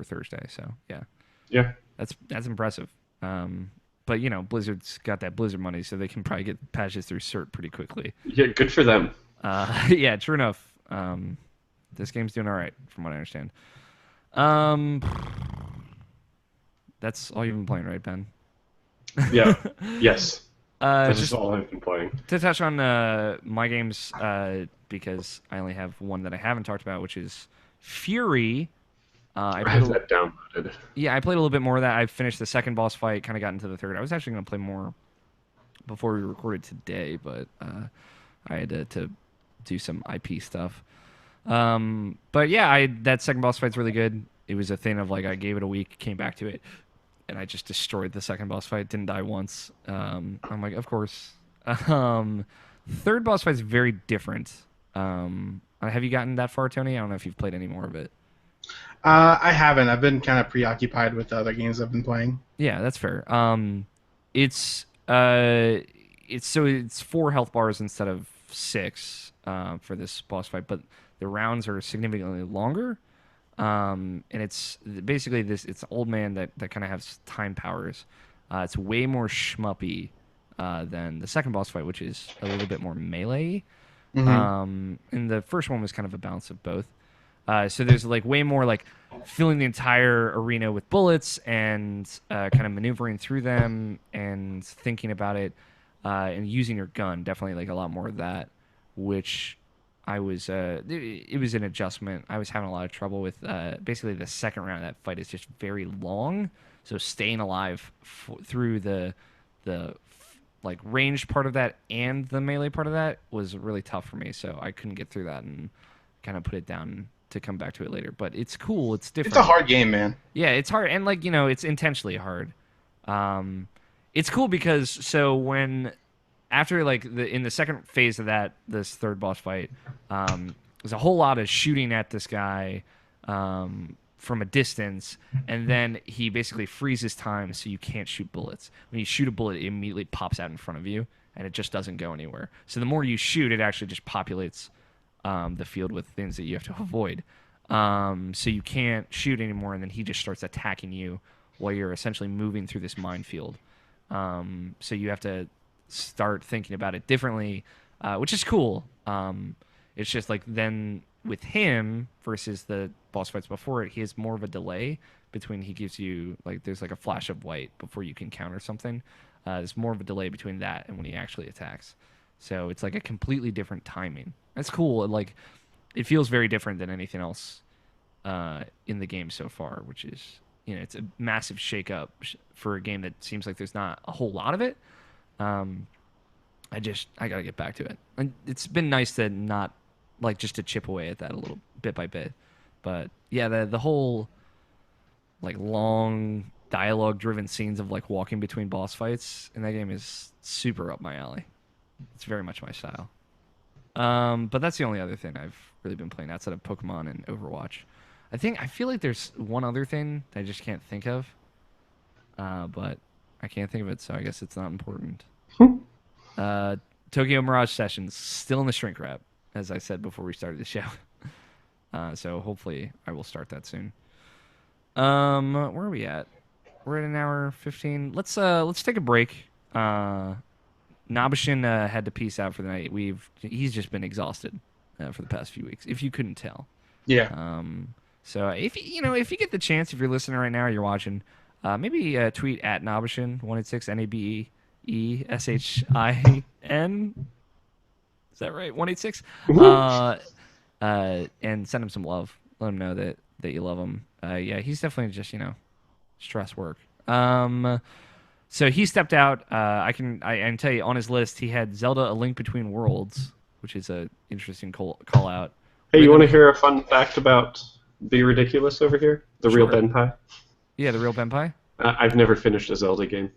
Thursday. So yeah, Yeah. that's impressive. But Blizzard's got that Blizzard money, so they can probably get patches through cert pretty quickly. Yeah, good for them. Yeah, true enough. This game's doing all right, from what I understand. That's all you've been playing, right, Ben? Yeah. Yes. That's Just just all I've been playing. to touch on my games, because I only have one that I haven't talked about, which is Fury. I I played have that downloaded. Yeah, I played a little bit more of that. I finished the second boss fight, kind of got into the third. I was actually going to play more before we recorded today, but I had to do some IP stuff. But yeah, that second boss fight's really good. It was a thing of like I gave it a week, came back to it, and I just destroyed the second boss fight. Didn't die once. I'm like, of course. Third boss fight's very different. Have you gotten that far, Tony? I don't know if you've played any more of it. I haven't. I've been kind of preoccupied with the other games I've been playing. Yeah, that's fair. It's 4 health bars instead of 6 for this boss fight, but the rounds are significantly longer. And it's basically it's an old man that kind of has time powers. It's way more shmuppy than the second boss fight, which is a little bit more melee. And the first one was kind of a balance of both. So there's like way more like filling the entire arena with bullets and kind of maneuvering through them and thinking about it and using your gun. Definitely like a lot more of that, which I was it was an adjustment. I was having a lot of trouble with basically the second round of that fight is just very long. So staying alive through the like ranged part of that and the melee part of that was really tough for me. So I couldn't get through that and kind of put it down to come back to it later. But it's cool. It's different. It's a hard game, man. Yeah, it's hard, and like it's intentionally hard. It's cool because so when after like in the second phase of this third boss fight, there's a whole lot of shooting at this guy from a distance, and then he basically freezes time so you can't shoot bullets. When you shoot a bullet, it immediately pops out in front of you, and it just doesn't go anywhere. So the more you shoot, it actually just populates the field with things that you have to avoid. So you can't shoot anymore, and then he just starts attacking you while you're essentially moving through this minefield. So you have to start thinking about it differently, which is cool. It's just like then with him versus the boss fights before it, he has more of a delay between he gives you like there's like a flash of white before you can counter something. There's more of a delay between that and when he actually attacks. So it's like a completely different timing. That's cool. Like it feels very different than anything else in the game so far, which is it's a massive shake-up for a game that seems like there's not a whole lot of it. I gotta get back to it. And it's been nice to not like just to chip away at that a little bit by bit. But yeah, the whole like long dialogue-driven scenes of like walking between boss fights in that game is super up my alley. It's very much my style. But that's the only other thing I've really been playing outside of Pokemon and Overwatch. I feel like there's one other thing that I just can't think of. But I can't think of it, so I guess it's not important. Tokyo Mirage Sessions still in the shrink wrap, as I said before we started the show. So hopefully I will start that soon. Where are we at? We're at an hour 15. Let's take a break. Nabishin had to peace out for the night. He's just been exhausted for the past few weeks, if you couldn't tell. Yeah. So if you get the chance, if you're listening right now or you're watching, maybe tweet at Nabishin 186 NABESHIN. Is that right? 186. And send him some love. Let him know that you love him. Yeah, he's definitely just stress work. So he stepped out. I can tell you on his list he had Zelda: A Link Between Worlds, which is a interesting call out. Hey, you want to hear a fun fact about Be Ridiculous over here? The real Sure. Benpai? Yeah, the real Benpai. I've never finished a Zelda game.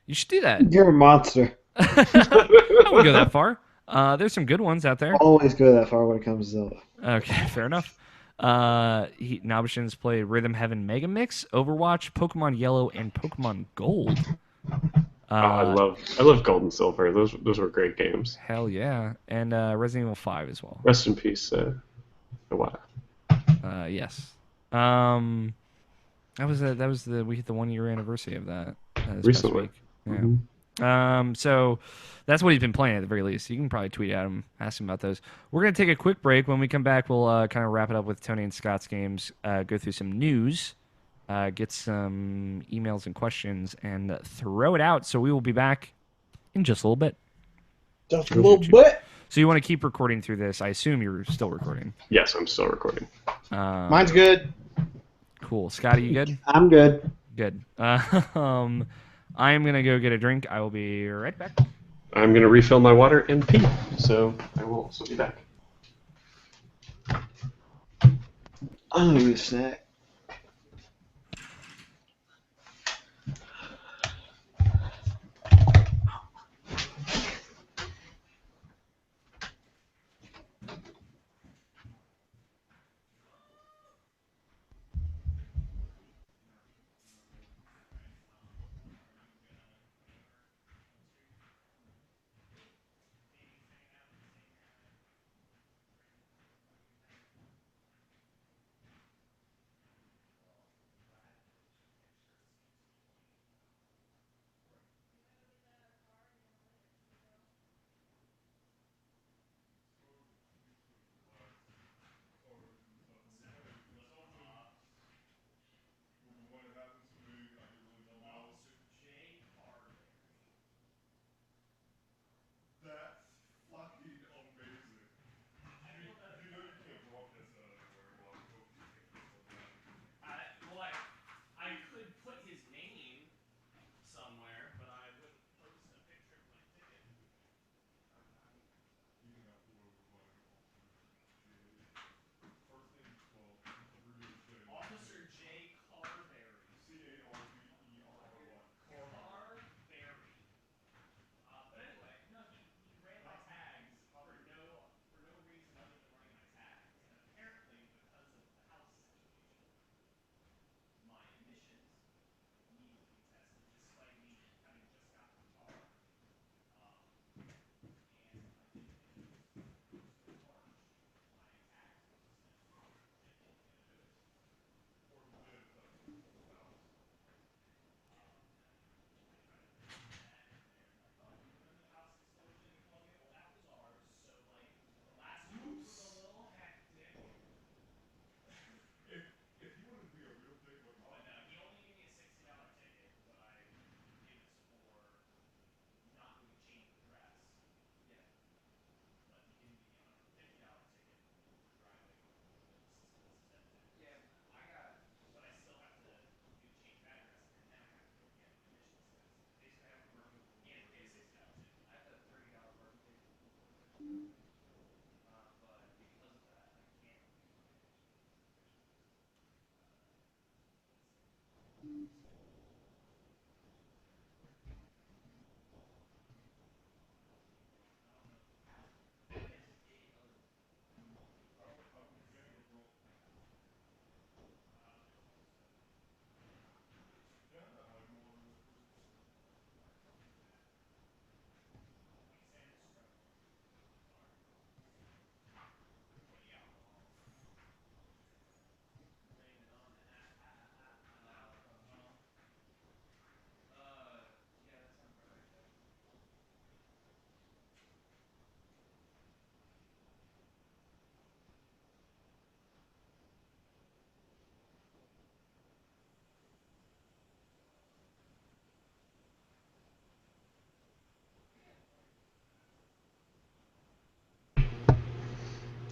You should do that. You're a monster. I wouldn't go that far. There's some good ones out there. Always go that far when it comes to Zelda. Okay, fair enough. Nabishin's played Rhythm Heaven Mega Mix, Overwatch, Pokemon Yellow, and Pokemon Gold. I love Gold and Silver. Those were great games. Hell yeah, and Resident Evil 5 as well. Rest in peace, Iwata. Yes. We hit the 1 year anniversary of that this Recently. past week. Yeah. So that's what he's been playing at the very least. You can probably tweet at him, ask him about those. We're gonna take a quick break. When we come back, we'll kind of wrap it up with Tony and Scott's games, go through some news, get some emails and questions, and throw it out. So we will be back in just a little bit. Just a little bit. So you want to keep recording through this? I assume you're still recording. Yes, I'm still recording. Mine's good. Cool. Scott, are you good? I'm good. Good. I am gonna go get a drink. I will be right back. I'm going to refill my water and pee, so I will also be back. I'm gonna get a snack.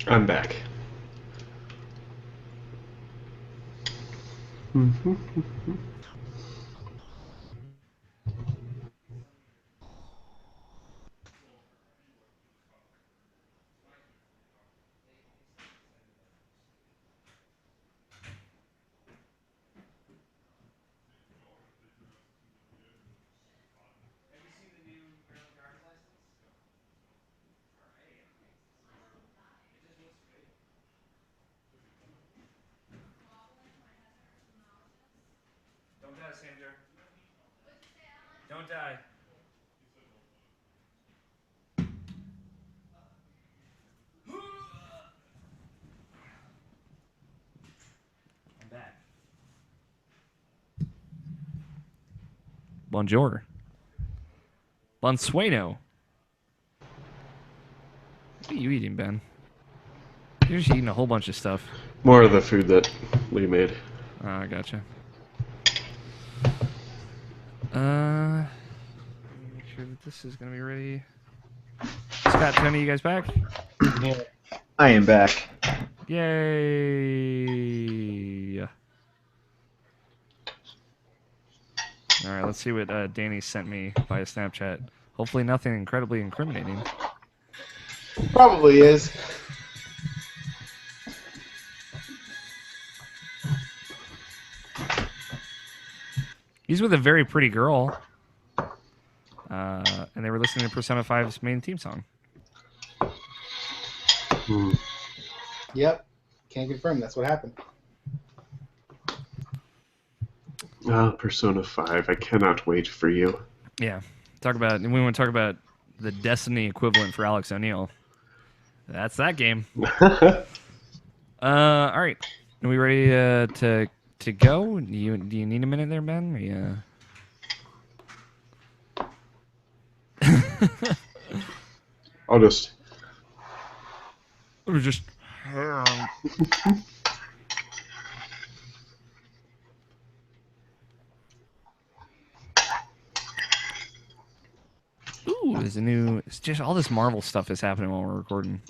I'm back. Don't die, Sandra. Don't die. I'm back. Bonjour. Bonsueno. What are you eating, Ben? You're just eating a whole bunch of stuff. More of the food that Lee made. Oh, I gotcha. Make sure that this is gonna be ready. Scott, Tony, you guys back? I am back. Yay! All right, let's see what Danny sent me via Snapchat. Hopefully, nothing incredibly incriminating. Probably is. He's with a very pretty girl, and they were listening to Persona 5's main theme song. Yep. Can't confirm. That's what happened. Persona 5. I cannot wait for you. Yeah, we want to talk about the Destiny equivalent for Alex O'Neill. That's that game. All right, are we ready to go? Do you need a minute there, Ben? Yeah. I'll just. Or just. Ooh, there's a new. It's just all this Marvel stuff is happening while we're recording.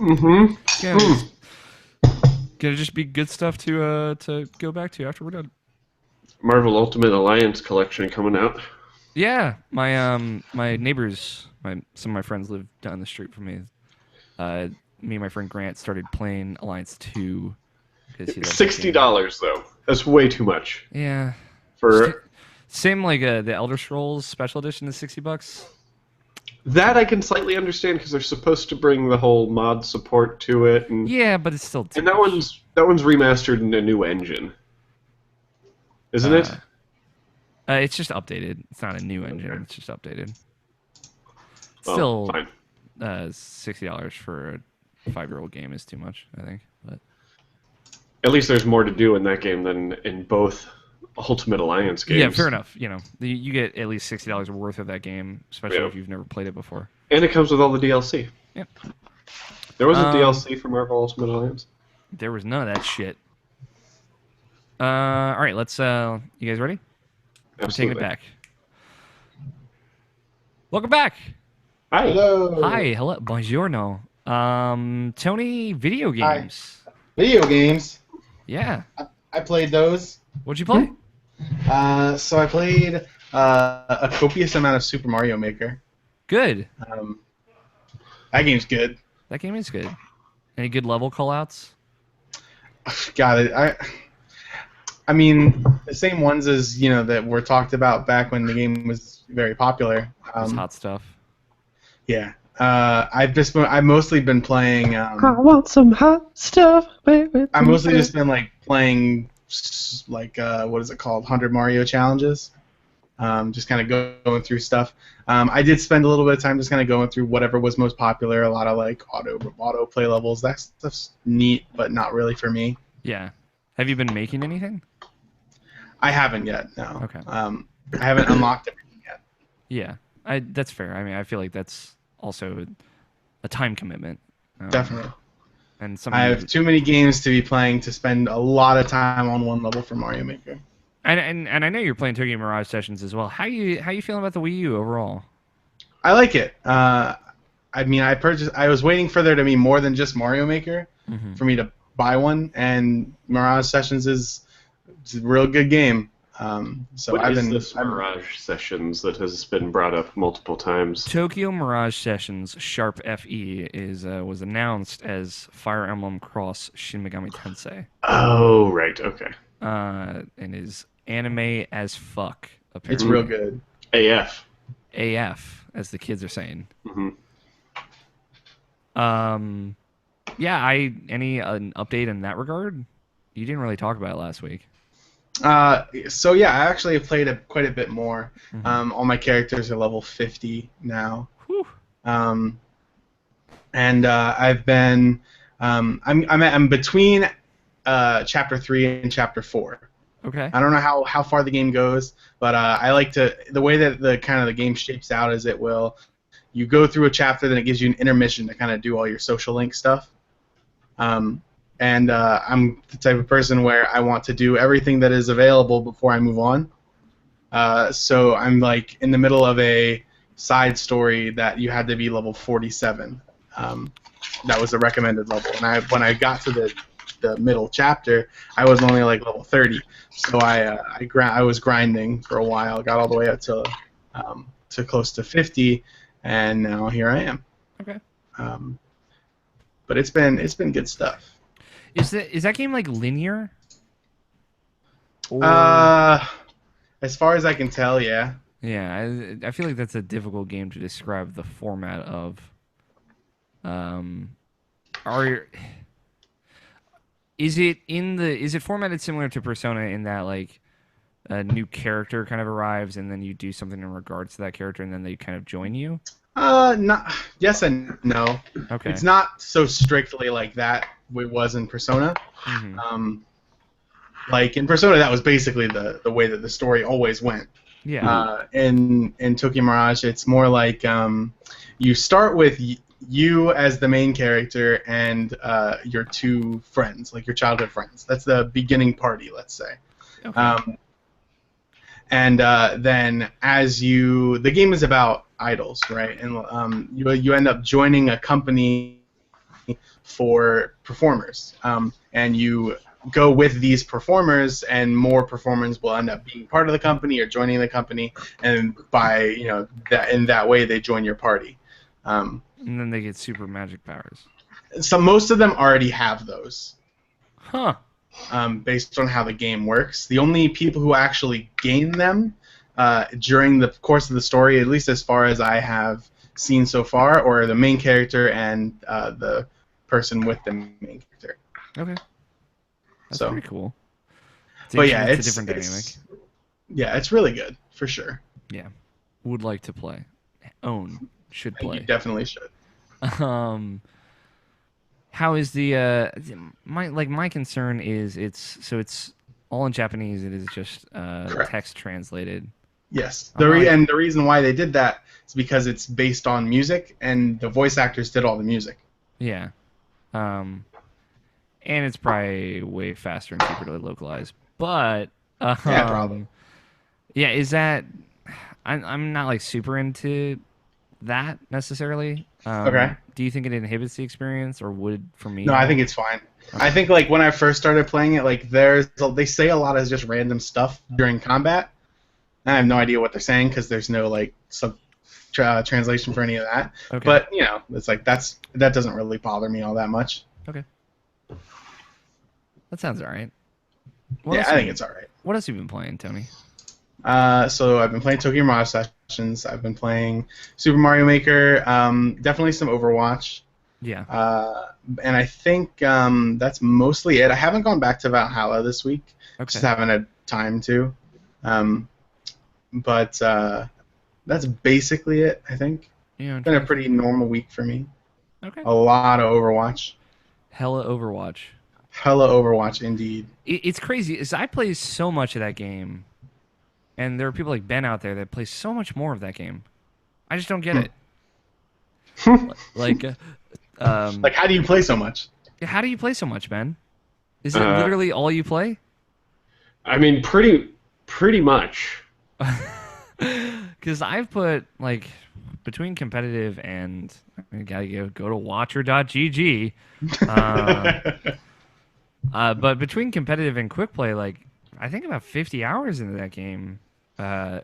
Gotta just be good stuff to go back to after we're done. Marvel Ultimate Alliance collection coming out. Yeah, my neighbors, some of my friends live down the street from me. Me and my friend Grant started playing Alliance 2 because he loves that game. $60 though. That's way too much. Yeah. For Same like the Elder Scrolls Special Edition is $60. that I can slightly understand because they're supposed to bring the whole mod support to it, and Yeah, but it's still too and that much. one's remastered in a new engine, isn't it? It's just updated. It's not a new engine. Okay. It's just updated. Oh, Still, fine. $60 for a 5-year-old game is too much, I think. But At least there's more to do in that game than in both Ultimate Alliance games. yeah, fair enough. You know, you get at least $60 worth of that game, especially if you've never played it before. And it comes with all the DLC. Yeah. There was a DLC for Marvel Ultimate Alliance. There was none of that shit. All right, let's. You guys ready? We're taking it back. Welcome back. Hi. Hello. Hi, hello, buongiorno. Tony, video games. Video games. Yeah. I played those. What'd you play? So I played a copious amount of Super Mario Maker. Good. That game's good. That game is good. Any good level callouts? Got it. I mean, the same ones as that were talked about back when the game was very popular. That's hot stuff. Yeah. I've mostly been playing. I want some hot stuff, baby. I've mostly just been playing what is it called? 100 Mario challenges. Just kind of going through stuff. I did spend a little bit of time just kind of going through whatever was most popular. A lot of auto play levels. That stuff's neat, but not really for me. Yeah. Have you been making anything? I haven't yet. No. Okay. I haven't unlocked everything yet. Yeah. That's fair. I mean, I feel like that's also a time commitment. Definitely. And I have too many games to be playing to spend a lot of time on one level for Mario Maker. And I know you're playing Tokyo Mirage Sessions as well. How you feeling about the Wii U overall? I like it. I mean, I was waiting for there to be more than just Mario Maker, for me to buy one. And Mirage Sessions is a real good game. So What I've is been this Mirage Sessions that has been brought up multiple times? Tokyo Mirage Sessions Sharp FE was announced as Fire Emblem Cross Shin Megami Tensei. Oh, right. Okay. And is anime as fuck. Apparently. It's real good. AF. AF, as the kids are saying. Mm-hmm. Yeah. An update in that regard? You didn't really talk about it last week. So yeah, I actually have played it quite a bit more. Mm-hmm. All my characters are level 50 now. Whew. And I've been I'm between chapter 3 and chapter 4. Okay. I don't know how far the game goes, but I like the way that the game shapes out is you go through a chapter, then it gives you an intermission to kind of do all your social link stuff. And I'm the type of person where I want to do everything that is available before I move on. So I'm like in the middle of a side story that you had to be level 47. That was the recommended level. And when I got to the middle chapter, I was only like level 30. So I was grinding for a while, got all the way up to close to 50, and now here I am. Okay. But it's been good stuff. Is that game like linear? Or... As far as I can tell, yeah. Yeah, I feel like that's a difficult game to describe the format of. Is it formatted similar to Persona in that like a new character kind of arrives and then you do something in regards to that character and then they kind of join you? Not yes and no. Okay. It's not so strictly like that. It was in Persona. Mm-hmm. Like in Persona, that was basically the way that the story always went. Yeah. In Tokyo Mirage, it's more like you start with you as the main character and your two friends, like your childhood friends. That's the beginning party, let's say. Okay. And then the game is about idols, right? And you end up joining a company for performers, and you go with these performers, and more performers will end up being part of the company or joining the company, and in that way they join your party. And then they get super magic powers. So most of them already have those. Huh. Based on how the game works. The only people who actually gain them during the course of the story, at least as far as I have seen so far, are the main character and the person with the main character. Okay. That's So, pretty cool. But yeah, it's a different dynamic. Yeah, it's really good, for sure. Yeah. Would like to play. Own. Should I think play. you definitely should. How is the my concern is it's all in Japanese. It is just text translated. Yes. And the reason why they did that is because it's based on music, and the voice actors did all the music. Yeah. And it's probably way faster and cheaper to localize. But Yeah, probably. Yeah, is that I'm not like super into that necessily. Okay. Do you think it inhibits the experience, or would for me? No, I think it's fine. I think like when I first started playing it, like they say a lot of just random stuff during combat. I have no idea what they're saying because there's no like translation for any of that. Okay. But it's like that doesn't really bother me all that much. Okay. That sounds alright. I think it's alright. What else have you been playing, Tony? So I've been playing Tokyo Mirage Sessions. I've been playing Super Mario Maker. Definitely some Overwatch. Yeah. And I think that's mostly it. I haven't gone back to Valhalla this week. Okay. Just haven't had time to. But that's basically it, I think. Yeah. It's been a pretty normal week for me. Okay. A lot of Overwatch. Hella Overwatch. Hella Overwatch, indeed. It's crazy. Is I play so much of that game, and there are people like Ben out there that play so much more of that game. I just don't get it. Like, like, how do you play so much? how do you play so much, Ben? Is it literally all you play? I mean, pretty much. Because Because I've put like between competitive and I gotta go to watcher.gg. But between competitive and quick play, like I think about 50 hours into that game. And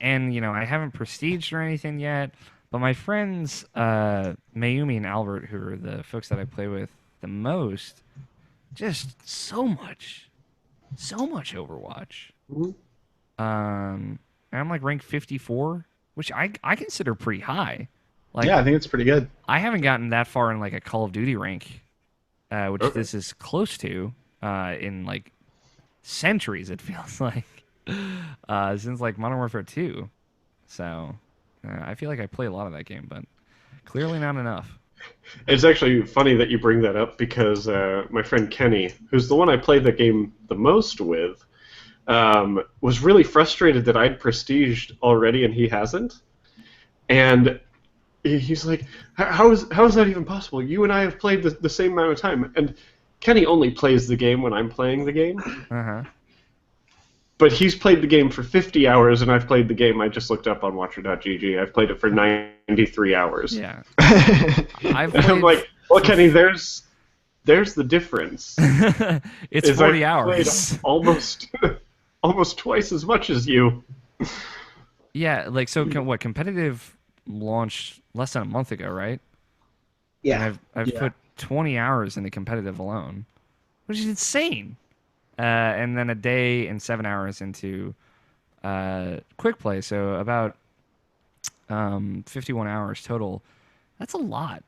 I haven't prestiged or anything yet. But my friends, Mayumi and Albert, who are the folks that I play with the most, just so much Overwatch. Mhm. And I'm like ranked 54, which I consider pretty high. Like, Yeah, I think it's pretty good. I haven't gotten that far in like a Call of Duty rank, which Okay. this is close to in like centuries. It feels like since like Modern Warfare 2. So I feel like I play a lot of that game, but clearly not enough. It's actually funny that you bring that up because my friend Kenny, who's the one I play the game the most with, was really frustrated that I'd prestiged already and he hasn't. And he's like, how is that even possible? You and I have played the same amount of time. And Kenny only plays the game when I'm playing the game. Uh-huh. But he's played the game for 50 hours, and I've played the game I just looked up on Watcher.gg. I've played it for 93 hours. Yeah. I've And I'm played like, well, Kenny, there's the difference. it's is 40 I've played hours. almost twice as much as you. Yeah, like so what competitive launched less than a month ago, right? Yeah. And I've put 20 hours into competitive alone, which is insane. And then a day and 7 hours into quick play, so about 51 hours total. That's a lot,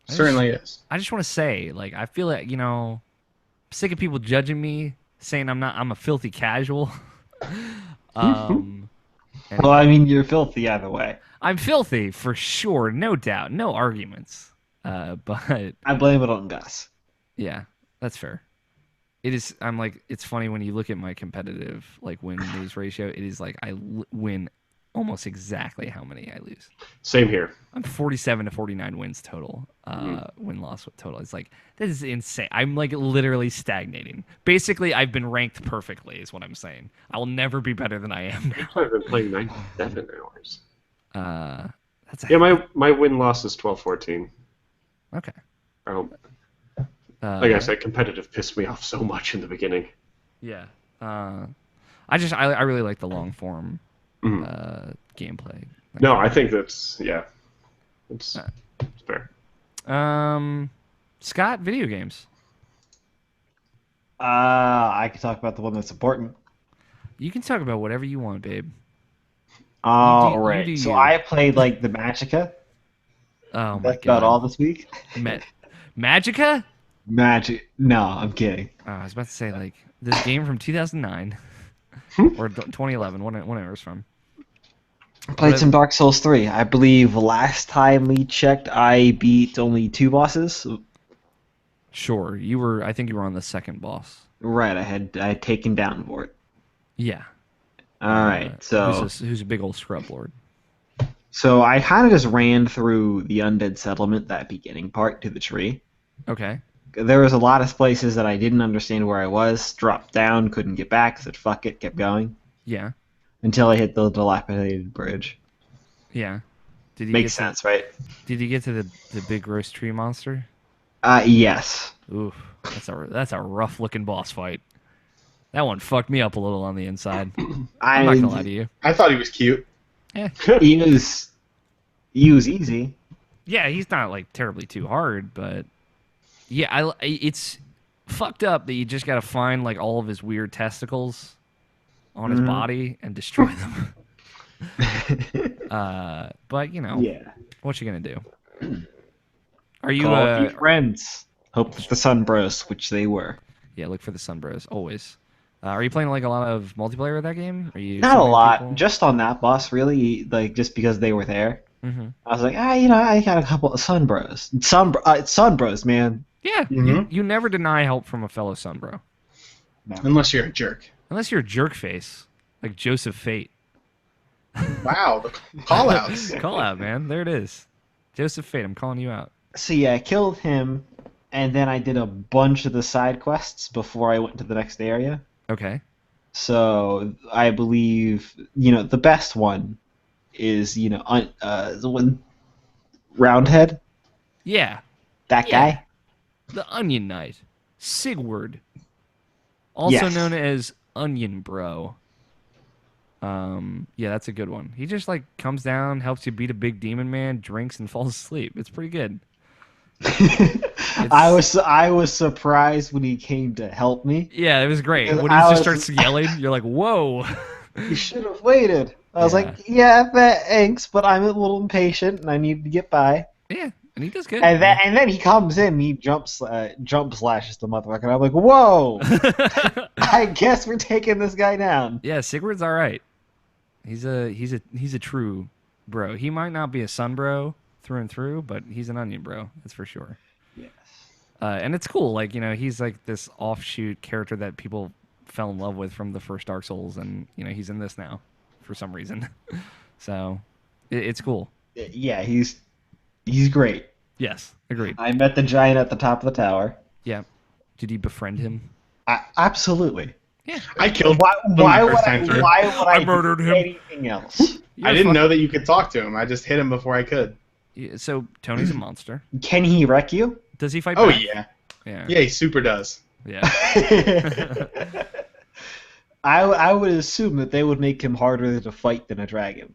Certainly is. I just want to say, like, I feel like I'm sick of people judging me, saying I'm a filthy casual. And Well, I mean, you're filthy either way. I'm filthy for sure, no doubt, no arguments. But I blame it on Gus. yeah, that's fair. It is. I'm like, it's funny when you look at my competitive like win lose ratio. It is like I win almost exactly how many I lose. Same here. I'm 47 to 49 wins total. Win loss total. It's like this is insane. I'm like literally stagnating. Basically, I've been ranked perfectly. Is what I'm saying. I will never be better than I am now. I've been playing 97 hours. That's a, Yeah, my win-loss is 12-14. okay. Like I said, competitive pissed me off so much in the beginning. Yeah. I really like the long form gameplay. No, I think that's it's fair. Scott, video games. I can talk about the one that's important. You can talk about whatever you want, babe. All you right. do So you. I played like the Magica. Oh my That's god. about all this week. Magica? Magic. No, I'm kidding. Oh, I was about to say like this game from 2009 or 2011, whenever it's from. Played some Dark Souls 3. I believe last time we checked, I beat only 2 bosses. Sure, I think you were on the second boss. Right, I had taken down Vort. Yeah. All right, so who's a big old scrub lord. so I kind of just ran through the Undead Settlement, that beginning part, to the tree. Okay. There was a lot of places that I didn't understand where I was, dropped down, couldn't get back, said fuck it, kept going. Yeah. Until I hit the dilapidated bridge. Yeah. Did you Makes sense, right? Did you get to the big gross tree monster? Yes. Oof, that's a rough looking boss fight. That one fucked me up a little on the inside. I'm not gonna lie to you. I thought he was cute. Yeah. He was easy. Yeah, he's not like terribly too hard, but yeah, it's fucked up that you just gotta find like all of his weird testicles on his body and destroy them. But Yeah. what you gonna do? Are you Call a few friends. Hope that the Sun Bros, which they were. Yeah, look for the Sunbros always. Are you playing like a lot of multiplayer with that game? Are you Not a summoning lot, people? just on that boss, really. Like just because they were there, Mhm. I was like, I got a couple of Sun Bros. Sun Bros, man. Yeah, Mhm. you never deny help from a fellow Sunbro. Unless you're a jerk. Unless you're a jerk face, like Joseph Fate. Wow, the call-outs. Call out, man. There it is. Joseph Fate, I'm calling you out. So yeah, I killed him, and then I did a bunch of the side quests before I went to the next area. Okay. So I believe the best one is the one Roundhead, Yeah. that Yeah. guy. The Onion Knight. Sigward. Also Yes. known as Onion Bro. Yeah, that's a good one. He just like comes down, helps you beat a big demon man, drinks, and falls asleep. It's pretty good. I was surprised when he came to help me. Yeah, it was great. Because When he I just was- starts yelling, you're like, whoa. You should have waited. I was Yeah. like, yeah, thanks, but I'm a little impatient and I need to get by. Yeah, and he does good. And then he comes in, and he jump slashes the motherfucker. And I'm like, whoa! I guess we're taking this guy down. Yeah, Sigurd's all right. He's a true bro. He might not be a sun bro through and through, but he's an onion bro. That's for sure. Yes. And it's cool. Like, he's like this offshoot character that people fell in love with from the first Dark Souls, and he's in this now for some reason. So it's cool. Yeah, he's great. Yes, agreed. I met the giant at the top of the tower. Yeah. Did you befriend him? Absolutely. Yeah. I killed Why him would the first I? time through. Why would I murdered do him. anything else? I didn't know that you could talk to him. I just hit him before I could. Yeah, so Tony's a monster. Can he wreck you? Does he fight Oh back? yeah, Yeah. yeah, he super does. Yeah. I would assume that they would make him harder to fight than a dragon.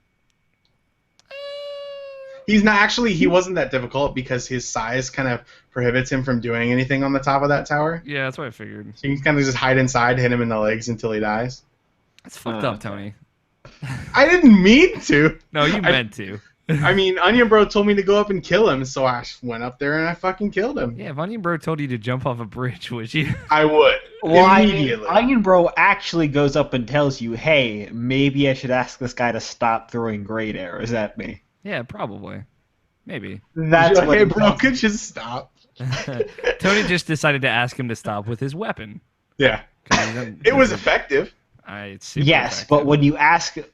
He's not actually. He wasn't that difficult because his size kind of prohibits him from doing anything on the top of that tower. Yeah, that's what I figured. So you can kind of just hide inside, hit him in the legs until he dies. That's fucked up, Tony. I didn't mean to. No, you meant to. I mean, Onion Bro told me to go up and kill him, so I went up there and I fucking killed him. Yeah, if Onion Bro told you to jump off a bridge, would you? I would. Immediately. Onion Bro actually goes up and tells you, "Hey, maybe I should ask this guy to stop throwing great arrows at me." Yeah, probably. Maybe. That's what Hey, he bro, tells could you stop? Tony just decided to ask him to stop with his weapon. Yeah. 'Cause he doesn't- It was effective. It's super Yes, effective.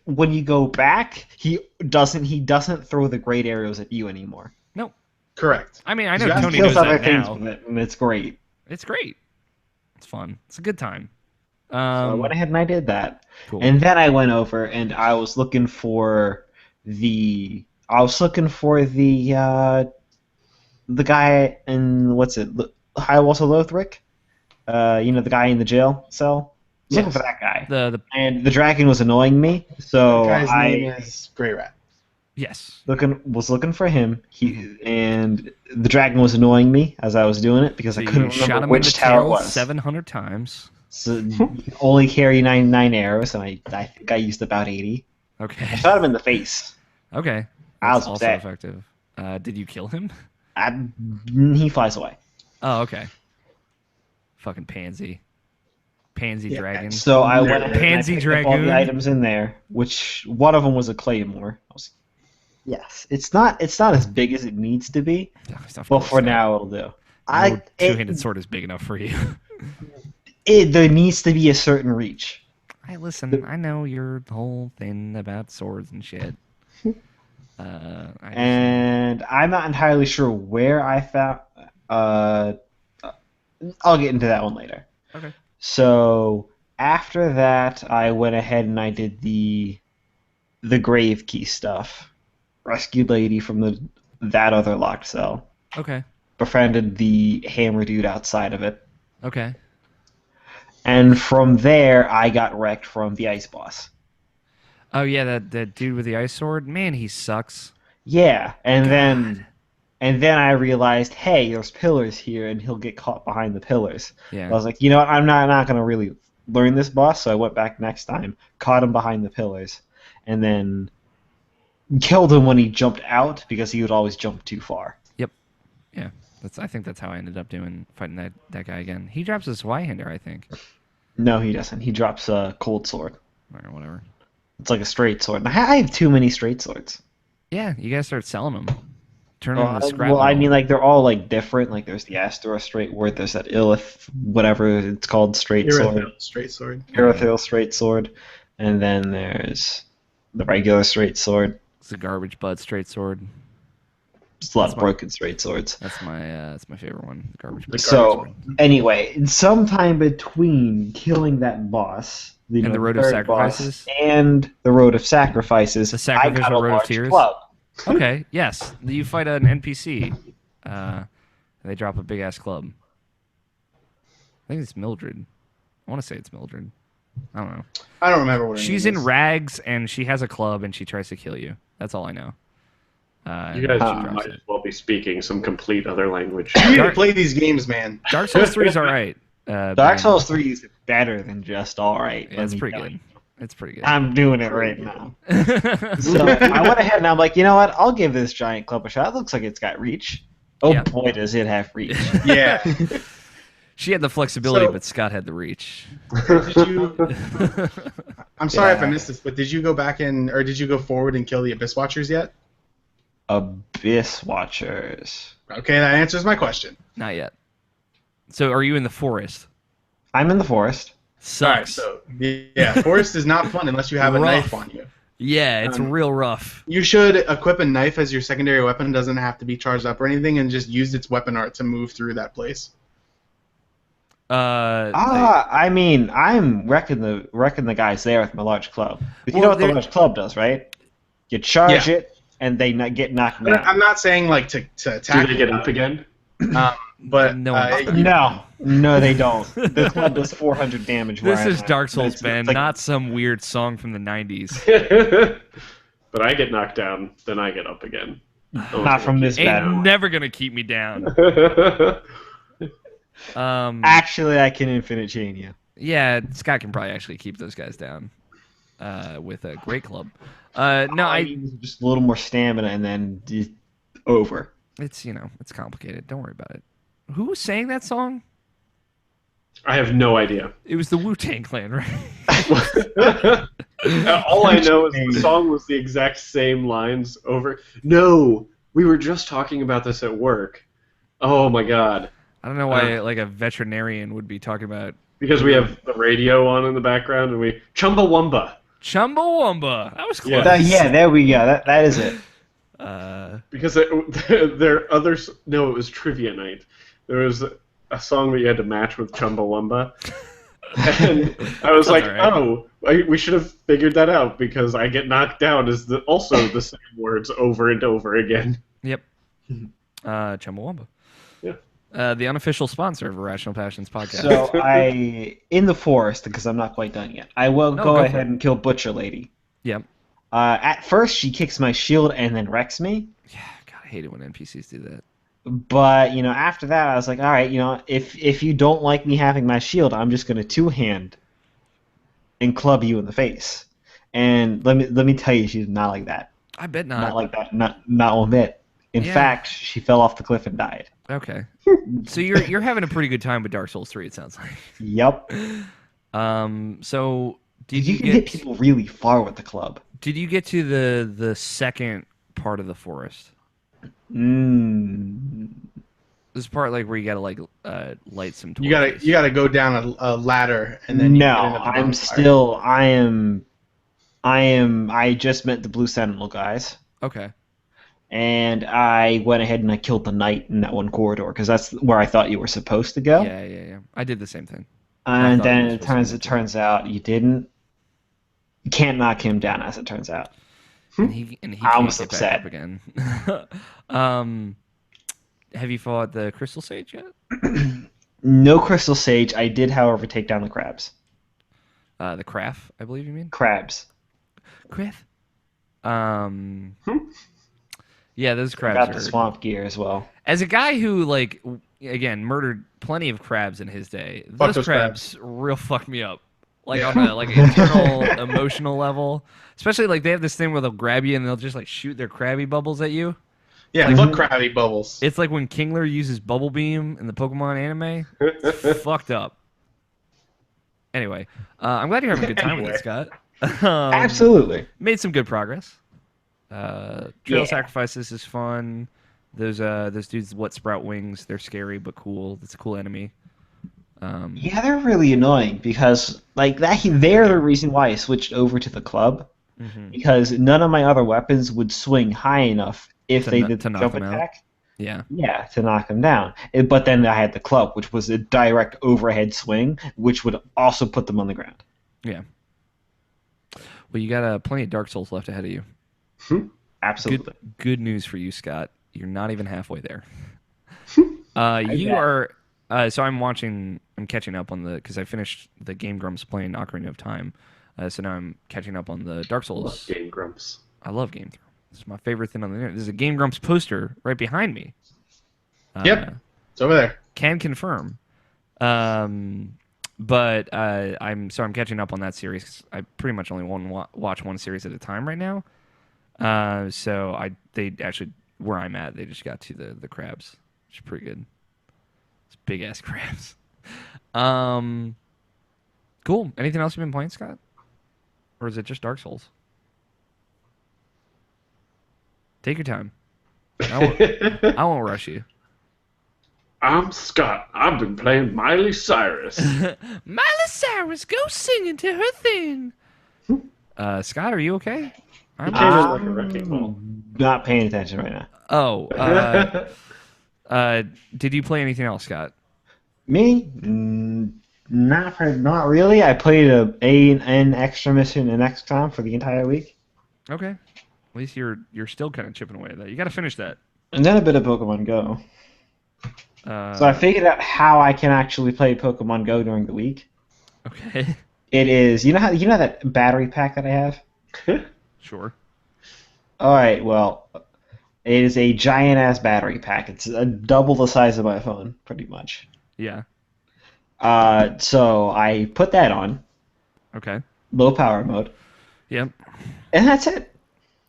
but when you go back, he doesn't throw the great arrows at you anymore. No. Correct. I mean, I know He Tony Kills knows other that things now. with it, and it's great. It's great. It's fun. It's a good time. So I went ahead and I did that, Cool. and then I went over and I was looking for the guy in High Walls of Lothric, the guy in the jail cell. I was looking for that guy, the and the dragon was annoying me, so The guy's I name is Grey Rat. yes. was looking for him. And the dragon was annoying me as I was doing it because So I couldn't you shot remember him in the which tower it tail was. 700 times. So you can only carry 99 arrows, and I think I used about 80. I Okay. shot him in the face. Okay. I was That's also upset. effective. Did you kill him? He flies away. Oh, okay. Fucking pansy. Pansy dragon. So I went ahead Pansy and I picked up all dragoon. the items in there, which one of them was a claymore. Yes, it's not as big as it needs to be, Of but course for not. now it'll do. No two-handed sword is big enough for you. There needs to be a certain reach. Hey, listen, I know your whole thing about swords and shit. And I'm not entirely sure where I found. I'll get into that one later. Okay. So after that, I went ahead and I did the grave key stuff. Rescued lady from that other locked cell. Okay. Befriended the hammer dude outside of it. Okay. And from there, I got wrecked from the ice boss. Oh yeah, that dude with the ice sword. Man, he sucks. Yeah, and then I realized, hey, there's pillars here, and he'll get caught behind the pillars. Yeah. I was like, you know what? I'm not gonna really learn this boss, so I went back next time, caught him behind the pillars, and then killed him when he jumped out because he would always jump too far. Yep. Yeah. I think that's how I ended up fighting that guy again. He drops his Y-hander, I think. No, he doesn't. He drops a cold sword. Or whatever. It's like a straight sword. And I have too many straight swords. Yeah, you guys start selling them. Turn them into scrap Well, I metal. mean, like they're all like different. Like there's the Astora straight sword. There's that Illith, whatever it's called, straight sword. Irithyll, straight sword. Irithyll straight sword, and then there's the regular straight sword. It's a garbage butt straight sword. just love That's my- broken straight swords. That's my favorite one. The garbage. The So garbage anyway, sometime between killing that boss, And the Road of third boss, Sacrifices? and the Road of Sacrifices, The I got Sacrificial a Road of large Tears? club. Okay, yes. You fight an NPC. They drop a big ass club. I think it's Mildred. I want to say it's Mildred. I don't know. I don't remember what her She's name in is. rags and she has a club and she tries to kill you. That's all I know. You guys and she drops might it. as well be speaking some complete other language. You need to Dark- play these games, man. Dark Souls 3 is all right. Dark Ben. Souls 3 is better than just alright. Yeah, it's pretty good. It's pretty good. I'm doing it right now. So I went ahead and I'm like, you know what? I'll give this giant club a shot. It looks like it's got reach. Oh Yeah. boy, does it have reach. Yeah. She had the flexibility, So- but Scott had the reach. Did you, I'm sorry if I Yeah. missed this, but did you go back or did you go forward and kill the Abyss Watchers yet? Abyss Watchers. Okay, that answers my question. Not yet. So are you in the forest? I'm in the forest. Alright, Sucks. so yeah, forest is not fun unless you have a Rough. knife on you. Yeah, it's real rough. You should equip a knife as your secondary weapon. It doesn't have to be charged up or anything, and just use its weapon art to move through that place. I mean, I'm wrecking the guys there with my large club. But you Well, know what the there- large club does, right? You charge it, and they get knocked down. I'm not saying like to Do attack. they get up again? But No one does that. No, they don't. The club does 400 damage. This where is I'm at. Dark Souls, It's Ben, like- not some weird song from the 90s. But I get knocked down, then I get up again. not from this Ain't battle. never gonna keep me down. Actually, I can infinite chain you. Yeah, Scott can probably actually keep those guys down with a great club. No, Just a little more stamina, and then over. it's it's complicated. Don't worry about it. Who sang that song? I have no idea. It was the Wu-Tang Clan, right? All I know is the song was the exact same lines over. No, we were just talking about this at work. Oh my god. I don't know why like a veterinarian would be talking about Because we have the radio on in the background and we Chumbawamba. Chumbawamba. That was close. Yeah. There we go. That is it. Because there are others. No, it was trivia night. There was a song that you had to match with Chumbawamba. And I was like, alright. we should have figured that out because I get knocked down is also the same words over and over again. Yep. Chumbawamba. Yeah. The unofficial sponsor of Irrational Passions podcast. So in the forest, because I'm not quite done yet, I will No, go go for ahead it. and kill Butcher Lady. Yep. At first, she kicks my shield and then wrecks me. Yeah, God, I hate it when NPCs do that. But after that, I was like, all right, if you don't like me having my shield, I'm just gonna two-hand and club you in the face. And let me tell you, she's not like that. I bet Not not. like that. Not one bit. In Yeah. fact, she fell off the cliff and died. Okay. So you're having a pretty good time with Dark Souls 3, it sounds like. Yep. So did You you can hit get people really far with the club. did you get to the second part of the forest? This part like where you gotta like light some torches. You gotta go down a ladder and then. No, you get into the I'm bonfire. still. I just met the Blue Sentinel guys, Okay. and I went ahead and I killed the knight in that one corridor because that's where I thought you were supposed to go. Yeah. I did the same thing. And I thought you then were supposed to turns out you didn't. You can't knock him down, as it turns out. And he I can't was get upset. back up again. Have you fought the Crystal Sage yet? No Crystal Sage. I did, however, take down the crabs. The Craft, I believe you mean? Crabs. Craft. Yeah, those crabs Got are. the swamp gear as well. As a guy who like again murdered plenty of crabs in his day, Fuck those those crabs real fucked me up. Like on a like internal emotional level. Especially like they have this thing where they'll grab you and they'll just like shoot their Krabby Bubbles at you. Yeah, fuck Krabby Bubbles. It's like when Kingler uses Bubble Beam in the Pokemon anime. Fucked up. Anyway, I'm glad you're having a good time with it, Scott. Absolutely. Made some good progress. Trail of Sacrifices is fun. Those dudes, what sprout wings? They're scary but cool. It's a cool enemy. Yeah, they're really annoying because like that. They're the reason why I switched over to the club because none of my other weapons would swing high enough if To they kno- did to the knock jump them out? attack. Yeah. Yeah, to knock them down. But then I had the club, which was a direct overhead swing, which would also put them on the ground. Yeah. Well, you got plenty of Dark Souls left ahead of you. Absolutely. Good news for you, Scott. You're not even halfway there. You bet. are. So I'm catching up on because I finished the Game Grumps playing Ocarina of Time. So now I'm catching up on the Dark Souls. Game Grumps. I love Game Grumps. It's my favorite thing on the internet. There's a Game Grumps poster right behind me. Yep, it's over there. Can confirm. But I'm catching up on that series. I pretty much only watch one series at a time right now. So they actually where I'm at, they just got to the crabs, which is pretty good. It's big ass crabs. Cool. Anything else you've been playing, Scott? Or is it just Dark Souls? Take your time. I won't rush you. I'm Scott. I've been playing Miley Cyrus. Miley Cyrus, go singing to her thing. Scott, are you okay? He came in like a wrecking ball. Not paying attention right now. Oh, did you play anything else, Scott? Me? Not really. I played an extra mission in XCOM for the entire week. Okay. At least you're still kind of chipping away at that. You got to finish that. And then a bit of Pokemon Go. So I figured out how I can actually play Pokemon Go during the week. Okay. It is you know that battery pack that I have? Sure. All right, well, it is a giant ass battery pack. It's double the size of my phone, pretty much. Yeah. So I put that on, Okay. low power mode, Yep. and that's it.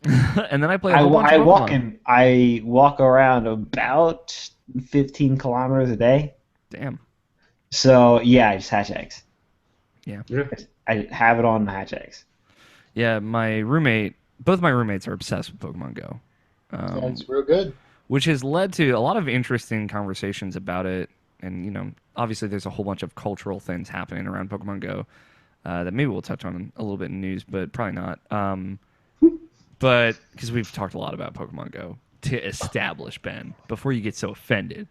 And then I play a whole bunch of Pokemon. I walk around about 15 kilometers a day. Damn. So yeah, I just hatch eggs. Yeah. I have it on the hatch eggs. Yeah, both my roommates are obsessed with Pokemon Go. That's real good. Which has led to a lot of interesting conversations about it. And, obviously there's a whole bunch of cultural things happening around Pokemon Go that maybe we'll touch on a little bit in news, but probably not. But because we've talked a lot about Pokemon Go to establish, Ben, before you get so offended.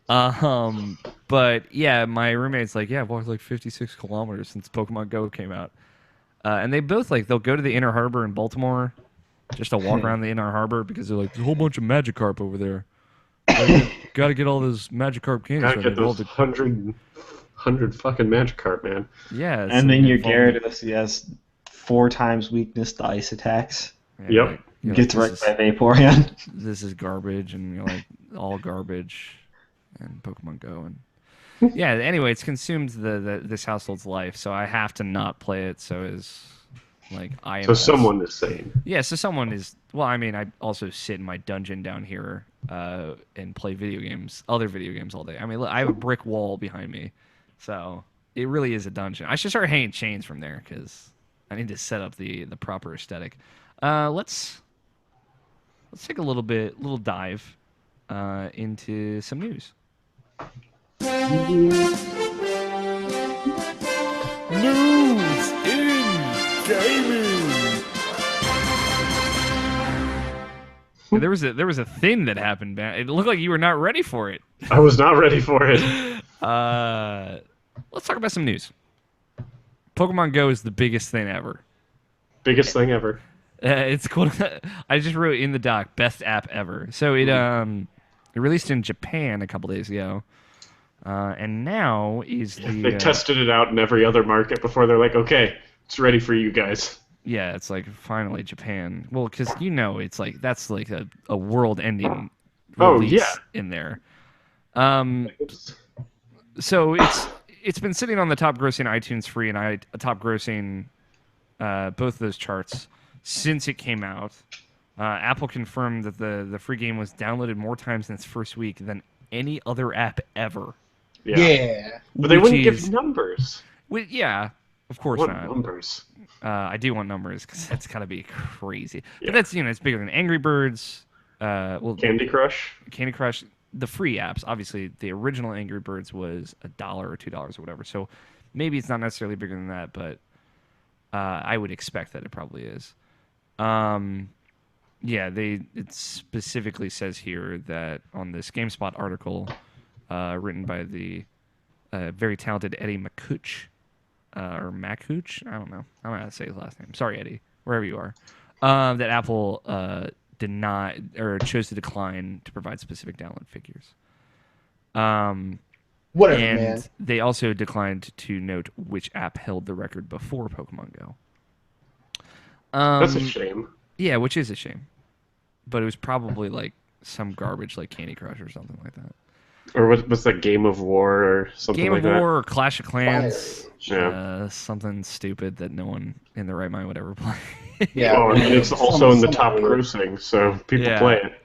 But yeah, my roommate's like, yeah, I've walked like 56 kilometers since Pokemon Go came out. And they both they'll go to the Inner Harbor in Baltimore just to walk around the Inner Harbor because they're like, there's a whole bunch of Magikarp over there. Gotta get all those Magikarp candies. Gotta get those 100 fucking Magikarp, man. Yeah. And then your Gyarados, he has 4 times weakness to ice attacks. Yeah, Yep. you're Gets like, wrecked by Vaporeon. this is garbage, and you're like, all garbage, and Pokemon Go, and yeah. Anyway, it's consumed this household's life, so I have to not play it. So is like I. So someone is sane. Yeah, so someone is. Well, I mean, I also sit in my dungeon down here and play other video games all day. I mean, look, I have a brick wall behind me, so it really is a dungeon. I should start hanging chains from there because I need to set up the proper aesthetic. Let's take a little dive into some news. News in gaming. There was a thing that happened, man. It looked like you were not ready for it. I was not ready for it. Let's talk about some news. Pokemon Go is the biggest thing ever. Biggest thing ever. It's called. I just wrote in the doc, best app ever. So it released in Japan a couple days ago, and now is the. They tested it out in every other market before they're like, okay, it's ready for you guys. Yeah, it's like finally Japan. Well, because it's like that's like a world-ending release in there. So it's been sitting on the top-grossing iTunes Free and top-grossing both of those charts since it came out. Apple confirmed that the free game was downloaded more times in its first week than any other app ever. Yeah. But they wouldn't give numbers. Yeah, of course What not. numbers? I do want numbers because that's gotta be crazy. Yeah. But that's it's bigger than Angry Birds. Candy Crush. Candy Crush. The free apps, obviously, the original Angry Birds was $1 or $2 or whatever. So maybe it's not necessarily bigger than that, but I would expect that it probably is. Yeah, it specifically says here that on this GameSpot article, written by the very talented Eddie McCooch, or Macooch, I don't know. I don't know how to say his last name. Sorry, Eddie, wherever you are. That Apple did not or chose to decline to provide specific download figures. Whatever, And man. they also declined to note which app held the record before Pokemon Go. That's a shame. Yeah, which is a shame. But it was probably like some garbage like Candy Crush or something like that. Or was that Game of War or something Game like of War or Clash of Clans. Yeah. Something stupid that no one in their right mind would ever play. Yeah. Oh, and it's also in the Some top weird. grossing, so people Yeah. play it.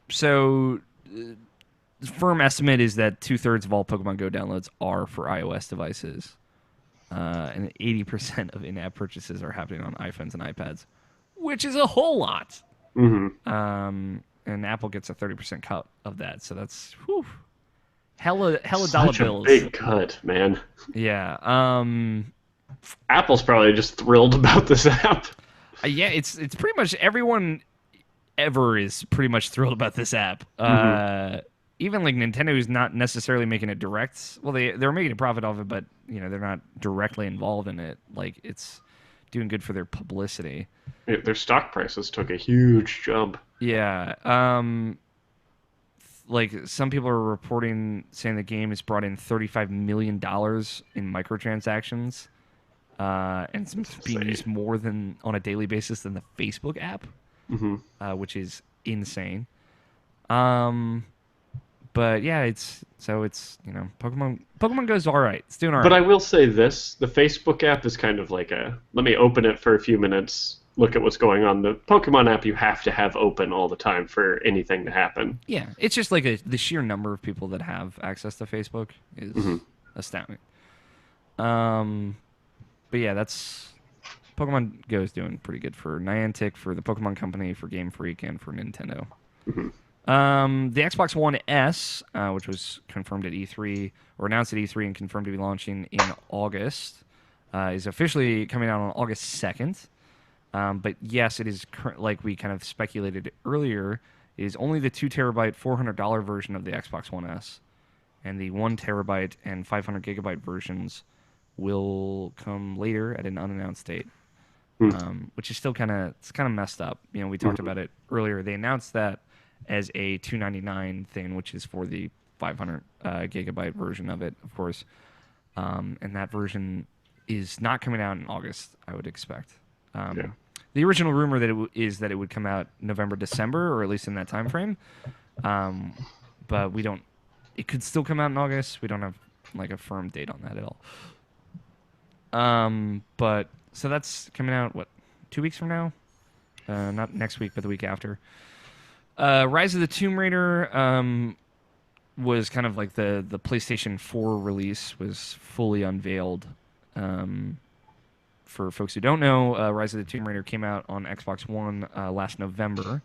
So the firm estimate is that 2/3 of all Pokemon Go downloads are for iOS devices. And 80% of in-app purchases are happening on iPhones and iPads, which is a whole lot. And Apple gets a 30% cut of that, so that's hella dollar Such a bills. big cut, man. Yeah. Apple's probably just thrilled about this app. Yeah, it's pretty much everyone ever is pretty much thrilled about this app. Even like Nintendo is not necessarily making it direct. Well, they're making a profit off it, but they're not directly involved in it. Like it's doing good for their publicity. Their stock prices took a huge jump. Yeah. Like some people are reporting saying the game has brought in $35 million in microtransactions. And it's being used more than on a daily basis than the Facebook app, which is insane. But yeah, it's Pokemon Go's all right. It's doing all right. But I will say this: the Facebook app is kind of like let me open it for a few minutes, look at what's going on. The Pokemon app you have to have open all the time for anything to happen. Yeah, it's just like the sheer number of people that have access to Facebook is astounding. But yeah, that's Pokemon Go is doing pretty good for Niantic, for the Pokemon Company, for Game Freak, and for Nintendo. The Xbox One S, which was confirmed at E3 or announced at E3 and confirmed to be launching in August, is officially coming out on August 2nd. But yes, it is like we kind of speculated earlier. It is only the 2 terabyte $400 version of the Xbox One S, and the 1 terabyte and 500 gigabyte versions will come later at an unannounced date, which is still kind of messed up. We talked about it earlier. They announced that as a $299 thing, which is for the 500 gigabyte version of it, of course. And that version is not coming out in August, I would expect. The original rumor that is that it would come out November, December, or at least in that time frame. But we don't. It could still come out in August. We don't have like a firm date on that at all. But so that's coming out 2 weeks from now? Not next week, but the week after. Rise of the Tomb Raider was kind of like the PlayStation 4 release was fully unveiled. For folks who don't know, Rise of the Tomb Raider came out on Xbox One last November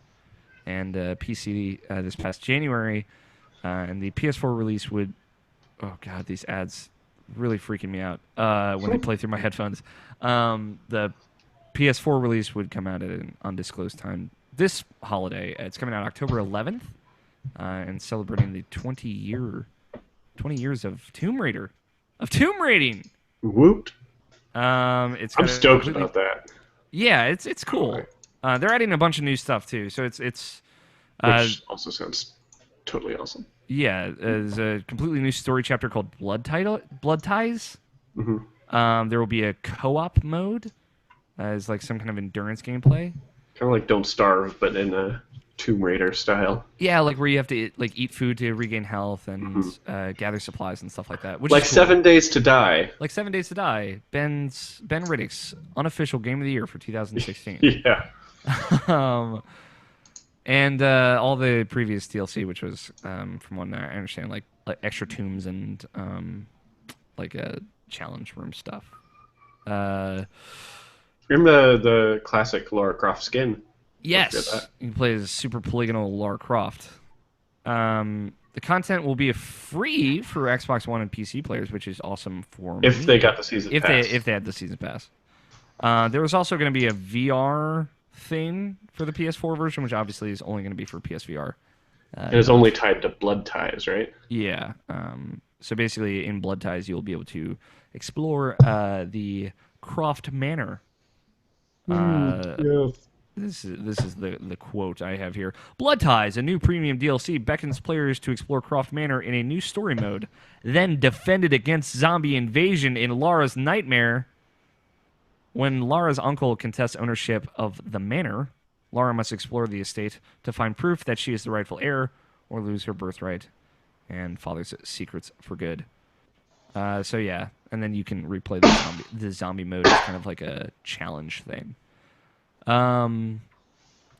and PC this past January. And the PS4 release would... Oh, God, these ads really freaking me out when they play through my headphones. The PS4 release would come out at an undisclosed time this holiday. It's coming out October 11th and celebrating the 20 years of Tomb Raider. Of Tomb Raiding! Whooped. I'm stoked about that. Yeah, it's cool. They're adding a bunch of new stuff too, so it's which also sounds totally awesome. Yeah, there's a completely new story chapter called Blood Ties. There will be a co-op mode as like some kind of endurance gameplay. Kind of like Don't Starve, but in a Tomb Raider style. Yeah, like where you have to eat food to regain health and gather supplies and stuff like that. Which like is cool. 7 Days to Die. Like 7 Days to Die. Ben Riddick's unofficial game of the year for 2016. Yeah. And all the previous DLC, which was, from what I understand, like extra tombs and like a challenge room stuff. Remember the classic Lara Croft skin? Yes, you can play as super polygonal Lara Croft. The content will be free for Xbox One and PC players, which is awesome for if me. they got the season pass. If they had the season pass. There was also going to be a VR thing for the PS4 version, which obviously is only going to be for PSVR. And it's only tied to blood ties, right? Yeah. So basically, in Blood Ties, you'll be able to explore the Croft Manor. Yes. This is the quote I have here. Blood Ties, a new premium DLC, beckons players to explore Croft Manor in a new story mode, then defend it against zombie invasion in Lara's nightmare. When Lara's uncle contests ownership of the manor, Lara must explore the estate to find proof that she is the rightful heir or lose her birthright and father's secrets for good. So yeah, and then you can replay the zombie mode as kind of like a challenge thing. And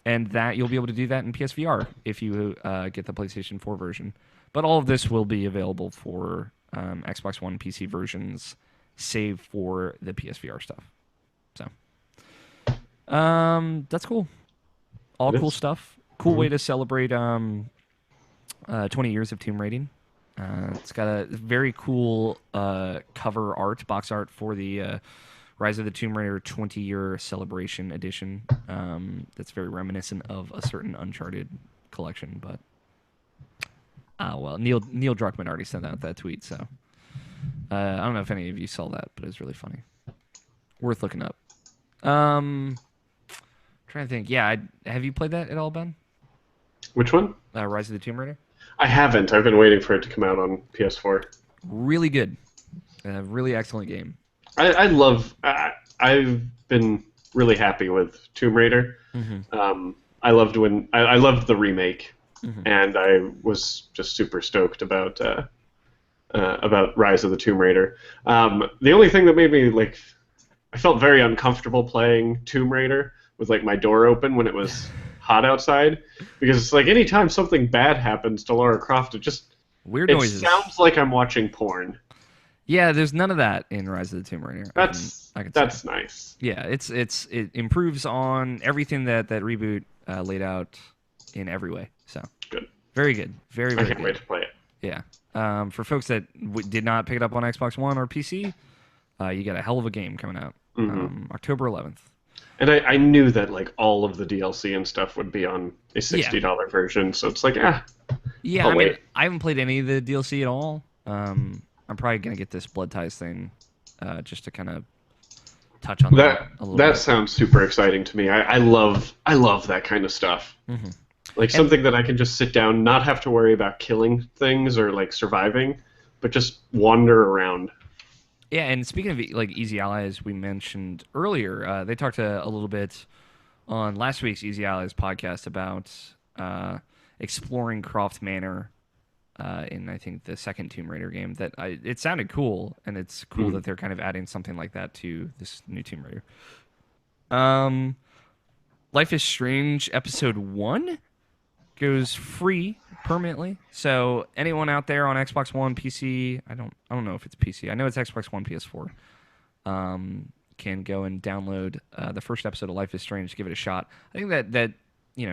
that you'll be able to do that in PSVR if you get the PlayStation 4 version. But all of this will be available for Xbox One PC versions, save for the PSVR stuff. So that's cool. All cool stuff. Cool way to celebrate 20 years of Tomb Raiding. It's got a very cool cover art, box art for the Rise of the Tomb Raider 20-year celebration edition. That's very reminiscent of a certain Uncharted collection, but well, Neil Druckmann already sent out that tweet, so I don't know if any of you saw that, but it was really funny. Worth looking up. Trying to think. Yeah, have you played that at all, Ben? Which one? Rise of the Tomb Raider. I haven't. I've been waiting for it to come out on PS4. Really good. Really excellent game. I love. I've been really happy with Tomb Raider. Mm-hmm. I loved I loved the remake, Mm-hmm. and I was just super stoked about Rise of the Tomb Raider. The only thing that made me I felt very uncomfortable playing Tomb Raider with my door open when it was hot outside, because it's anytime something bad happens to Lara Croft, it Weird noises. sounds like I'm watching porn. Yeah, there's none of that in Rise of the Tomb Raider. That's nice. Yeah, it improves on everything that reboot laid out in every way. So Good. Very good. Very I can't good. wait to play it. Yeah. For folks that did not pick it up on Xbox One or PC, you got a hell of a game coming out October 11th. And I knew that all of the DLC and stuff would be on a $60 version, so it's Yeah, I'll wait. I haven't played any of the DLC at all. I'm probably gonna get this Blood Ties thing, just to kind of touch on that a little bit. That sounds super exciting to me. I love that kind of stuff. Mm-hmm. Something that I can just sit down, not have to worry about killing things or surviving, but just wander around. Yeah, and speaking of Easy Allies, we mentioned earlier, they talked a little bit on last week's Easy Allies podcast about exploring Croft Manor in, I think, the second Tomb Raider game. It sounded cool, and it's cool that they're kind of adding something like that to this new Tomb Raider. Life is Strange Episode 1 goes free permanently. So anyone out there on Xbox One, PC, I don't know if it's PC. I know it's Xbox One, PS4. Can go and download the first episode of Life is Strange, give it a shot. I think that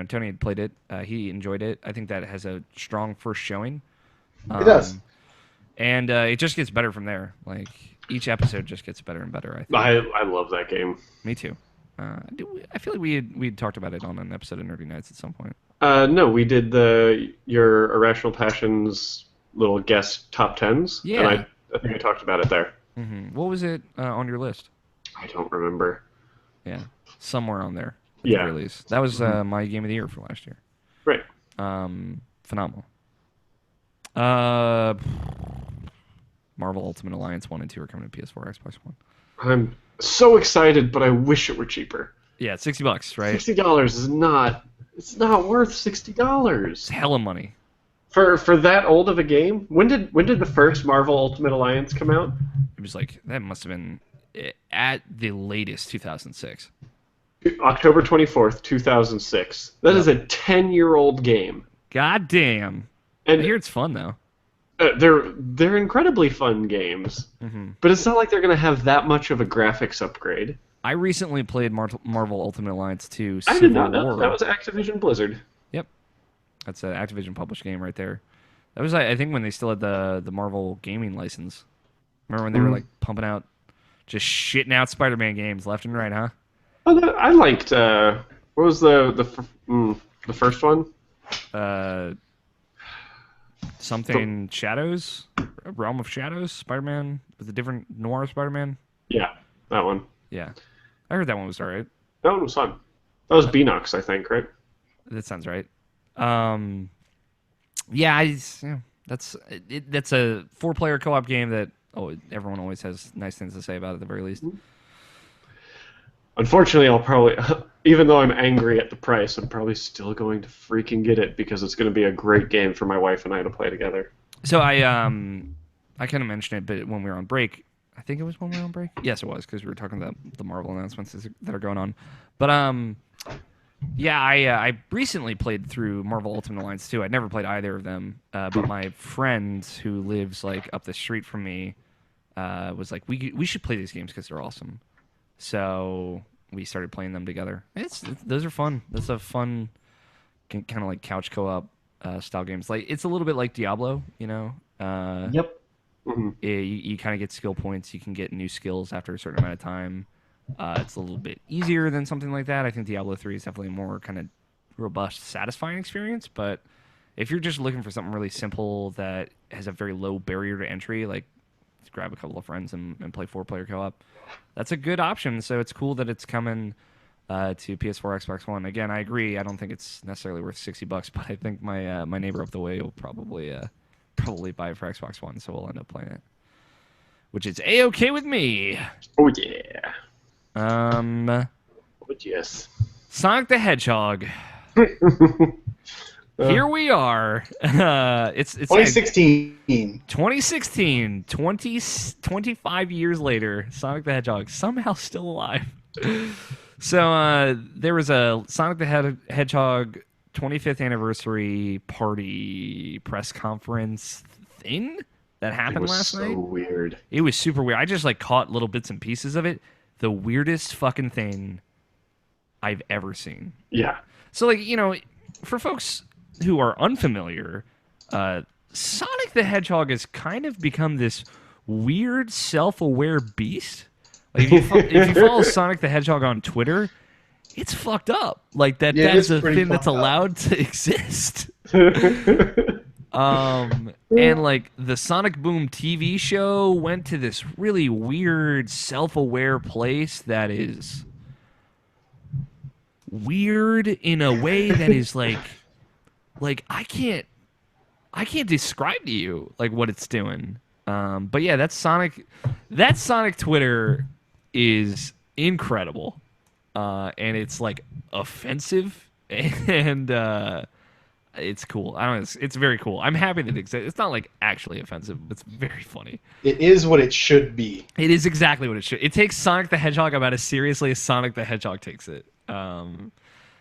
Tony had played it. He enjoyed it. I think that has a strong first showing. It does. And it just gets better from there. Each episode just gets better and better, I think. I love that game. Me too. I feel like we had talked about it on an episode of Nerdy Nights at some point. No, we did your Irrational Passions little guest top 10s. Yeah. And I think I talked about it there. Mm-hmm. What was it on your list? I don't remember. Yeah, somewhere on there. At Yeah. the very least. That was my game of the year for last year. Right. Phenomenal. Marvel Ultimate Alliance 1 and 2 are coming to PS4, Xbox One. I'm so excited, but I wish it were cheaper. Yeah, it's $60, right? $60 is not. It's not worth It's $60 hella money. for that old of a game. When did the first Marvel Ultimate Alliance come out? It was that must have been at the latest 2006. October 24th, 2006. That is a 10-year-old game. God damn. And I hear it's fun though. they're incredibly fun games, but it's not like they're going to have that much of a graphics upgrade. I recently played Marvel Ultimate Alliance 2 I Civil did not know War. that was Activision Blizzard. Yep. That's an Activision published game right there. That was, I think, when they still had the Marvel gaming license. Remember when they were pumping out, just shitting out Spider-Man games left and right, huh? Oh, I liked. What What was the first one? Something Shadows, Realm of Shadows, Spider-Man with a different noir Spider-Man. Yeah, that one. Yeah, I heard that one was alright. That one was fun. That was Beanox, I think, right? That sounds right. Yeah, that's a 4-player co-op game that everyone always has nice things to say about at the very least. Unfortunately, I'll probably, even though I'm angry at the price, I'm probably still going to freaking get it because it's going to be a great game for my wife and I to play together. So I kind of mentioned it, but when we were on break, I think it was when we were on break. Yes, it was because we were talking about the Marvel announcements that are going on. But yeah, I recently played through Marvel Ultimate Alliance 2. I'd never played either of them, but my friend who lives like up the street from me was like, we should play these games because they're awesome. So we started playing them together. Those are fun. That's a fun kind of like couch co-op style games. Like it's a little bit like Diablo, you know. Yep. You kind of get skill points. You can get new skills after a certain amount of time. It's a little bit easier than something like that. I think Diablo 3 is definitely a more kind of robust, satisfying experience. But if you're just looking for something really simple that has a very low barrier to entry, like grab a couple of friends and play 4-player co-op, that's a good option. So it's cool that it's coming to PS4, Xbox One. Again, I agree. I don't think it's necessarily worth $60, but I think my my neighbor up the way will probably buy it for Xbox One, so we'll end up playing it, which is A-okay with me. Oh yeah. Oh yes. Sonic the Hedgehog. Here we are. It's 2016. 2016, 25 years later, Sonic the Hedgehog somehow still alive. So there was a Sonic the Hedgehog 25th anniversary party press conference thing that happened last night. It was so weird. It was super weird. I just like caught little bits and pieces of it. The weirdest fucking thing I've ever seen. Yeah. So like, you know, for folks who are unfamiliar, Sonic the Hedgehog has kind of become this weird, self-aware beast. Like if you follow Sonic the Hedgehog on Twitter, it's fucked up. Like that's a thing that's allowed to exist. And like the Sonic Boom TV show went to this really weird, self-aware place that is weird in a way that is like I can't describe to you like what it's doing. But yeah, that Sonic Twitter is incredible. And it's like offensive and it's cool. I don't know, it's very cool. I'm happy that it exists. It's not like actually offensive, but it's very funny. It is what it should be. It is exactly what it should. It takes Sonic the Hedgehog about as seriously as Sonic the Hedgehog takes it.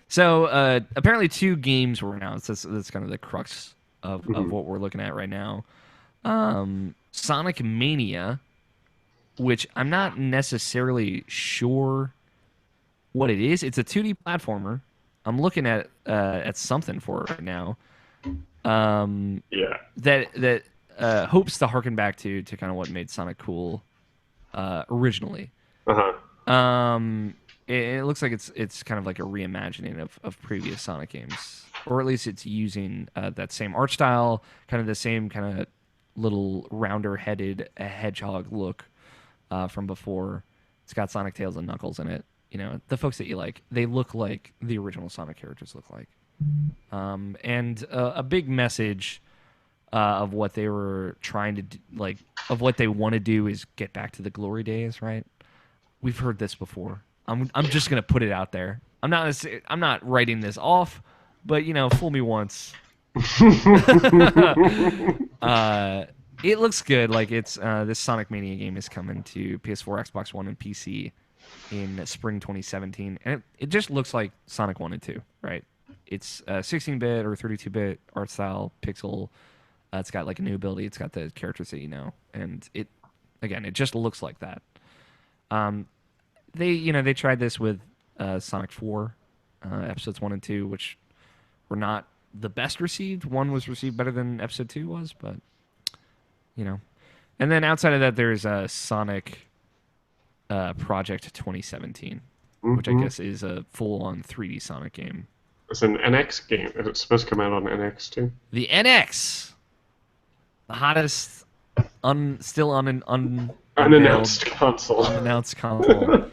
So apparently 2 games were announced. That's kind of the crux of what we're looking at right now. Sonic Mania, which I'm not necessarily sure what it is. It's a 2D platformer. I'm looking at something for it right now. Yeah. That hopes to harken back to kind of what made Sonic cool originally. It looks like it's kind of like a reimagining of previous Sonic games, or at least it's using that same art style, kind of the same kind of little rounder-headed hedgehog look from before. It's got Sonic, Tails, and Knuckles in it. You know, the folks that you like, they look like the original Sonic characters look like. And a big message of what they were trying to do, like, of what they want to do is get back to the glory days, right? We've heard this before. I'm just gonna put it out there. I'm not writing this off, but you know, fool me once. It looks good. Like it's this Sonic Mania game is coming to PS4, Xbox One, and PC in spring 2017, and it just looks like Sonic 1 and 2, right? It's 16-bit or 32-bit art style, pixel. It's got like a new ability. It's got the characters that you know, and it just looks like that. They tried this with Sonic 4, episodes 1 and 2, which were not the best received. 1 was received better than episode 2 was, but you know. And then outside of that, there's Sonic Project 2017, which I Mhm. guess is a full-on 3D Sonic game. It's an NX game. It's supposed to come out on NX too. The NX, the hottest, still unveiled, Unannounced console. unannounced console.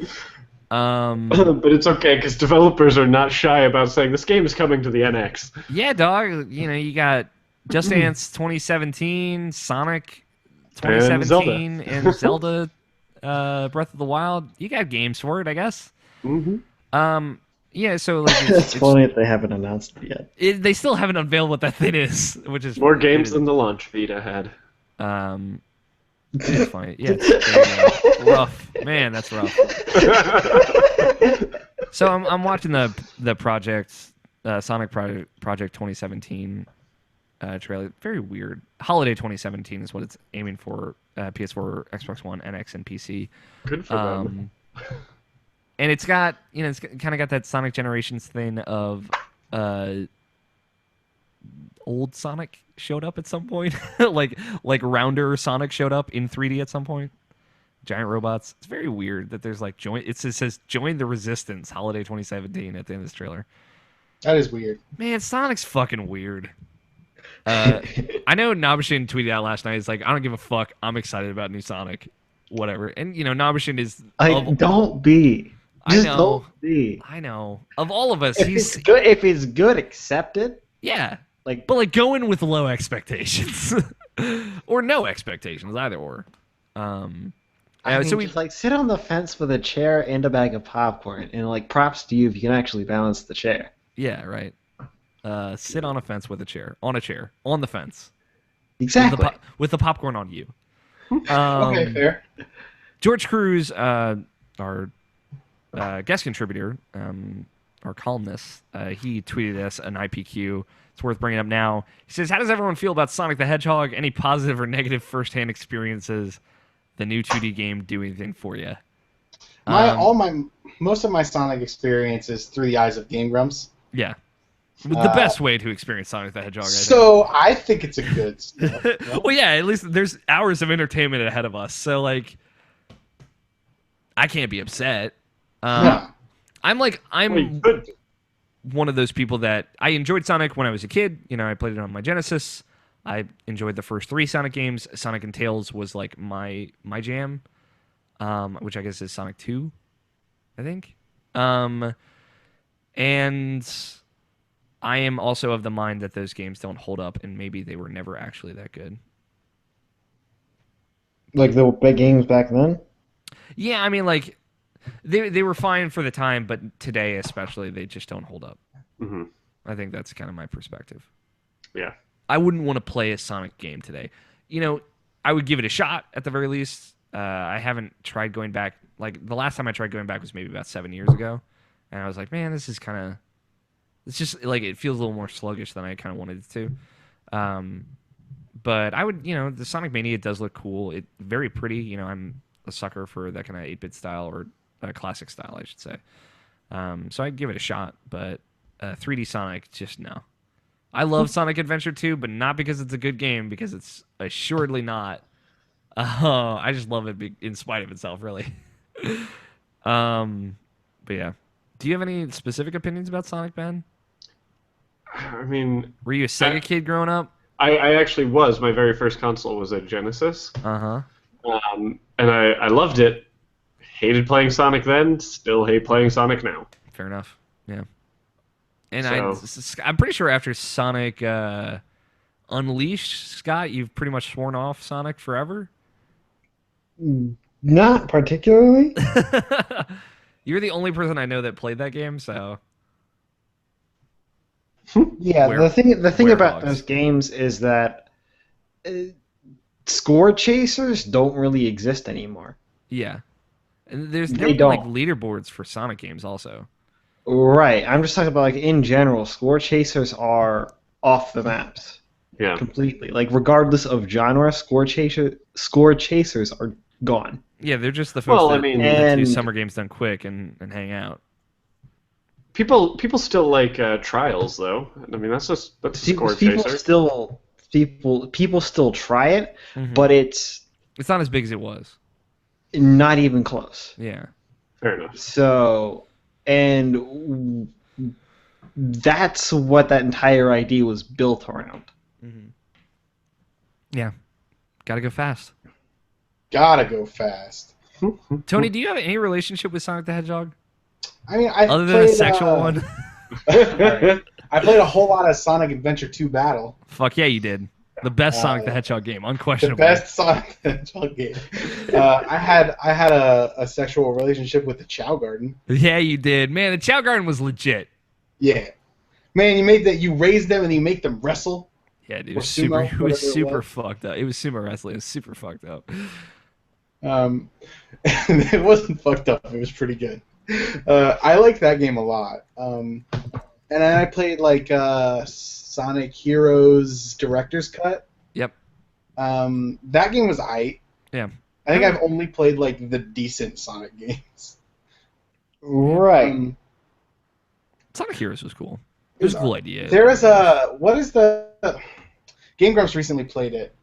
But it's okay because developers are not shy about saying this game is coming to the NX. Yeah, dog. You got Just Dance 2017, Sonic And Zelda. 2017, and Zelda Breath of the Wild. You got games for it, I guess. Mm-hmm. Yeah, so like It's funny that they haven't announced it yet. they still haven't unveiled what that thing is, which is More games than the launch Vita had. It's funny. Yeah, it's rough. Man, that's rough. So I'm watching the project, Sonic Project 2017 trailer. Very weird. Holiday 2017 is what it's aiming for. PS4, Xbox One, NX, and PC. Good for them. And it's got, it's kind of got that Sonic Generations thing of old Sonic showed up at some point, like rounder Sonic showed up in 3D at some point. Giant robots. It's very weird that there's like it says join the Resistance Holiday 2017 at the end of this trailer. That is weird. Man, Sonic's fucking weird. I know Nabashin tweeted out last night. He's like, I don't give a fuck. I'm excited about new Sonic. Whatever. And Nabashin is. Don't be. Just I know. don't be. I know. Of all of us, If he's it's good, if it's good, accept it. yeah. Like, But go in with low expectations, or no expectations, either or. I mean, So we just sit on the fence with a chair and a bag of popcorn, and props to you if you can actually balance the chair. yeah, right. Sit on a fence with a chair, on the fence, Exactly. with the popcorn on you. Okay, fair. George Cruz, our guest contributor, our columnist, he tweeted us an IPQ. It's worth bringing up now. He says, "How does everyone feel about Sonic the Hedgehog? Any positive or negative firsthand experiences? The new 2D game do anything for you?" Most of my Sonic experience is through the eyes of Game Grumps. Yeah, the best way to experience Sonic the Hedgehog. I think it's a good stuff. Well, yeah, at least there's hours of entertainment ahead of us. So I can't be upset. Yeah. I'm Well, you could. one of those people that I enjoyed Sonic when I was a kid. I played it on my Genesis. I enjoyed the first 3 Sonic games. Sonic and Tails was like my jam, which I guess is Sonic 2, I think. And I am also of the mind that those games don't hold up, and maybe they were never actually that good. Like the big games back then? Yeah, I mean, they were fine for the time, but today especially, they just don't hold up. Mm-hmm. I think that's kind of my perspective. Yeah. I wouldn't want to play a Sonic game today. I would give it a shot at the very least. I haven't tried going back. The last time I tried going back was maybe about 7 years ago, and I was like, man, this is kind of. It's just it feels a little more sluggish than I kind of wanted it to. But I would, the Sonic Mania does look cool. It's very pretty. I'm a sucker for that kind of 8-bit style or classic style, I should say. So I'd give it a shot, but 3D Sonic, just no. I love Sonic Adventure 2, but not because it's a good game, because it's assuredly not. I just love it in spite of itself, really. But yeah. Do you have any specific opinions about Sonic, Ben? I mean, Were you a Sega kid growing up? I actually was. My very first console was a Genesis. Uh-huh. And I loved it. Hated playing Sonic then, still hate playing Sonic now. Fair enough. Yeah. And So- I'm pretty sure after Sonic Unleashed, Scott, you've pretty much sworn off Sonic forever? Not particularly. You're the only person I know that played that game, so... Yeah, Where- the thing about dogs. those games is that score chasers don't really exist anymore. Yeah. And there's They never been, don't. leaderboards for Sonic games also. Right. I'm just talking about in general, score chasers are off the maps Yeah. completely. Regardless of genre, score chasers are gone. Yeah, they're just the folks Well, that, I mean- that do And- summer games done quick and hang out. People still like Trials though. I mean, that's a score chaser. People still try it, Mhm. but it's It's not as big as it was. not even close. Yeah. Fair enough. So And that's what that entire idea was built around. Yeah. Gotta go fast. Gotta go fast. Tony, do you have any relationship with Sonic the Hedgehog? I mean, I Other than played, a sexual one? Alright. I played a whole lot of Sonic Adventure 2 Battle. Fuck yeah, you did. The best Sonic the Hedgehog game, The unquestionably. best Sonic the Hedgehog game. I had a sexual relationship with the Chow Garden. Yeah, you did. Man, the Chow Garden was legit. Yeah. Man, you raise them and you make them wrestle. Yeah, dude, Or sumo, it was whatever it super was. fucked up. It was sumo wrestling. It was super fucked up. It wasn't fucked up. It was pretty good. I liked that game a lot. And then I played like Sonic Heroes Director's Cut. Yep. That game was aight. Yeah. I think I've only played like the decent Sonic games. Right. Sonic Heroes was cool. It was a cool idea. There is what is the Game Grumps recently played it.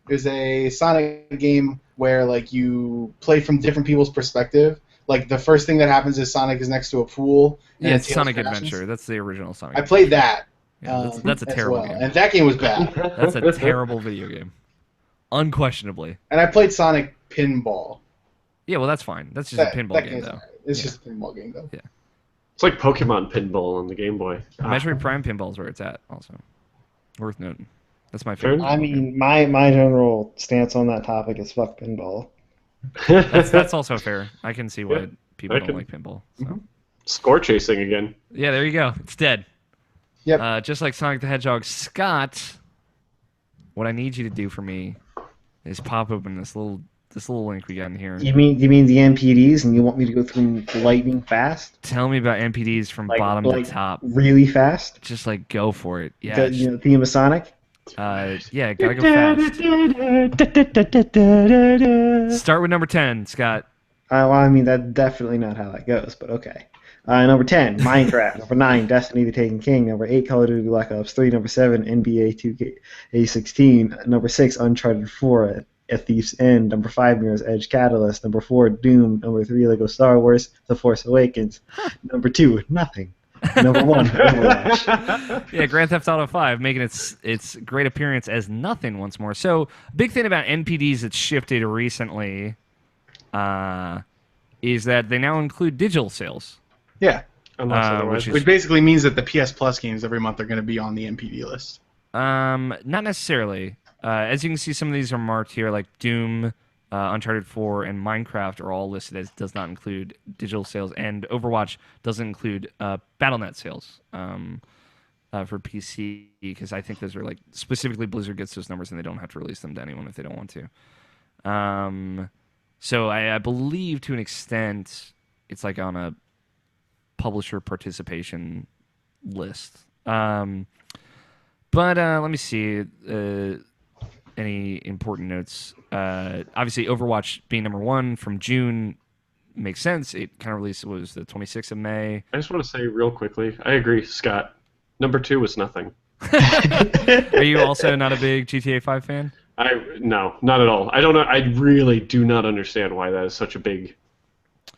There's a Sonic game where like you play from different people's perspective. Like the first thing that happens is Sonic is next to a pool. And Yeah, it's Tails Sonic crashes. Adventure. That's the original Sonic. I played that. Yeah, that's a as terrible well. game. And that game was bad. That's a terrible video game. Unquestionably. And I played Sonic Pinball. Yeah, well, that's fine. That's just a pinball game, game's though. alright. It's Yeah. just a pinball game, though. It's like Pokemon Pinball on the Game Boy. Metroid Prime Pinball is where it's at, also. Worth noting. That's my Fair favorite. I mean, my general stance on that topic is fuck pinball. That's also fair. I can see why Yeah, people I don't can- like pinball. So. Score chasing again. Yeah, there you go. It's dead. Yep. Just like Sonic the Hedgehog, Scott, what I need you to do for me is pop open this little link we got in here. You mean the NPDs, and you want me to go through them lightning fast, Tell me about NPDs from bottom to top. really fast? Just like go for it. Yeah. The theme of Sonic. Yeah, gotta go fast. Start with number 10, Scott. Well, I mean, that's definitely not how that goes, but okay. Number 10, Minecraft. Number 9, Destiny the Taken King. Number 8, Call of Duty Black Ops 3. Number 7, NBA 2K16. Number 6, Uncharted 4, A Thief's End. Number 5, Mirror's Edge Catalyst. Number 4, Doom. Number 3, Lego Star Wars The Force Awakens. Number 2, nothing. Number 1, Overwatch. Yeah, Grand Theft Auto 5 making its great appearance as nothing once more. So, big thing about NPDs that's shifted recently is that they now include digital sales. Yeah. Unless otherwise. which Which basically means that the PS Plus games every month are going to be on the NPD list. Not necessarily. As you can see, some of these are marked here, like Doom, Uncharted 4, and Minecraft are all listed as does not include digital sales, and Overwatch doesn't include BattleNet sales for PC, because I think those are like specifically Blizzard gets those numbers and they don't have to release them to anyone if they don't want to. So I believe to an extent it's like on a publisher participation list. But let me see. Any important notes? Obviously, Overwatch being number 1 from June makes sense. It kind of released was the 26th of May. I just want to say real quickly, I agree, Scott. Number 2 was nothing. Are you also not a big GTA 5 fan? No, not at all. I don't know. I really do not understand why that is such a big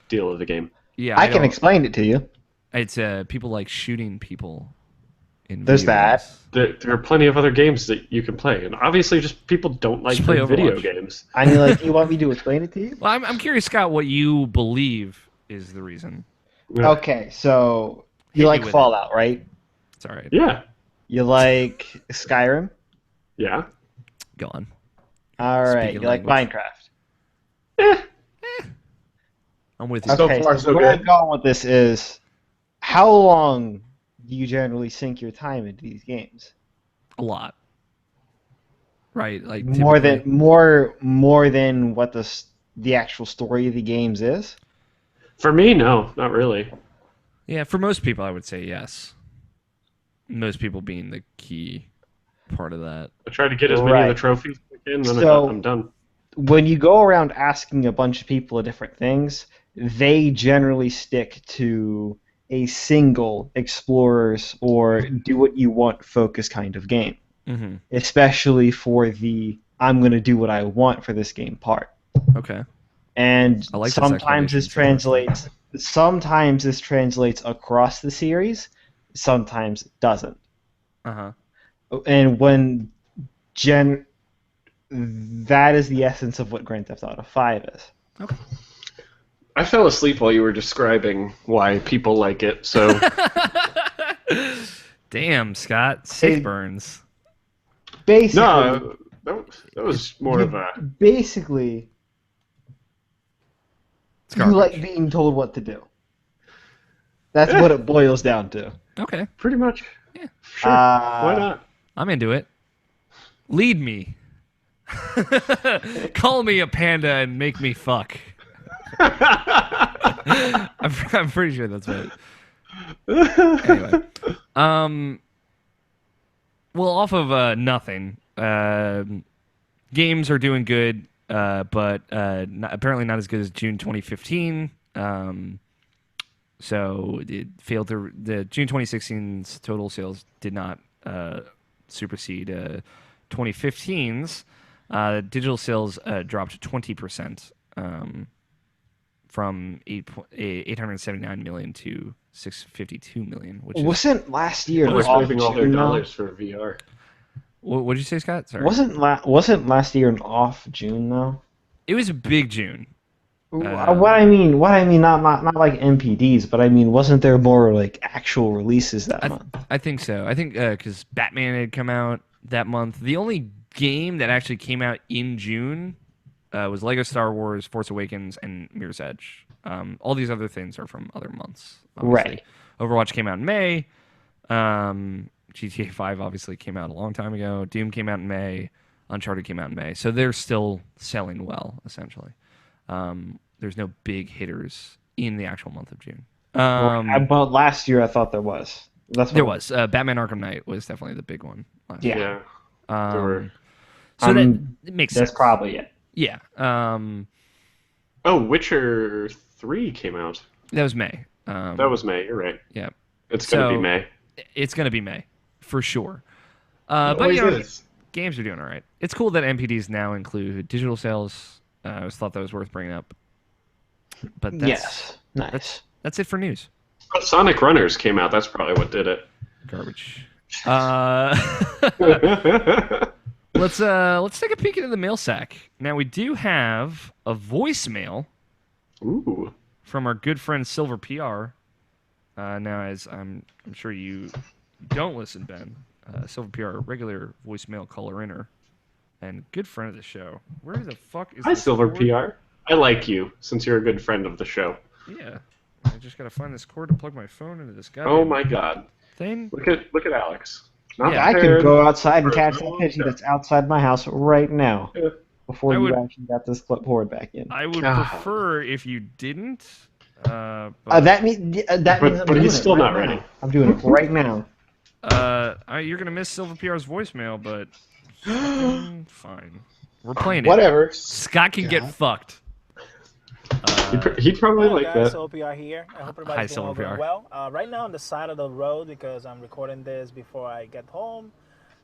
deal of the game. Yeah, I can don't- explain it to you. It's people like shooting people. In There's video that. games. There are plenty of other games that you can play, and obviously, just people don't like Just play video Overwatch. games. I mean, like, you want me to explain it to you? Well, I'm curious, Scott, what you believe is the reason. Yeah. Okay, so Hit you me like with it. Fallout, right? It's all right. Yeah. You like Skyrim? Yeah. Go on. All right. Speaking You like language. Minecraft? I'm with you. So Okay, far, so where good. I'm going with this is, how long do you generally sink your time into these games? A lot. Right, like More typically- than what the actual story of the games is. For me, no, not really. Yeah, for most people, I would say yes. Most people being the key part of that. I try to get as many of Right. the trophies as I can, then So- I'm done. When you go around asking a bunch of people different things, they generally stick to a single explorers or do what you want focus kind of game, Mm-hmm. especially for the I'm going to do what I want for this game part. Okay. And I like this sometimes explanation this so far. translates sometimes this translates across the series, sometimes it doesn't. Uh-huh. And when that is the essence of what Grand Theft Auto 5 is. Okay. I fell asleep while you were describing why people like it, so Damn, Scott. Sick burns. Basically, no, that was more of a. Basically, It's you garbage. like being told what to do. That's what it boils down to. Okay. Pretty much. Yeah. Sure. Why not? I'm into it. Lead me. Call me a panda and make me fuck. I'm pretty sure that's right. Anyway, well, off of nothing. Games are doing good, but apparently not as good as June 2015. So it failed to. The June 2016's total sales did not supersede 2015's. Digital sales dropped 20%. From 879 million to 652 million, which is... Wasn't last year People are off spending all their June, though? dollars for VR. What did you say, Scott? Sorry. Wasn't last year an off June though? It was a big June. What I mean, not like MPDs, but I mean, wasn't there more like actual releases that month? I think so. I think because Batman had come out that month. The only game that actually came out in June was Lego Star Wars, Force Awakens, and Mirror's Edge. All these other things are from other months. Obviously. Right. Overwatch came out in May. GTA 5 obviously came out a long time ago. Doom came out in May. Uncharted came out in May. So they're still selling well, essentially. There's no big hitters in the actual month of June. But last year I thought there was. There was. Batman Arkham Knight was definitely the big one last year. Yeah. There were. So that it makes sense. That's probably it. Yeah. Oh, Witcher 3 came out. That was May. That was May. You're right. Yeah. It's gonna be May. It's gonna be May, for sure. It But always you know, is. games are doing all right. It's cool that MPDs now include digital sales. I always thought that was worth bringing up. But that's, Yes. Nice. that's it for news. But Sonic Runners came out. That's probably what did it. Garbage. Let's take a peek into the mail sack. Now we do have a voicemail Ooh. from our good friend Silver PR. Now, as I'm sure you don't listen, Ben, Silver PR, regular voicemail caller-inner, and good friend of the show. Where the fuck is Hi, this Silver cord? PR. I like you since you're a good friend of the show. Yeah. I just gotta find this cord to plug my phone into this goddamn Oh my God! thing. Look at Alex. Not Yeah, I could prepared go outside and for catch a that long Pidgey time. that's outside my house right now. Yeah. Before I you would- actually got this clipboard back in. I would God. prefer if you didn't. But, That means I'm But doing he's it still right not now. ready. I'm doing it right now. you're gonna miss Silver PR's voicemail, but fine. We're playing it. Whatever. Scott can get fucked. He'd probably Hello like guys, that. OPR here. I hope Hi, everybody's doing Silver PR. well. Right now on the side of the road because I'm recording this before I get home.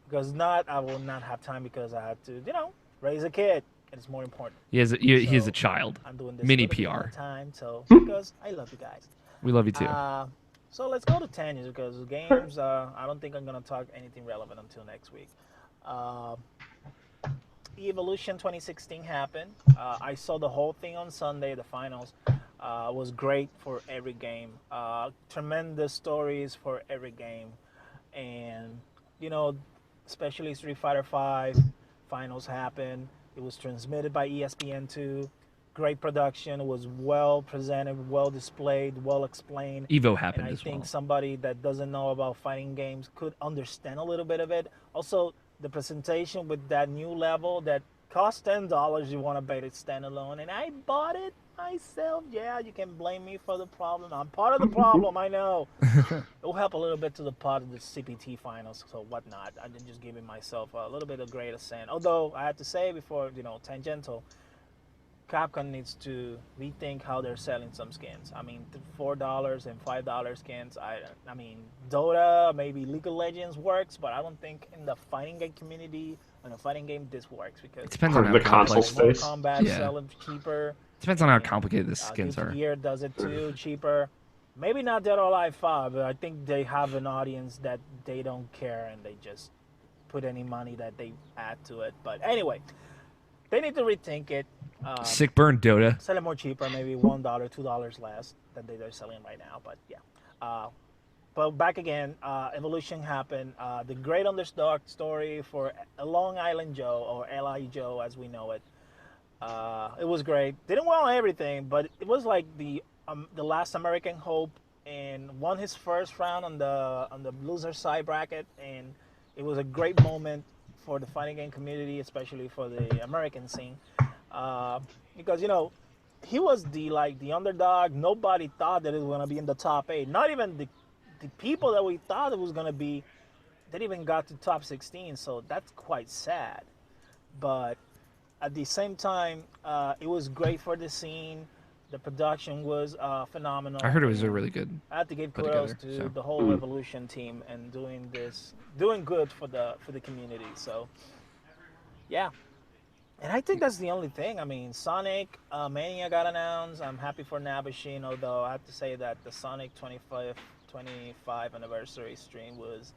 Because not, I will not have time because I have to, raise a kid. It's more important. He is a So, child. I'm doing this Mini a little bit PR. more time, so because I love you guys. We love you too. So let's go to tangents because games. I don't think I'm gonna talk anything relevant until next week. Evolution 2016 happened. I saw the whole thing on Sunday. The finals was great for every game. Tremendous stories for every game, and especially Street Fighter V finals happened. It was transmitted by ESPN2. Great production. It was well presented, well displayed, well explained. Evo And happened I as think well. somebody that doesn't know about fighting games could understand a little bit of it. Also, the presentation with that new level that cost $10, you want to buy it standalone, and I bought it myself. Yeah, you can blame me for the problem. I'm part of the problem, I know. It will help a little bit to the part of the CPT finals, so whatnot. I'm just giving myself a little bit of great ascent. Although, I have to say before, tangential, Capcom needs to rethink how they're selling some skins. I mean, $4 and $5 skins. I mean, Dota, maybe League of Legends works, but I don't think in the fighting game community, in a fighting game, this works because It depends on On how the console complex. space. Mortal Kombat Yeah. selling cheaper. Depends on how complicated the Due skins to are. Gear does it too, cheaper. Maybe not Dead or Alive 5, but I think they have an audience that they don't care and they just put any money that they add to it. But anyway, they need to rethink it. Sick burn, Dota. Sell it more cheaper, maybe $1, $2 less than they're selling right now. But yeah. But back again, Evolution happened. The great underdog story for Long Island Joe, or L.I. Joe as we know it. It was great. Didn't win on everything, but it was like the last American hope, and won his first round on the loser side bracket, and it was a great moment for the fighting game community, especially for the American scene, because he was the underdog. Nobody thought that it was gonna be in the top 8. Not even the people that we thought it was gonna be. They even got to top 16, so that's quite sad. But at the same time, it was great for the scene. The production was phenomenal. I heard it was a really good. I have to give put kudos together, to so. the whole Evolution team and doing good for the community. So, yeah. And I think that's the only thing. I mean, Sonic Mania got announced. I'm happy for Nabashin, although I have to say that the Sonic 25 anniversary stream was,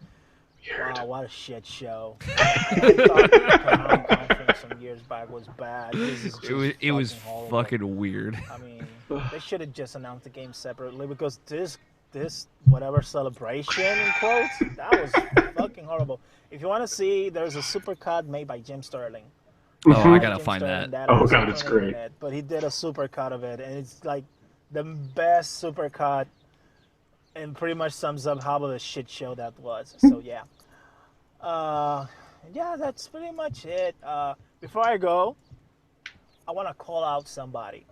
wow, what a shit show. I thought the Konami conference some years back was bad. This is just It was horrible. fucking weird. I mean, they should have just announced the game separately, because this whatever celebration in quotes, that was fucking horrible. If you want to see, there's a supercut made by Jim Sterling. Oh, I gotta Jim find Sterling, that. Oh, was God, on it's the great. internet, but he did a supercut of it, and it's like the best supercut, and pretty much sums up how of a shit show that was. So yeah. Yeah, that's pretty much it. Before I go, I want to call out somebody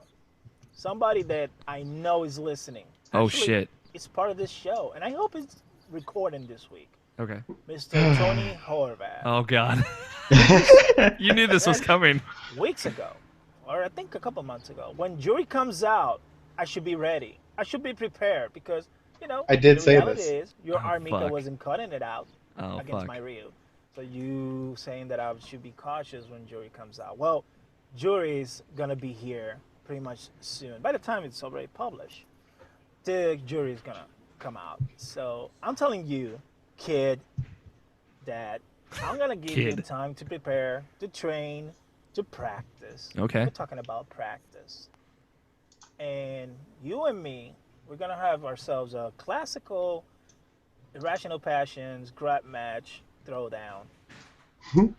that I know is listening. Oh, Actually, shit. It's part of this show, and I hope it's recording this week. Okay. Mr. Tony Horvath. Oh God. You knew this was coming. Weeks ago, or I think a couple months ago, when Jury comes out, I should be ready. I should be prepared, because I did the say reality this. is your Oh, Armika fuck. wasn't cutting it out Oh against fuck. my Ryu. So you saying that I should be cautious when Jury comes out. Well, Jury's gonna be here pretty much soon. By the time it's already published, the Jury's gonna come out. So I'm telling you, kid, that I'm gonna give you Kid. time to prepare, to train, to practice. Okay. We're talking about practice. And you and me, we're gonna have ourselves a classical Irrational Passions grab match throwdown.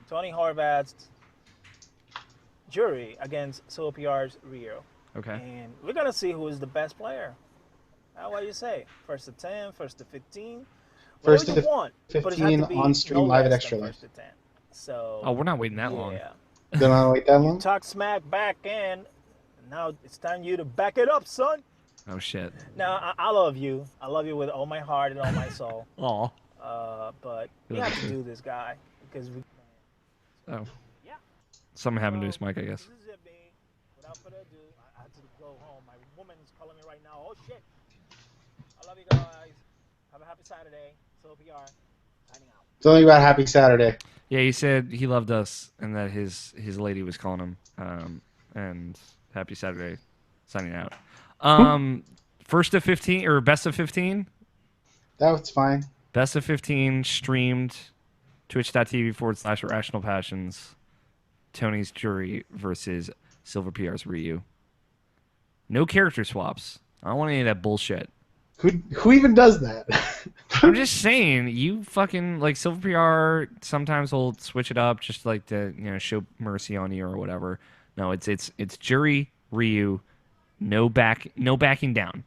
Tony Horvath's Jury against SoPR's Rio. Okay. And we're gonna see who is the best player. What do you say? First to 10, first to 15? First Whatever to you want, but it has 15 to be on stream no live at less Extra than Life. first to 10. So Oh, we're not waiting that long. yeah. Don't I wait that long? You talk smack back in. Now it's time you to back it up, son. Oh shit. Now I love you. I love you with all my heart and all my soul. Aw. But we have to do this, guy, because we. Oh. Yeah. Something happened to his mic, I guess. This is it, me. Without further ado, I have to go home. My woman is calling me right now. Oh shit. I love you guys. Have a happy Saturday. So PR signing out. Tell me about Happy Saturday. Yeah, he said he loved us and that his lady was calling him. And happy Saturday, signing out. First of 15 or best of 15? That's fine. Best of 15 streamed twitch.tv/Irrational Passions. Tony's Jury versus Silver PR's Ryu. No character swaps. I don't want any of that bullshit. Who even does that? I'm just saying, you fucking like Silver PR sometimes will switch it up just like to show mercy on you or whatever. No, it's Jury, Ryu, no backing down.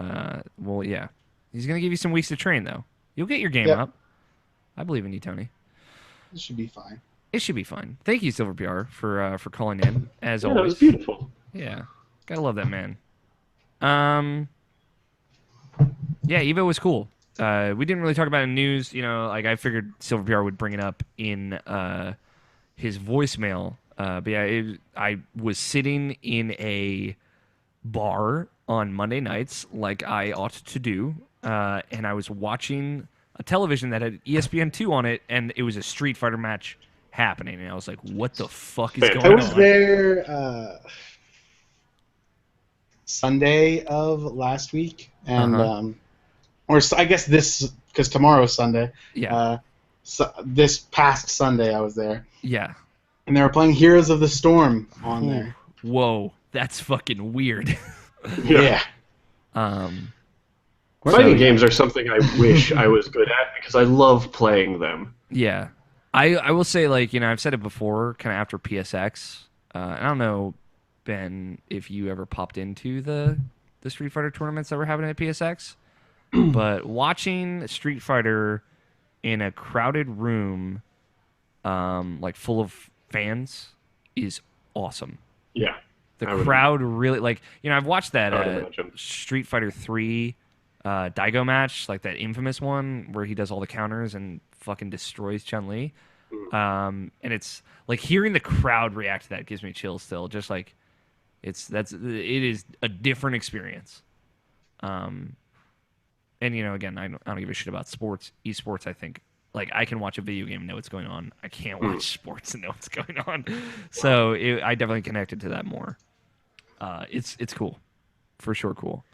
Well, yeah, he's gonna give you some weeks to train though. You'll get your game Yep. up. I believe in you, Tony. It should be fine. It should be fun. Thank you, Silver PR, for calling in as Yeah, that always. was beautiful. Yeah, gotta love that man. Yeah, Evo was cool. We didn't really talk about it in news. Like I figured Silver PR would bring it up in his voicemail. But yeah, I was sitting in a bar on Monday nights, like I ought to do, and I was watching a television that had ESPN2 on it, and it was a Street Fighter match happening, and I was like, "What the fuck is I going was on?" there Sunday of last week, and Uh-huh. I guess this because tomorrow's Sunday. Yeah. So this past Sunday I was there, Yeah. and they were playing Heroes of the Storm on Ooh. there. Whoa, that's fucking weird. Yeah. Um, Fighting So- games are something I wish I was good at because I love playing them. yeah. I will say, like, I've said it before, kind of after PSX. And I don't know, Ben, if you ever popped into the Street Fighter tournaments that were happening at PSX, but watching Street Fighter in a crowded room, like full of fans, is awesome. Yeah. The I would- crowd really I've watched that I would imagine. Street Fighter 3 Daigo match, like that infamous one where he does all the counters and fucking destroys Chun-Li. And it's like hearing the crowd react to that gives me chills still. Just like it is a different experience. And again, I don't give a shit about sports, esports. I think like I can watch a video game and know what's going on. I can't watch sports and know what's going on. So I definitely connected to that more. It's cool, for sure. Cool.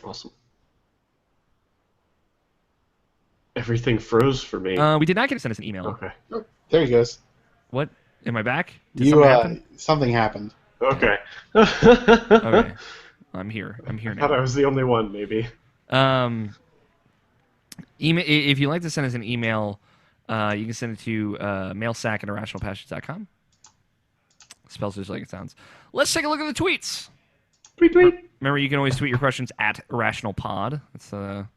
Awesome. Everything froze for me. We did not get to send us an email. Okay. There he goes. What? Am I back? Did You something happen? something happened. Okay. Okay. I'm here. I'm here I thought I now. was the only one, maybe. Email, if you'd like to send us an email, you can send it to mailsack@irrationalpassions.com. Spells just like it sounds. Let's take a look at the tweets. Tweet, tweet. Remember, you can always tweet your questions at IrrationalPod. It's a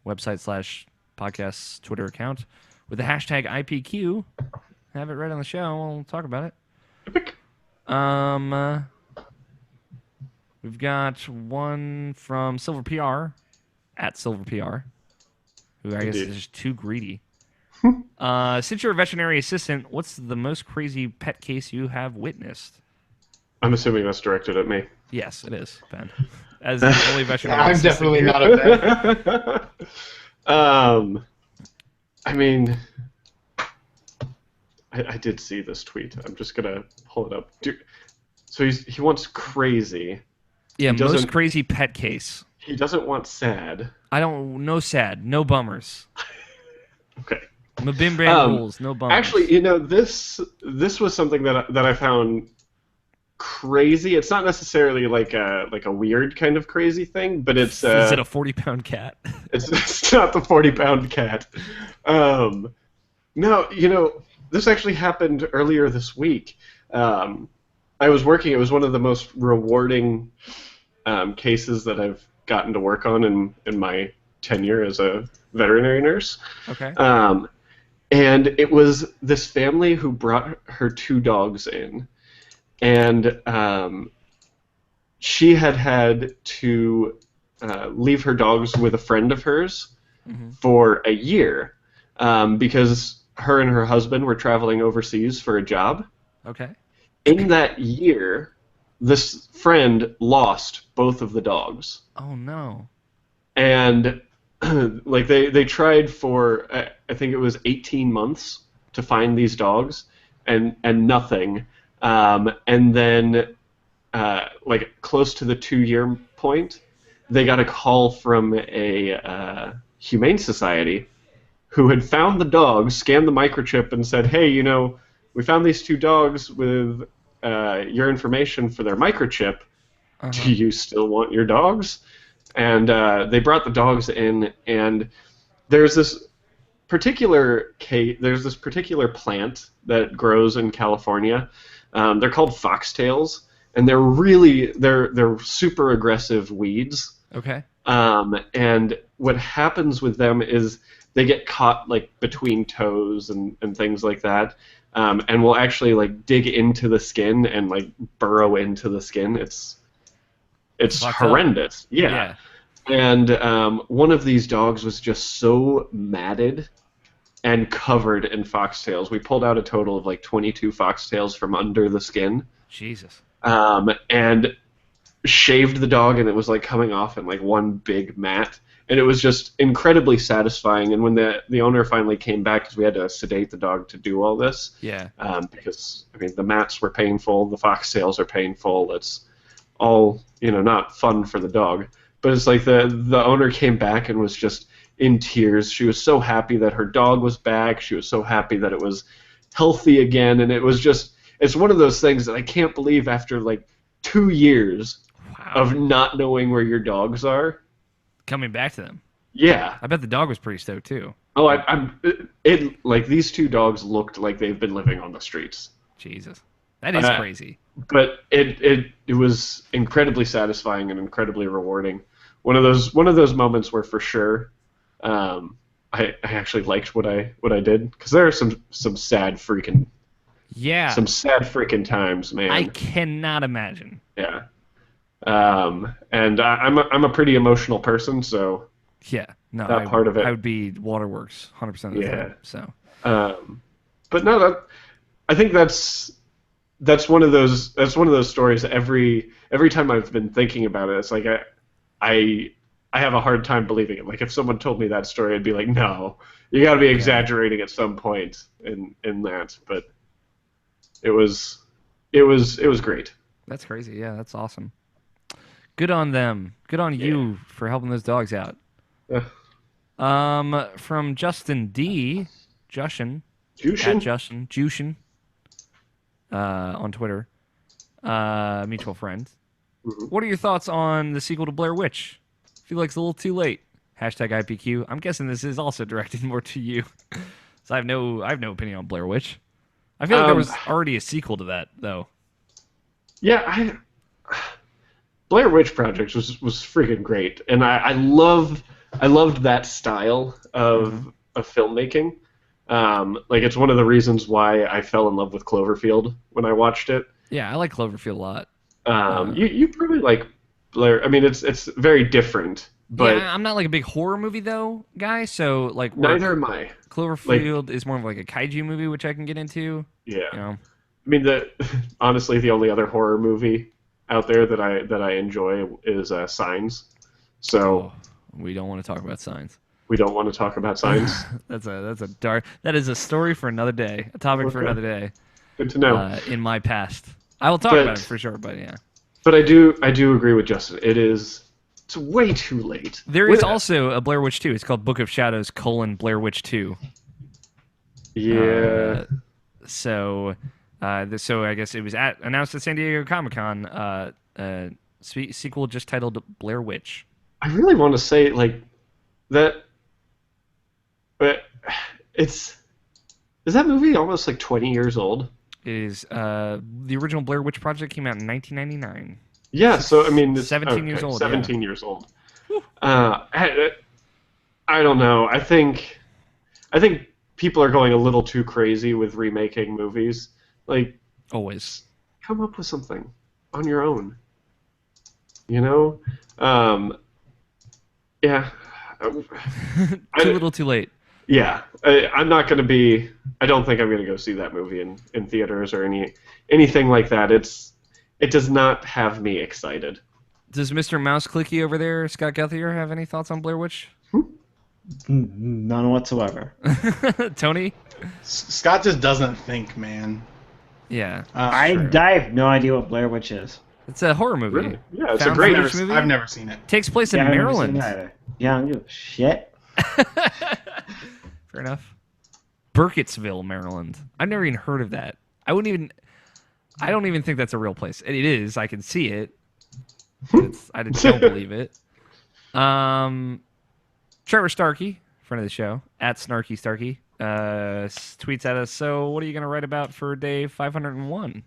website/podcast Twitter account with the hashtag IPQ. Have it right on the show. We'll talk about it. Epic. We've got one from Silver PR at Silver PR, who I guess Indeed. is just too greedy. Since you're a veterinary assistant, what's the most crazy pet case you have witnessed? I'm assuming that's directed at me. Yes, it is, Ben. As the only veterinary I'm assistant definitely here. not a vet. I mean, I did see this tweet. I'm just gonna pull it up. So he wants crazy. Yeah, He doesn't- most crazy pet case. He doesn't want sad. I don't. No sad. No bummers. Okay. Mabim rules. No bummers. Actually, this was something that I found crazy. It's not necessarily like a weird kind of crazy thing, but it's is it a 40-pound cat? it's not the 40-pound cat. No, this actually happened earlier this week. I was working. It was one of the most rewarding cases that I've gotten to work on in my tenure as a veterinary nurse. Okay. And it was this family who brought her two dogs in, and she had to leave her dogs with a friend of hers for a year because her and her husband were traveling overseas for a job. Okay. In that year, this friend lost both of the dogs. Oh no. And like they tried for I think it was 18 months to find these dogs, and nothing. And then like close to the 2-year point, they got a call from a humane society who had found the dogs, scanned the microchip, and said, "Hey, we found these two dogs with your information for their microchip. Do you still want your dogs?" And they brought the dogs in, and there's this particular plant that grows in California. They're called foxtails, and they're super aggressive weeds. Okay. And what happens with them is they get caught like between toes and things like that, and will actually like dig into the skin and like burrow into the skin. It's Fucked horrendous. Yeah. Yeah. And one of these dogs was just so matted and covered in foxtails. We pulled out a total of like 22 foxtails from under the skin. Jesus. And shaved the dog, and it was like coming off in like one big mat. And it was just incredibly satisfying. And when the owner finally came back, because we had to sedate the dog to do all this, Yeah. because I mean the mats were painful, the foxtails are painful. It's all not fun for the dog. But it's like the owner came back and was just in tears. She was so happy that her dog was back. She was so happy that it was healthy again, and it's one of those things that I can't believe after like 2 years of not knowing where your dogs are. Coming back to them. Yeah. I bet the dog was pretty stoked too. Oh, like these two dogs looked like they've been living on the streets. Jesus. That is crazy. But it was incredibly satisfying and incredibly rewarding. One of those moments where for sure I actually liked what I did, because there are some sad freaking times, man. I cannot imagine. Yeah. And I'm a pretty emotional person, so yeah, no, part of it. I would be Waterworks 100% of the time. So, but no, I think that's one of those stories that every time I've been thinking about it, it's like I have a hard time believing it. Like if someone told me that story, I'd be like, no, you got to be exaggerating at some point in that. But it was great. That's crazy. Yeah, that's awesome. Good on them. Good on you for helping those dogs out. From Justin D. Jushin. On Twitter. Mutual friend. Mm-hmm. What are your thoughts on the sequel to Blair Witch? Feel like it's a little too late. Hashtag IPQ. I'm guessing this is also directed more to you. So I have no opinion on Blair Witch. I feel like there was already a sequel to that, though. Yeah, Blair Witch Project was freaking great, and I loved that style of filmmaking. Like it's one of the reasons why I fell in love with Cloverfield when I watched it. Yeah, I like Cloverfield a lot. You probably like Blair. I mean, it's very different. But yeah, I'm not like a big horror movie though guy. So like neither am I. Cloverfield is more of like a kaiju movie, which I can get into. Yeah. You know? I mean, honestly, the only other horror movie out there that I enjoy is Signs. So we don't want to talk about Signs. We don't want to talk about Signs. That is a story for another day. A topic for another day. Good to know. In my past, I will talk about it for sure. But yeah. But I do agree with Justin. It's way too late. There is also a Blair Witch 2. It's called Book of Shadows: Blair Witch 2. Yeah. So I guess it was announced at San Diego Comic-Con. Sequel just titled Blair Witch. I really want to say like that, but is that movie almost like 20 years old? It is. The original Blair Witch Project came out in 1999. Yeah, so I mean, it's 17 years old. 17 years old. I don't know. I think people are going a little too crazy with remaking movies. Like, always come up with something on your own. You know? Yeah. Too little, too late. Yeah, I'm not going to be. I don't think I'm going to go see that movie in theaters or anything like that. It does not have me excited. Does Mr. Mouse Clicky over there, Scott Guthier, have any thoughts on Blair Witch? None whatsoever. Tony? Scott just doesn't think, man. Yeah. I have no idea what Blair Witch is. It's a horror movie. Really? Yeah, it's Found a great movie. I've never seen it. Takes place in Maryland. Yeah, I don't give a shit. Fair enough. Burkittsville, Maryland. I've never even heard of that. I don't even think that's a real place. It is. I can see it. I don't believe it. Trevor Starkey, friend of the show, at Snarky Starkey, tweets at us, so what are you going to write about for day 501?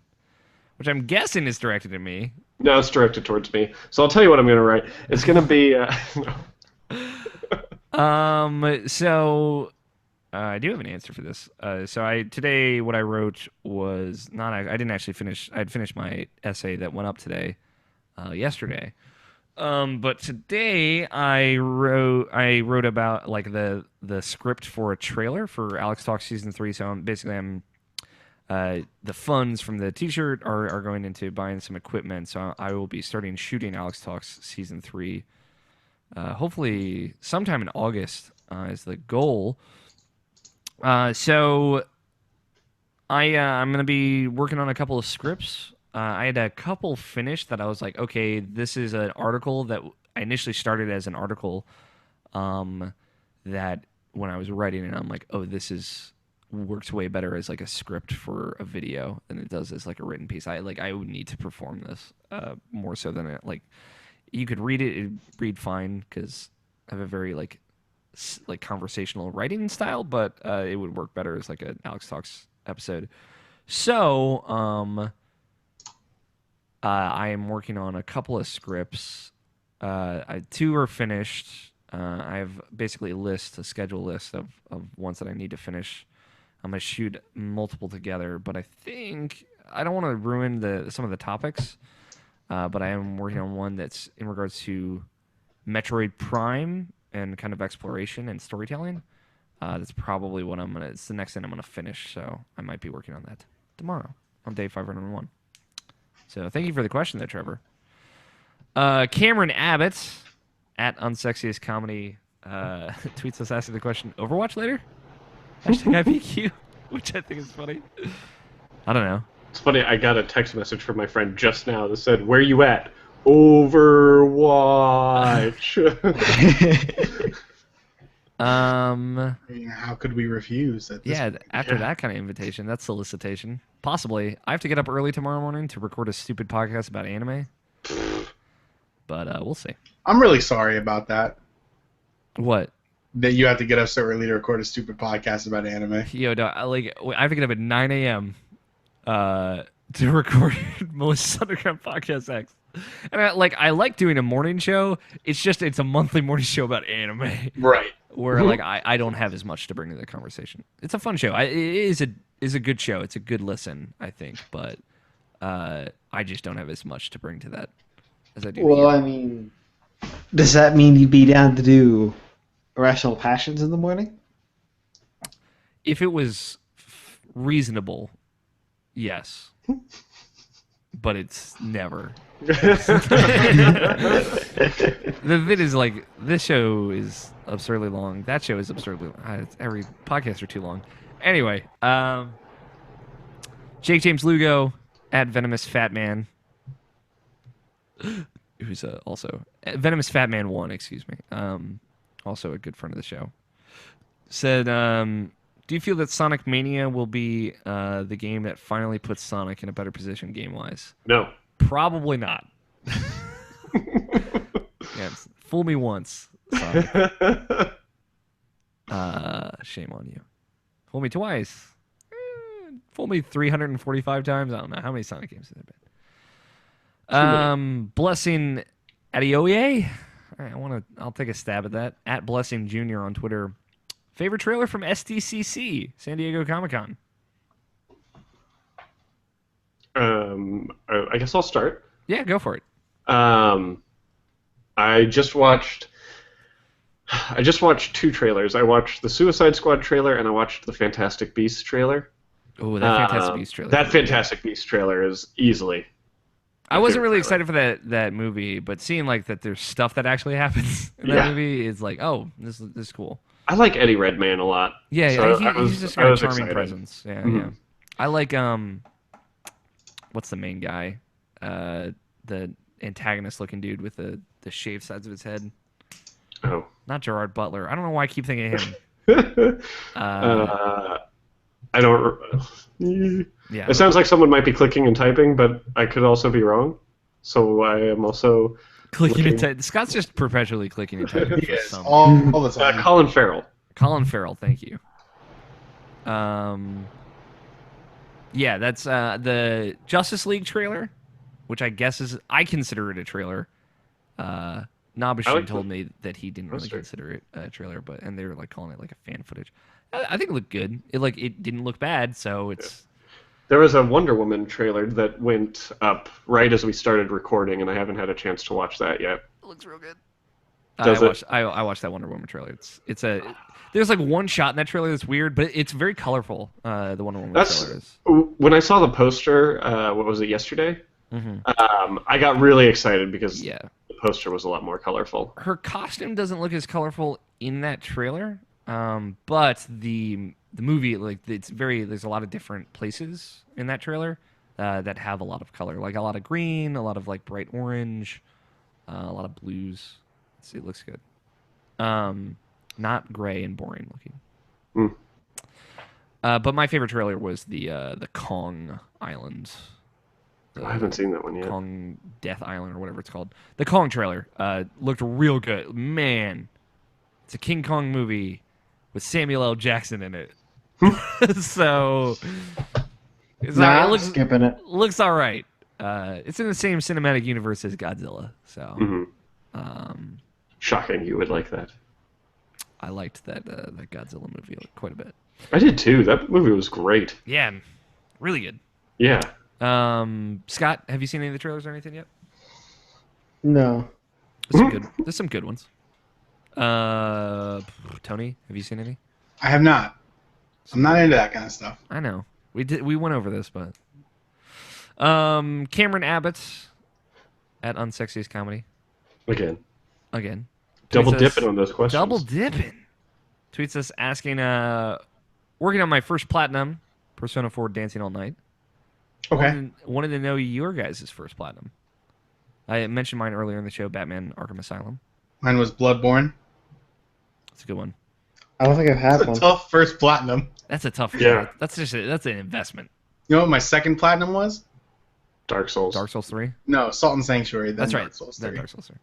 Which I'm guessing is directed at me. No, it's directed towards me. So I'll tell you what I'm going to write. It's going to be... So I do have an answer for this. Today what I wrote was not. I didn't actually finish. I'd finished my essay that went up today, yesterday. But today I wrote about like the script for a trailer for Alex Talks season 3. So I'm the funds from the T-shirt are going into buying some equipment. So I will be starting shooting Alex Talks season 3. Hopefully sometime in August is the goal. So I'm going to be working on a couple of scripts. I had a couple finished that I was like, okay, this is an article that I initially started as an article that when I was writing it, I'm like, oh, this is works way better as like a script for a video than it does as like a written piece. I would need to perform this more so than it like you could read it, it'd read fine because I have a very like conversational writing style, but it would work better as like an Alex Talks episode. So I am working on a couple of scripts. Two are finished. I have basically a schedule list of ones that I need to finish. I'm gonna shoot multiple together, but I think I don't want to ruin some of the topics. But I am working on one that's in regards to Metroid Prime and kind of exploration and storytelling. That's probably what it's the next thing I'm gonna finish. So I might be working on that tomorrow on day 501. So thank you for the question there, Trevor. Cameron Abbott at Unsexiest Comedy tweets us asking the question, Overwatch later? Hashtag IPQ, which I think is funny. I don't know. It's funny, I got a text message from my friend just now that said, where you at? Overwatch. How could we refuse? After that kind of invitation, that's solicitation. Possibly. I have to get up early tomorrow morning to record a stupid podcast about anime. But we'll see. I'm really sorry about that. What? That you have to get up so early to record a stupid podcast about anime. Yo, no, I have to get up at 9 a.m. To record Melissa's Underground Podcast X. And I like doing a morning show. It's a monthly morning show about anime. Right. Where I don't have as much to bring to the conversation. It's a fun show. It is a good show. It's a good listen, I think. But I just don't have as much to bring to that as I do. Well, I mean, does that mean you'd be down to do Irrational Passions in the morning? If it was reasonable, yes. But it's never. The thing is, this show is absurdly long. That show is absurdly long. Every podcast are too long. Anyway, Jake James Lugo at Venomous Fat Man, who's also Venomous Fat Man 1, excuse me. Also a good friend of the show. Said, do you feel that Sonic Mania will be the game that finally puts Sonic in a better position game-wise? No. Probably not. Fool me once, Sonic. Shame on you. Fool me twice. Fool me 345 times. I don't know. How many Sonic games have there been? Blessing Adioye. I'll take a stab at that. At Blessing Jr. on Twitter. Favorite trailer from SDCC, San Diego Comic-Con? I guess I'll start. Yeah, go for it. I just watched two trailers. I watched the Suicide Squad trailer and I watched the Fantastic Beasts trailer. Oh, that Fantastic Beasts trailer. That Fantastic Beasts trailer is easily. I wasn't really excited for that movie, but seeing that there's stuff that actually happens in that movie is like, oh, this is cool. I like Eddie Redmayne a lot. Yeah, so he's just got a charming excited. presence. Yeah, yeah. I like what's the main guy? The antagonist-looking dude with the shaved sides of his head. Oh, not Gerard Butler. I don't know why I keep thinking of him. I don't. Yeah. It sounds like someone might be clicking and typing, but I could also be wrong. So I am also clicking and typing. Scott's just perpetually clicking and typing. Yes, all the time. Colin Farrell. Colin Farrell, thank you. Yeah, that's the Justice League trailer, which I guess I consider it a trailer. Nabashin told me that he didn't really consider it a trailer, and they were calling it a fan footage. I think it looked good. It didn't look bad, so it's. There was a Wonder Woman trailer that went up right as we started recording, and I haven't had a chance to watch that yet. It looks real good. I watched that Wonder Woman trailer. There's one shot in that trailer that's weird, but it's very colorful. The Wonder Woman trailer is. When I saw the poster, what was it, yesterday? Mm-hmm. I got really excited because the poster was a lot more colorful. Her costume doesn't look as colorful in that trailer, but the movie, there's a lot of different places in that trailer that have a lot of color, like a lot of green, a lot of like bright orange, a lot of blues. Let's see, it looks good. Not gray and boring looking. But my favorite trailer was the Kong Island. I haven't seen that one yet. Kong Death Island or whatever it's called. The Kong trailer looked real good. Man, it's a King Kong movie with Samuel L. Jackson in it. So Nah, I'm skipping it. Looks all right. It's in the same cinematic universe as Godzilla. So, Shocking, you would like that. I liked that Godzilla movie quite a bit. I did too. That movie was great. Yeah, really good. Yeah. Scott, have you seen any of the trailers or anything yet? No. There's some good ones. Tony, have you seen any? I have not. I'm not into that kind of stuff. I know. We went over this, but Cameron Abbott at Unsexiest Comedy. Again. Double dipping on those questions. Double dipping. Tweets us asking, working on my first platinum, Persona 4 Dancing All Night. Okay. Wanted to know your guys' first platinum. I mentioned mine earlier in the show, Batman Arkham Asylum. Mine was Bloodborne. That's a good one. I don't think I've had That's one. a tough first platinum. That's a tough one. Yeah. That's an investment. You know what my second platinum was? Dark Souls. Dark Souls 3? No, Salt and Sanctuary. Then That's right. Dark Souls Then 3. Dark Souls 3.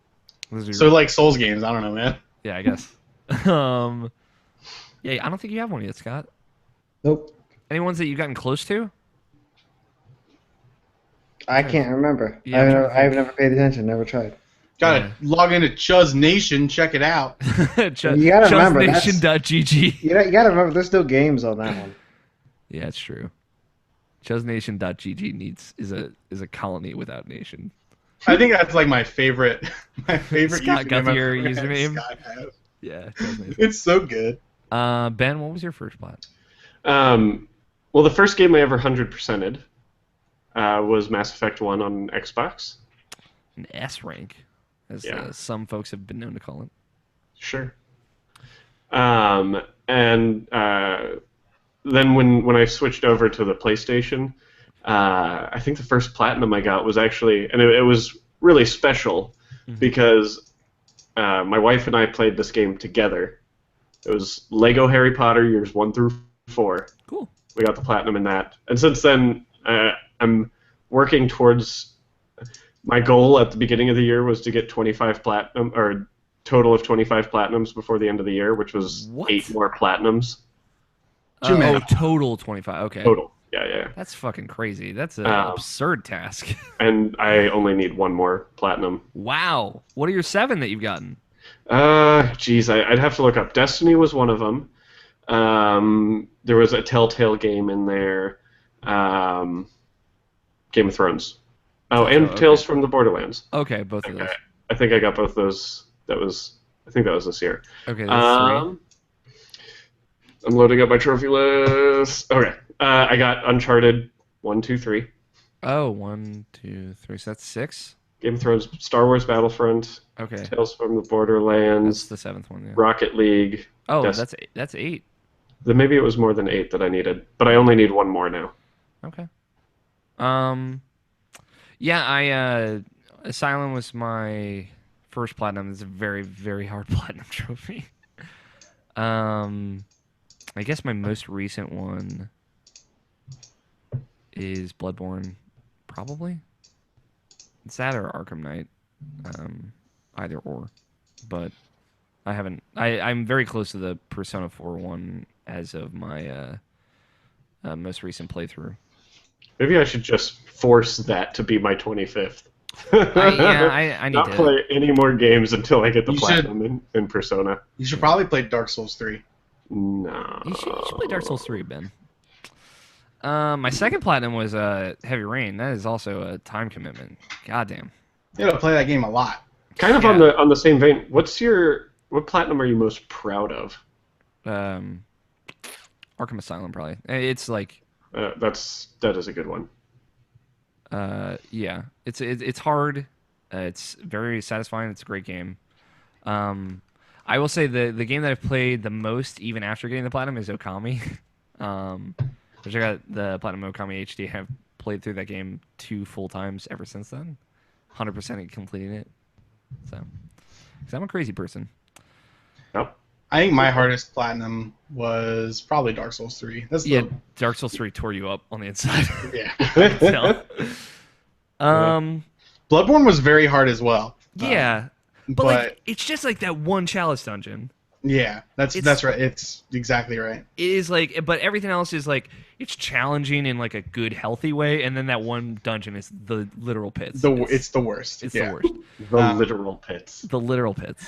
Those are So like Souls games, I don't know, man. yeah, I guess. Yeah, I don't think you have one yet, Scott. Nope. Any ones that you've gotten close to? I can't remember. Yeah, I've never paid attention. Never tried. Gotta log into Chuz Nation, check it out. You gotta remember, Chuznation.gg. You gotta remember, there's still games on that one. Yeah, it's true. Chuznation.gg is a colony without nation. I think that's like my favorite Scott username Guthier I've ever had username. Scott have. Yeah, Chuznation. It's so good. Ben, what was your first plot? Well, the first game I ever 100%ed was Mass Effect 1 on Xbox. An S rank, as Yeah. some folks have been known to call it. Sure. And then when I switched over to the PlayStation, I think the first platinum I got was actually, and it was really special because my wife and I played this game together. It was Lego Harry Potter years 1 through 4. Cool. We got the platinum in that, and since then I'm working towards. My goal at the beginning of the year was to get 25 platinum, or total of 25 platinums before the end of the year, which was What? 8 more platinums. Total 25. Okay. Total. Yeah. That's fucking crazy. That's an absurd task. And I only need 1 more platinum. Wow. What are your 7 that you've gotten? Geez, I'd have to look up. Destiny was one of them. There was a Telltale game in there. Game of Thrones. Oh, and okay. Tales from the Borderlands. Okay, both of those. I think I got both those. I think that was this year. Okay, that's 3. I'm loading up my trophy list. Okay, I got Uncharted 1, 2, 3. Oh, 1, 2, 3. So that's 6? Game of Thrones, Star Wars Battlefront, Okay. Tales from the Borderlands, That's the 7th one, yeah. Rocket League. Oh, Destiny. that's 8. Then maybe it was more than 8 that I needed, but I only need 1 more now. Okay. Yeah, Asylum was my first platinum. It's a very, very hard platinum trophy. I guess my most recent one is Bloodborne, probably. It's that or Arkham Knight, either or. But I haven't. I'm very close to the Persona 4 one as of my most recent playthrough. Maybe I should just force that to be my 25th. I need not to play any more games until I get the You platinum in Persona. You should probably play Dark Souls 3. No. You should play Dark Souls 3, Ben. My second platinum was Heavy Rain. That is also a time commitment. Goddamn. You gotta play that game a lot. Kind of Yeah. on the same vein. What platinum are you most proud of? Arkham Asylum, probably. It's like, That is a good one. yeah, it's hard. It's very satisfying. It's a great game. I will say the game that I've played the most, even after getting the platinum, is Okami. Which I got the platinum Okami HD. I've played through that game 2 full times ever since then. 100% completing it. So, because I'm a crazy person. Nope. I think my hardest platinum was probably Dark Souls 3. That's Yeah, the Dark Souls 3 tore you up on the inside. yeah. I can tell. Bloodborne was very hard as well. Yeah, but but like it's just like that one chalice dungeon. yeah, that's right. It's exactly right. It is like, but everything else is like it's challenging in like a good, healthy way, and then that one dungeon is the literal pits. It's the worst. It's yeah. the worst. The literal pits. The literal pits.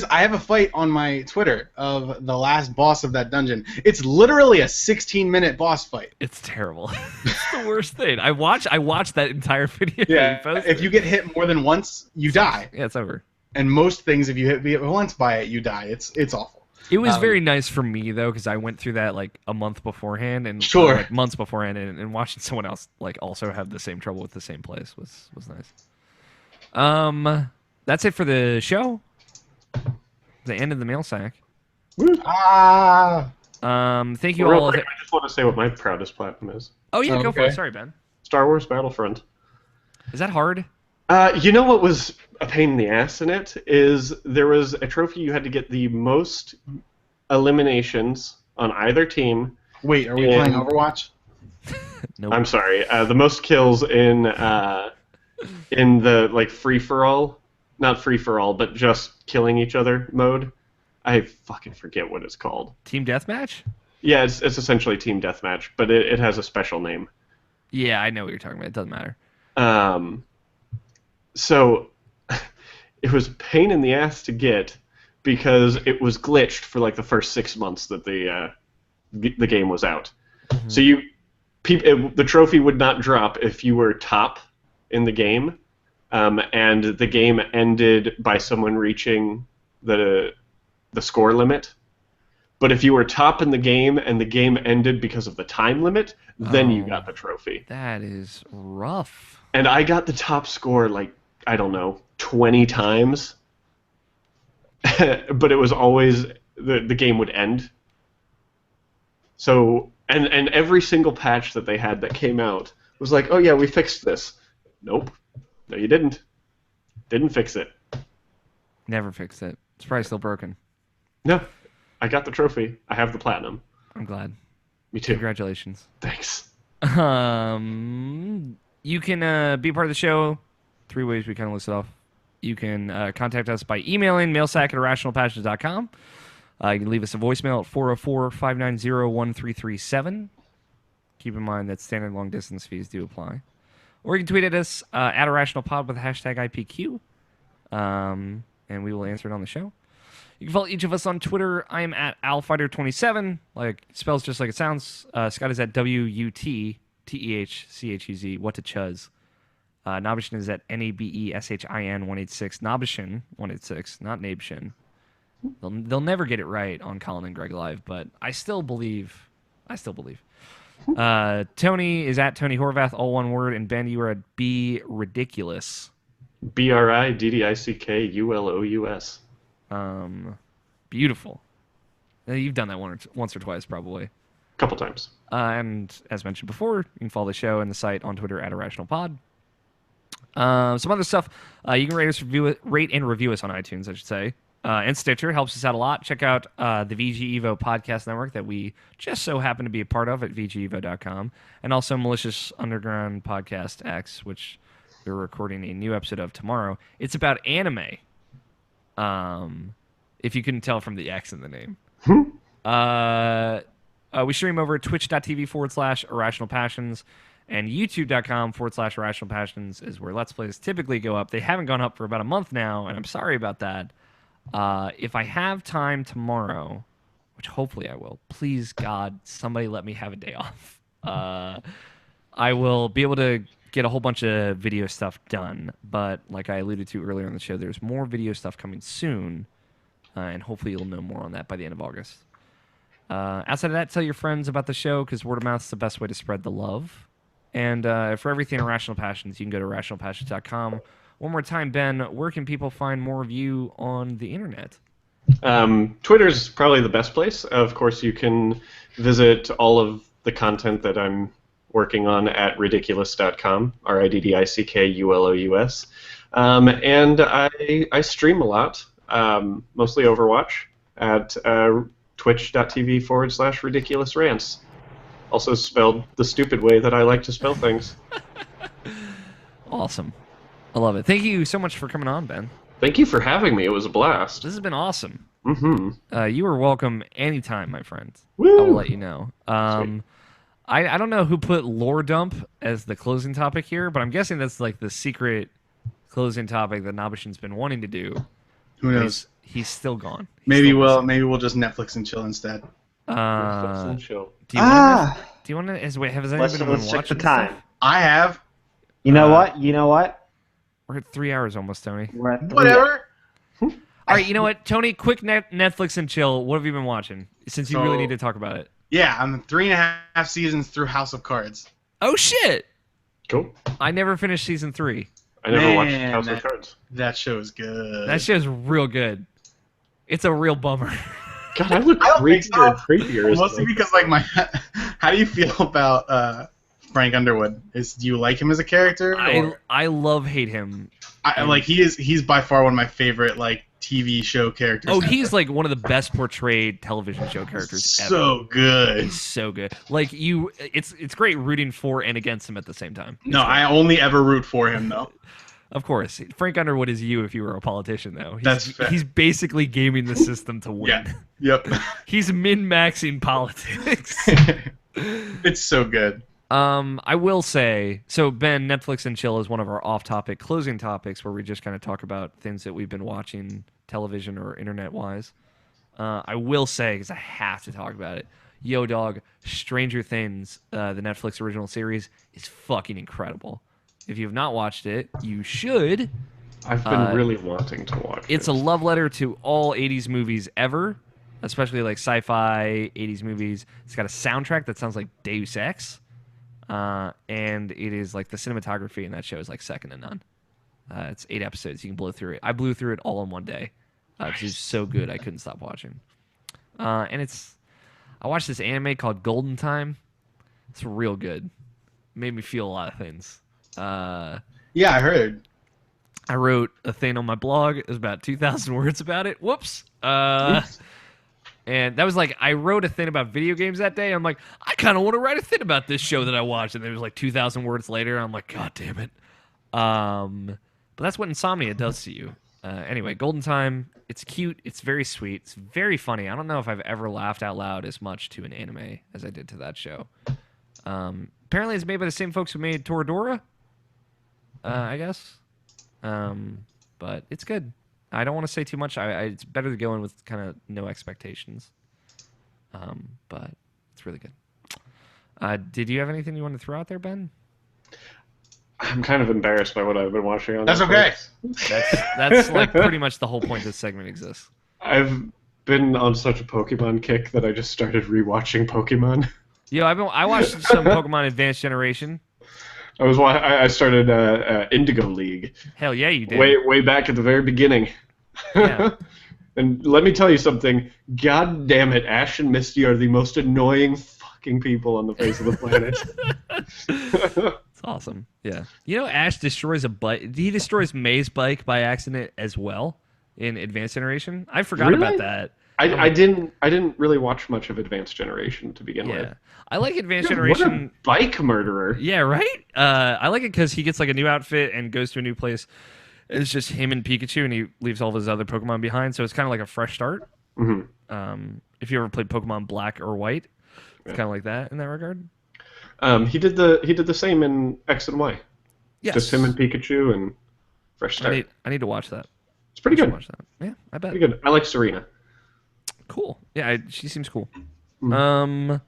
I have a fight on my Twitter of the last boss of that dungeon. It's literally a 16-minute boss fight. It's terrible. It's the worst thing. I watched that entire video. Yeah. If you get hit more than once, you die. Yeah, it's over. And most things, if you get hit once by it, you die. It's awful. It was very nice for me though, because I went through that like a month beforehand, and Sure. like months beforehand, and watching someone else like also have the same trouble with the same place was nice. That's it for the show. The end of the mail sack. Ah. Thank you Real all. quick, I just want to say what my proudest platinum is. Oh yeah, go for okay. it. Sorry, Ben. Star Wars Battlefront. Is that hard? You know what was a pain in the ass in it is there was a trophy you had to get the most eliminations on either team. Wait, are we playing Overwatch? Nope. I'm sorry, the most kills in the like free for all, not free for all, but just killing each other mode. I fucking forget what it's called. Team deathmatch? Yeah, it's essentially team deathmatch, but it has a special name. Yeah, I know what you're talking about. It doesn't matter. So it was a pain in the ass to get because it was glitched for like the first 6 months that the game was out. Mm-hmm. So the trophy would not drop if you were top in the game, and the game ended by someone reaching the score limit. But if you were top in the game and the game ended because of the time limit, then you got the trophy. That is rough. And I got the top score like, I don't know, 20 times. But it was always the game would end. So and every single patch that they had that came out was like, oh yeah, we fixed this. Nope. No, you didn't. Didn't fix it. Never fixed it. It's probably still broken. No. I got the trophy. I have the platinum. I'm glad. Me too. Congratulations. Thanks. You can be part of the show. 3 ways we kind of listed off. You can contact us by emailing mailsack@irrationalpassions.com. You can leave us a voicemail at 404-590-1337. Keep in mind that standard long distance fees do apply. Or you can tweet at us at IrrationalPod with the hashtag IPQ. And we will answer it on the show. You can follow each of us on Twitter. I am at AlFighter27. Like, spells just like it sounds. Scott is at WUTTEHCHEZ. What to Chuz. Nabishin is at NABESHIN 186. Nabishin 186, not Nabishin. They'll never get it right on Colin and Greg Live, but I still believe. Tony is at Tony Horvath, all one word, and Ben, you are at B Ridiculous. BRIDDICKULOUS. Beautiful. You've done that once or twice, probably. Couple times. And as mentioned before, you can follow the show and the site on Twitter at IrrationalPod. Some other stuff. You can rate and review us on iTunes, I should say. And Stitcher helps us out a lot. Check out the VG Evo podcast network that we just so happen to be a part of at VGEvo.com. And also Malicious Underground Podcast X, which we're recording a new episode of tomorrow. It's about anime. If you couldn't tell from the X in the name. We stream over at twitch.tv/irrationalpassions and youtube.com/irrationalpassions is where Let's Plays typically go up. They haven't gone up for about a month now, and I'm sorry about that. If I have time tomorrow, which hopefully I will, please, God, somebody let me have a day off. I will be able to get a whole bunch of video stuff done, but like I alluded to earlier in the show, there's more video stuff coming soon, and hopefully you'll know more on that by the end of August. Outside of that, tell your friends about the show, because word of mouth is the best way to spread the love. And for everything Irrational Passions, you can go to irrationalpassions.com. One more time, Ben, where can people find more of you on the internet? Twitter's probably the best place. Of course, you can visit all of the content that I'm working on at ridiculous.com, RIDDICKULOUS. And I stream a lot, mostly Overwatch, at twitch.tv/ridiculous rants. Also spelled the stupid way that I like to spell things. Awesome. I love it. Thank you so much for coming on, Ben. Thank you for having me. It was a blast. This has been awesome. Mm-hmm. You are welcome anytime, my friend. Woo! I will let you know. I don't know who put lore dump as the closing topic here, but I'm guessing that's like the secret closing topic that Nabashin's been wanting to do. Who knows? He's still gone. Maybe we'll just Netflix and chill instead. Netflix and chill. Do you want to? Has anybody Let's been check watching the time. stuff? I have. You know what? You know what? We're at 3 hours almost, Tony. We're at 3. Whatever. All right, you know what, Tony? Quick Netflix and chill. What have you been watching? Since you really need to talk about it. Yeah, I'm 3.5 seasons through House of Cards. Oh shit! Cool. I never finished season 3. I never watched Man, House of Cards. That show is good. That show's real good. It's a real bummer. God, I look I don't think creepier and so. creepier. Mostly because like how do you feel about Frank Underwood? Do you like him as a character? I love hate him. Like he's by far one of my favorite like TV show characters. Oh, ever. he's like one of the best portrayed television show characters ever. So good. He's so good. Like it's great rooting for and against him at the same time. No, I only ever root for him though. Of course, Frank Underwood is you if you were a politician, though. That's fair. He's basically gaming the system to win. Yeah. Yep. He's min-maxing politics. It's so good. I will say, so Ben, Netflix and chill is one of our off-topic closing topics where we just kind of talk about things that we've been watching television or internet-wise. I will say, because I have to talk about it, yo dog, Stranger Things, the Netflix original series, is fucking incredible. If you have not watched it, you should. I've been really wanting to watch it. It's a love letter to all 80s movies ever, especially like sci-fi 80s movies. It's got a soundtrack that sounds like Deus Ex. And it is like the cinematography in that show is like second to none. It's 8 episodes. You can blow through it. I blew through it all in one day. It's just so good. I couldn't stop watching. And I watched this anime called Golden Time. It's real good. Made me feel a lot of things. Yeah, I heard. I wrote a thing on my blog. It was about 2,000 words about it. Whoops. And that was like, I wrote a thing about video games that day. I'm like, I kind of want to write a thing about this show that I watched. And there was like 2,000 words later. I'm like, God damn it. But that's what insomnia does to you. Anyway, Golden Time. It's cute. It's very sweet. It's very funny. I don't know if I've ever laughed out loud as much to an anime as I did to that show. Apparently it's made by the same folks who made Toradora. I guess. But it's good. I don't want to say too much. It's better to go in with kind of no expectations. But it's really good. Did you have anything you want to throw out there, Ben? I'm kind of embarrassed by what I've been watching on That's Netflix. okay. That's like pretty much the whole point this segment exists. I've been on such a Pokemon kick that I just started rewatching Pokemon. Yo, I watched some Pokemon Advanced Generation. I started Indigo League. Hell yeah, you did. Way back at the very beginning. Yeah. And let me tell you something. God damn it, Ash and Misty are the most annoying fucking people on the face of the planet. It's awesome. Yeah. You know, Ash destroys a bike. He destroys May's bike by accident as well in Advanced Generation. I forgot Really? about that. I didn't really watch much of Advanced Generation to begin with. Yeah. I like Advanced What Generation. a bike murderer. Yeah, right? I like it because he gets like a new outfit and goes to a new place. It's just him and Pikachu, and he leaves all of his other Pokemon behind, so it's kind of like a fresh start. Mm-hmm. If you ever played Pokemon Black or White, it's kind of like that in that regard. He did the same in X and Y. Yes. Just him and Pikachu and fresh start. I need to watch that. It's pretty I should good. watch that. Yeah, I bet. Pretty good. I like Serena. Cool. Yeah, she seems cool. Mm.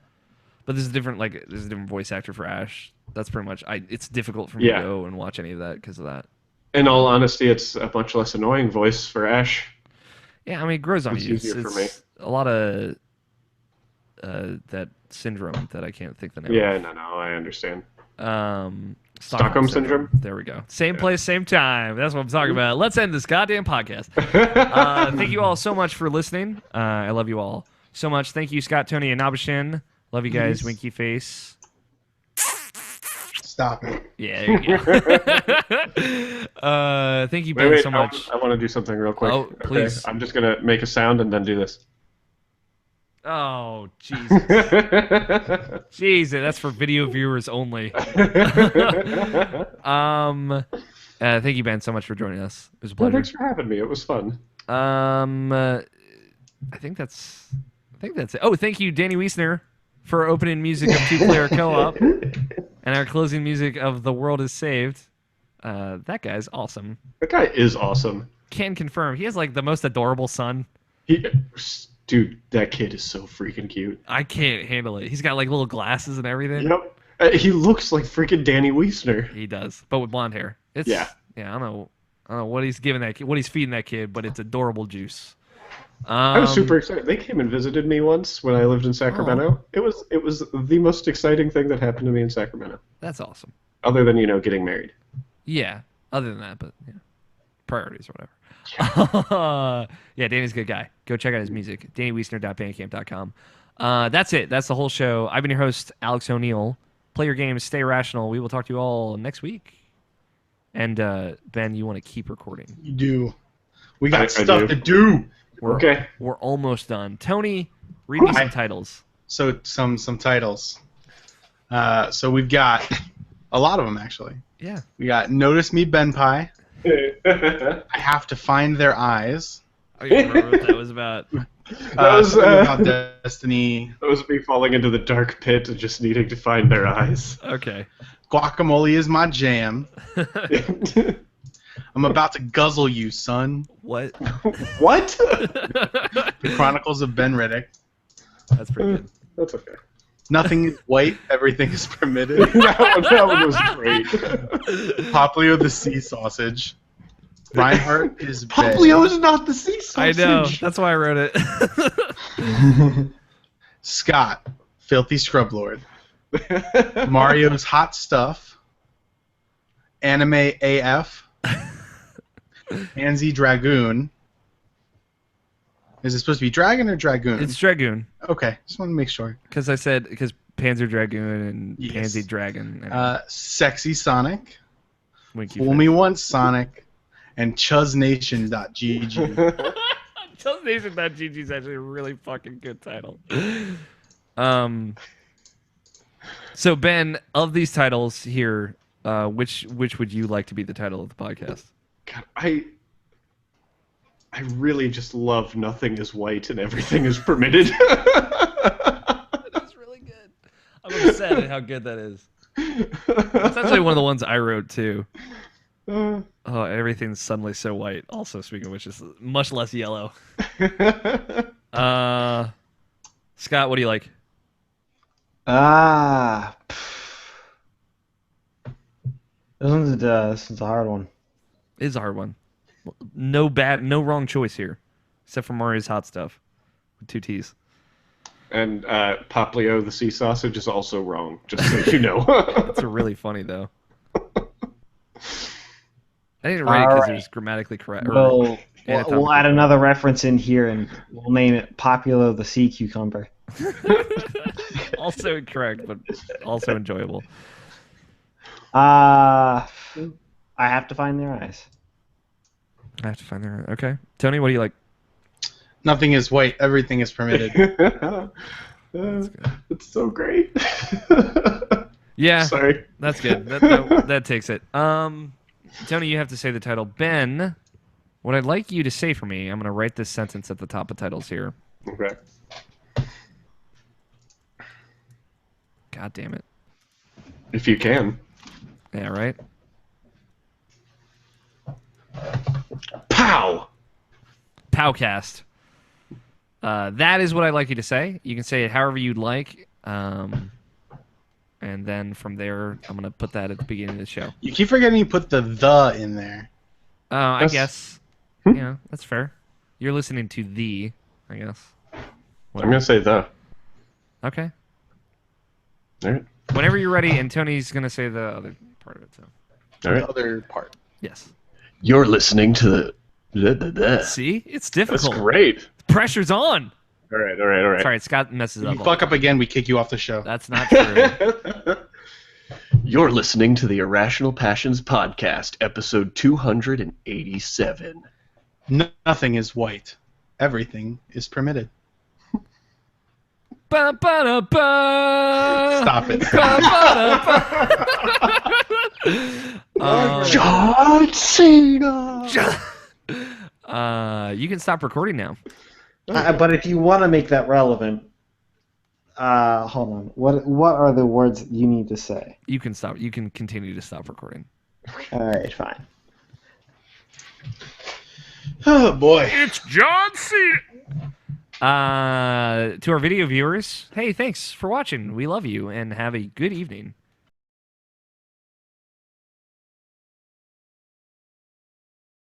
But there's a different voice actor for Ash. That's pretty much. It's difficult for me to go and watch any of that because of that. In all honesty, it's a much less annoying voice for Ash. Yeah, I mean, it grows on It's you. easier for me. A lot of that syndrome that I can't think the name. Yeah, no, I understand. Stockholm Syndrome? There we go. Same place, same time. That's what I'm talking about. Let's end this goddamn podcast. Thank you all so much for listening. I love you all so much. Thank you, Scott, Tony, and Nabashin. Love you guys. Winky face. Stop it. Yeah, there you go. Thank you, Ben, Wait, so much. I want to do something real quick. Oh, please. Okay? I'm just going to make a sound and then do this. Oh, Jesus. Jesus, that's for video viewers only. Thank you, Ben, so much for joining us. It was a pleasure. Thanks for having me. It was fun. I think that's it. Oh, thank you, Danny Wiesner, for opening music of two-player co-op and our closing music of The World Is Saved. That guy's awesome. That guy is awesome. Can confirm. He has like the most adorable son. Dude, that kid is so freaking cute. I can't handle it. He's got like little glasses and everything. Yep. He looks like freaking Danny Wiesner. He does, but with blonde hair. Yeah. I don't know what he's giving that kid, what he's feeding that kid, but it's adorable juice. I was super excited. They came and visited me once when I lived in Sacramento. It was the most exciting thing that happened to me in Sacramento. That's awesome. Other than, getting married. Yeah. Other than that, but yeah. Priorities or whatever. Yeah, Danny's a good guy. Go check out his music. DannyWiesner.bandcamp.com. That's it. That's the whole show. I've been your host, Alex O'Neill. Play your games, stay rational. We will talk to you all next week. And Ben, you want to keep recording? You do. We got stuff to do. We're almost done. Tony, read me some titles. So some titles. So we've got a lot of them actually. Yeah. We got Notice Me Ben Pie. I Have to Find Their Eyes. I don't remember what that was about. That was about Destiny. That was me falling into the dark pit and just needing to find their eyes. Okay. Guacamole is my jam. I'm about to guzzle you, son. What? What? The Chronicles of Ben Riddick. That's pretty good. That's okay. Nothing is white, everything is permitted. that one was great. Poplio the sea sausage. Reinhardt is Poplio is not the sea sausage. I know. That's why I wrote it. Scott, Filthy Scrub Lord. Mario's Hot Stuff. Anime AF. Anzi Dragoon. Is it supposed to be Dragon or Dragoon? It's Dragoon. Okay, just want to make sure. Because Panzer Dragoon and Pansy Dragon. Sexy Sonic. Winky Fool Me Once Sonic. And ChuzNation.gg. ChuzNation.gg is actually a really fucking good title. So Ben, of these titles here, which would you like to be the title of the podcast? God, I really just love Nothing is White and Everything is Permitted. That is really good. I'm upset at how good that is. That's actually one of the ones I wrote too. Oh, everything's suddenly so white. Also, speaking of which, is much less yellow. Scott, what do you like? This is a hard one. It is a hard one. No wrong choice here, except for Mario's Hot Stuff with 2 T's. And Poplio the sea sausage is also wrong, just so you know. It's really funny though. I didn't write it because it was grammatically correct. We'll add another reference in here, and we'll name it Populo the Sea Cucumber. Also incorrect, but also enjoyable. I Have to Find Their Eyes. I have to find their... Okay. Tony, what do you like? Nothing is white, everything is permitted. It's so great. Yeah. Sorry. That's good. That takes it. Tony, you have to say the title. Ben, what I'd like you to say for me, I'm going to write this sentence at the top of titles here. Okay. God damn it. If you can. Yeah, right? Pow! Powcast. That is what I'd like you to say. You can say it however you'd like. And then from there, I'm going to put that at the beginning of the show. You keep forgetting you put the in there. I guess. Yeah, that's fair. You're listening to I guess. I'm going to say the. Okay. All right. Whenever you're ready, and Tony's going to say the other part of it. So. All right. The other part. Yes. You're listening to the... See? It's difficult. That's great. Pressure's on. All right. Sorry, Scott messes up. You fuck up again, we kick you off the show. That's not true. You're listening to the Irrational Passions Podcast, episode 287. Nothing is white. Everything is permitted. Ba-ba-da-ba. Stop it. John Cena! You can stop recording now. But if you want to make that relevant, hold on. What are the words you need to say? You can stop. You can continue to stop recording. All right, fine. Oh boy. It's John Cena. To our video viewers, hey, thanks for watching. We love you and have a good evening.